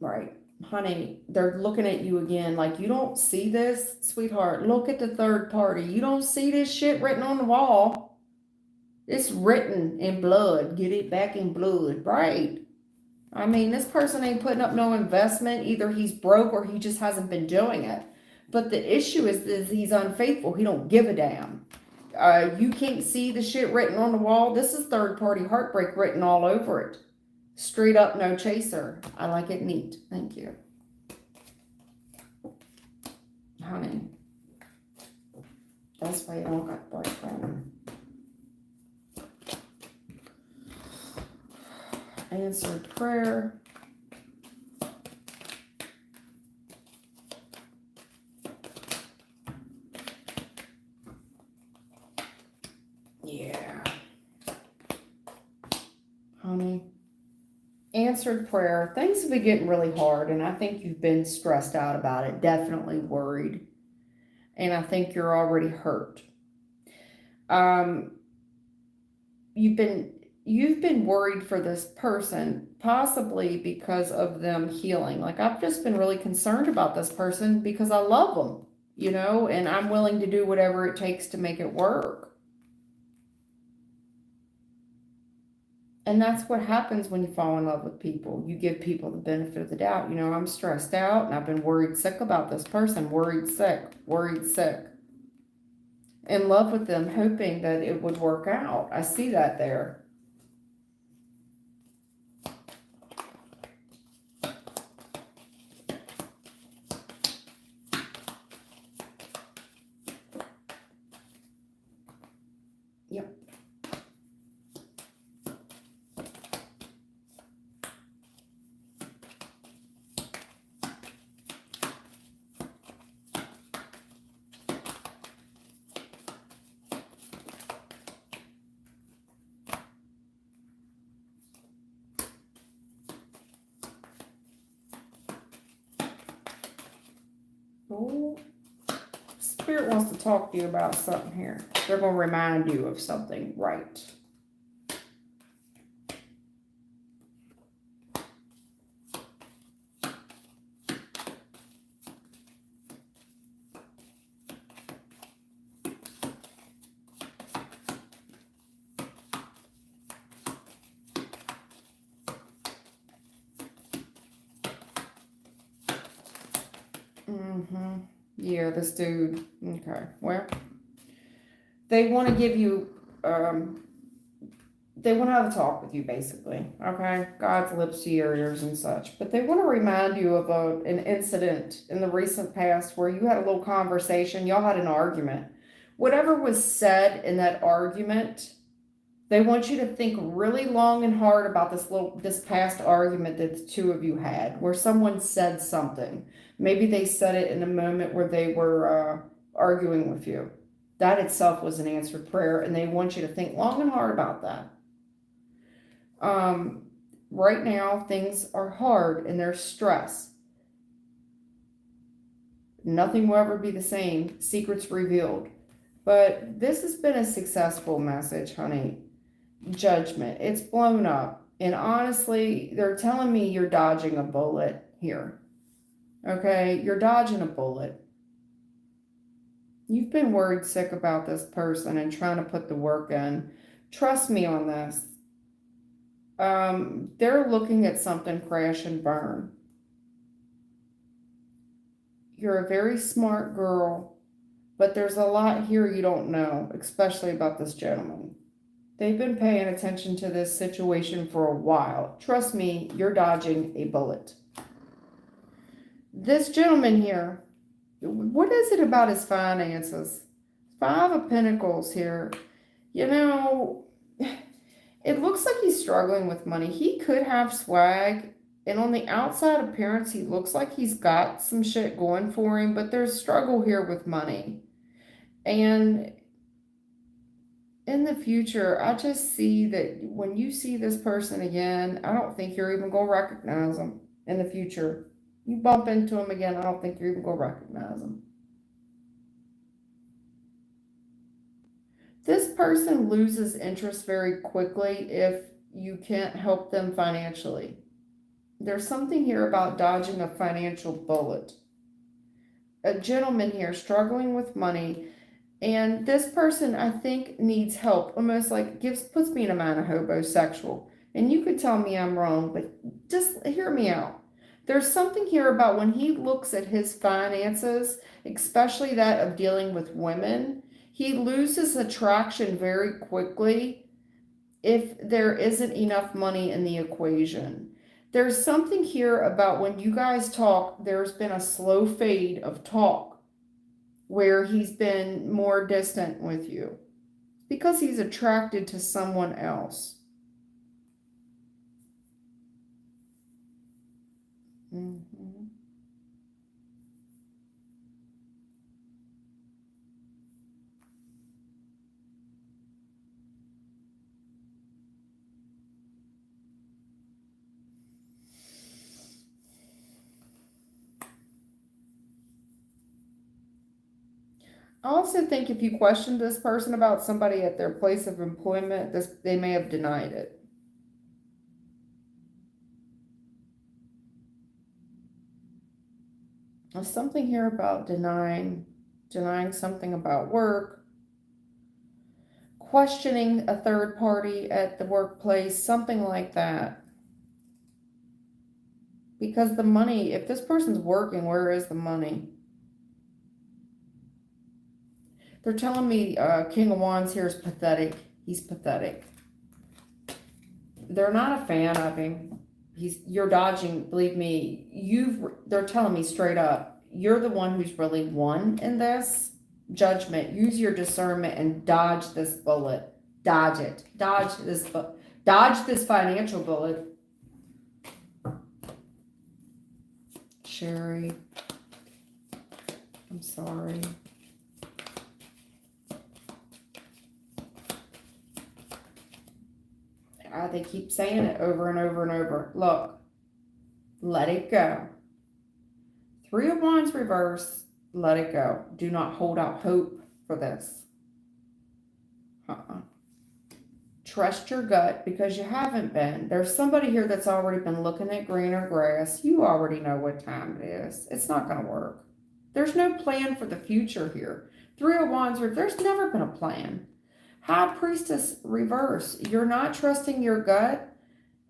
Right, honey, they're looking at you again like, you don't see this, sweetheart. Look at the third party. You don't see this shit written on the wall. It's written in blood. Get it back in blood, right? I mean, this person ain't putting up no investment. Either he's broke or he just hasn't been doing it. But the issue is that he's unfaithful. He don't give a damn. You can't see the shit written on the wall. This is third party heartbreak written all over it. Straight up, no chaser. I like it neat. Thank you. Honey. That's why you don't got boyfriend. Answered prayer. Yeah. Honey. Answered prayer. Things have been getting really hard, and I think you've been stressed out about it. Definitely worried. And I think you're already hurt. You've been worried for this person, possibly because of them healing. Like, I've just been really concerned about this person because I love them, you know, and I'm willing to do whatever it takes to make it work. And that's what happens when you fall in love with people. You give people the benefit of the doubt. You know, I'm stressed out and I've been worried sick about this person. Worried sick. In love with them, hoping that it would work out. I see that there. Yep. Oh, Spirit wants to talk to you about something here. They're going to remind you of something, right? Mm-hmm. Yeah, this dude. Okay. Well, they want to give you, they want to have a talk with you, basically. Okay. God's lips to your ears and such. But they want to remind you of an incident in the recent past where you had a little conversation, y'all had an argument. Whatever was said in that argument, they want you to think really long and hard about this past argument that the two of you had, where someone said something. Maybe they said it in a moment where they were arguing with you. That itself was an answered prayer, and they want you to think long and hard about that. Um, right now, things are hard and there's stress. Nothing will ever be the same. Secrets revealed. But this has been a successful message, honey. Judgment. It's blown up. And honestly, they're telling me you're dodging a bullet here. Okay? You're dodging a bullet. You've been worried sick about this person and trying to put the work in. Trust me on this. They're looking at something crash and burn. You're a very smart girl, but there's a lot here you don't know, especially about this gentleman. They've been paying attention to this situation for a while. Trust me, you're dodging a bullet. This gentleman here, what is it about his finances? Five of Pentacles here. You know, it looks like he's struggling with money. He could have swag, and on the outside appearance, he looks like he's got some shit going for him, but there's struggle here with money. And in the future, I just see that when you see this person again, I don't think you're even going to recognize them in the future. You bump into him again, I don't think you're even going to recognize him. This person loses interest very quickly if you can't help them financially. There's something here about dodging a financial bullet. A gentleman here struggling with money, and this person I think needs help, almost like puts me in a mind of homosexual. And you could tell me I'm wrong, but just hear me out. There's something here about when he looks at his finances, especially that of dealing with women, he loses attraction very quickly if there isn't enough money in the equation. There's something here about when you guys talk, there's been a slow fade of talk where he's been more distant with you because he's attracted to someone else. Mm-hmm. I also think if you question this person about somebody at their place of employment, they may have denied it. There's something here about denying something about work, questioning a third party at the workplace, something like that. Because the money, if this person's working, where is the money? They're telling me King of Wands here is pathetic. He's pathetic. They're not a fan of him. You're dodging, believe me, they're telling me straight up, you're the one who's really won in this. Judgment. Use your discernment and dodge this bullet. Dodge it. Dodge this financial bullet. Sherry, I'm sorry. They keep saying it over and over and over. Look, let it go. Three of Wands reverse, let it go. Do not hold out hope for this. Trust your gut because you haven't been. There's somebody here that's already been looking at greener grass. You already know what time it is. It's not going to work. There's no plan for the future here. Three of Wands, there's never been a plan. High Priestess reverse. You're not trusting your gut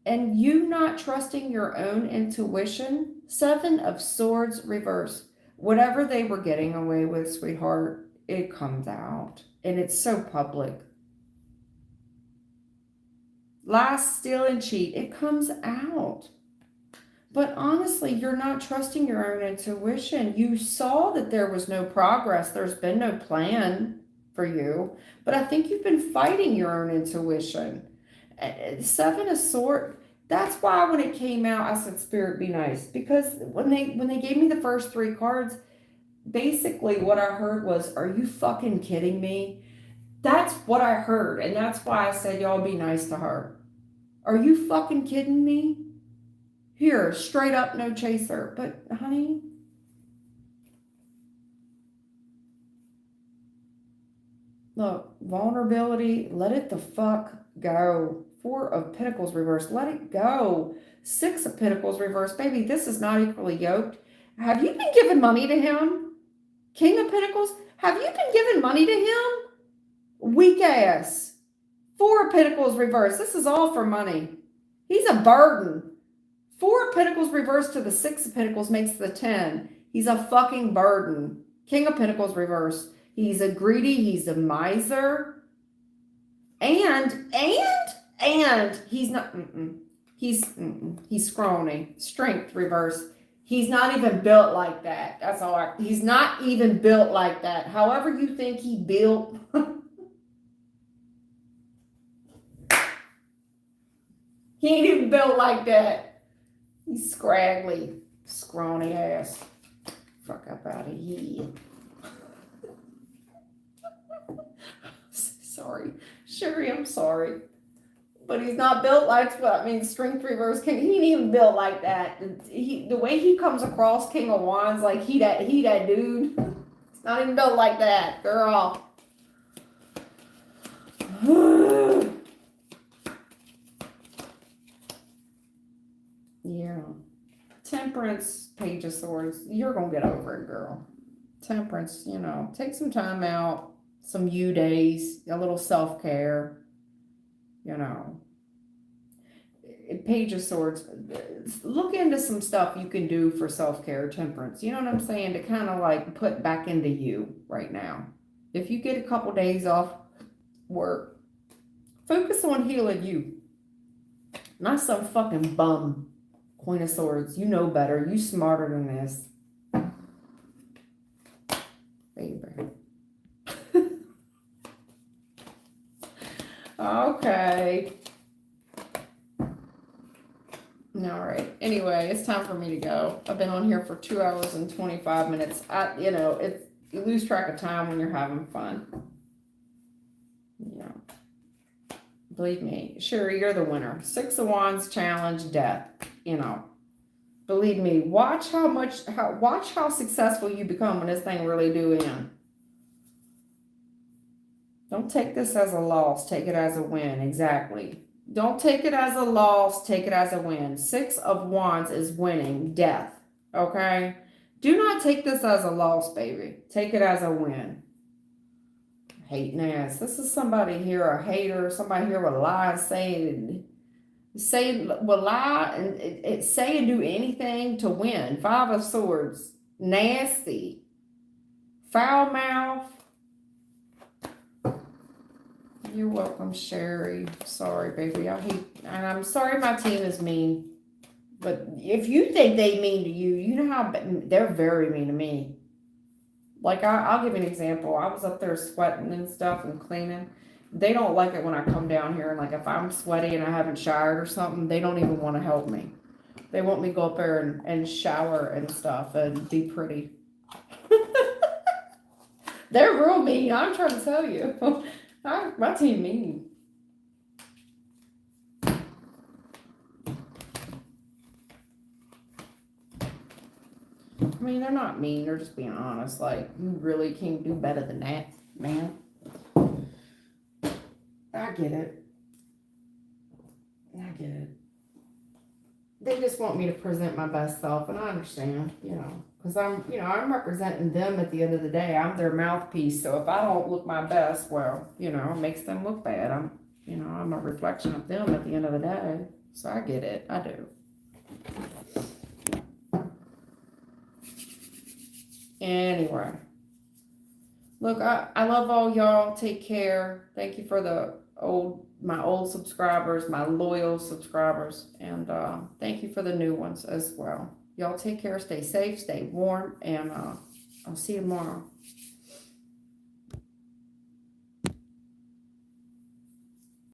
and you not trusting your own intuition. Seven of Swords reverse. Whatever they were getting away with, sweetheart, it comes out. And it's so public. Lie, steal, and cheat, it comes out. But honestly, you're not trusting your own intuition. You saw that there was no progress. There's been no plan for you. But I think you've been fighting your own intuition. Seven of Swords. That's why when it came out, I said, Spirit, be nice. Because when they gave me the first three cards, basically what I heard was, are you fucking kidding me? That's what I heard. And that's why I said, y'all be nice to her. Are you fucking kidding me? Here, straight up, no chaser. But, honey, look, vulnerability, let it the fuck go. Four of Pentacles reversed, let it go. Six of Pentacles reversed, baby, this is not equally yoked. Have you been giving money to him? King of Pentacles, have you been giving money to him? Weak ass. Four of Pentacles reversed, this is all for money. He's a burden. Four of Pentacles reversed to the Six of Pentacles makes the 10. He's a fucking burden. King of Pentacles reversed. He's a greedy. He's a miser. And he's not, he's scrawny. Strength reversed. He's not even built like that. That's all he's not even built like that. However you think he built. He ain't even built like that. He's scraggly, scrawny ass. Fuck up out of here. Sorry. Sherry, I'm sorry. But he's not built like what I mean, strength reverse king. He ain't even built like that. The way he comes across, King of Wands, like he that dude. It's not even built like that, girl. Yeah. Temperance, Page of Swords. You're going to get over it, girl. Temperance, take some time out, some you days, a little self-care, Page of Swords. Look into some stuff you can do for self-care, Temperance. You know what I'm saying? To kind of like put back into you right now. If you get a couple days off work, focus on healing you. Not some fucking bum. Queen of Swords, you know better. You smarter than this. Baby. Okay. All right. Anyway, it's time for me to go. I've been on here for 2 hours and 25 minutes. You lose track of time when you're having fun. Yeah. Believe me. Sherry, you're the winner. Six of Wands challenge, death. Believe me, watch how successful you become when this thing really do end. Don't take this as a loss, take it as a win. Exactly. Don't take it as a loss, take it as a win. Six of Wands is winning, death. Okay? Do not take this as a loss, baby. Take it as a win. Hating ass. This is somebody here, a hater, somebody here with lies saying will lie and say and do anything to win. Five of Swords, nasty, foul mouth. You're welcome, Sherry. Sorry, baby. And I'm sorry my team is mean. But if you think they mean to you, you know how they're very mean to me. Like I'll give you an example. I was up there sweating and stuff and cleaning. They don't like it when I come down here, and like if I'm sweaty and I haven't showered or something, they don't even want to help me. They want me to go up there and shower and stuff and be pretty. They're real mean. I'm trying to tell you. My team mean. I mean, they're not mean. They're just being honest. Like, you really can't do better than that, man. I get it. They just want me to present my best self, and I understand, because I'm representing them at the end of the day. I'm their mouthpiece, so if I don't look my best, well, it makes them look bad. I'm a reflection of them at the end of the day, so I get it. I do. Anyway, look, I love all y'all. Take care. Thank you for my old subscribers, my loyal subscribers, and thank you for the new ones as well. Y'all take care, stay safe, stay warm, and I'll see you tomorrow.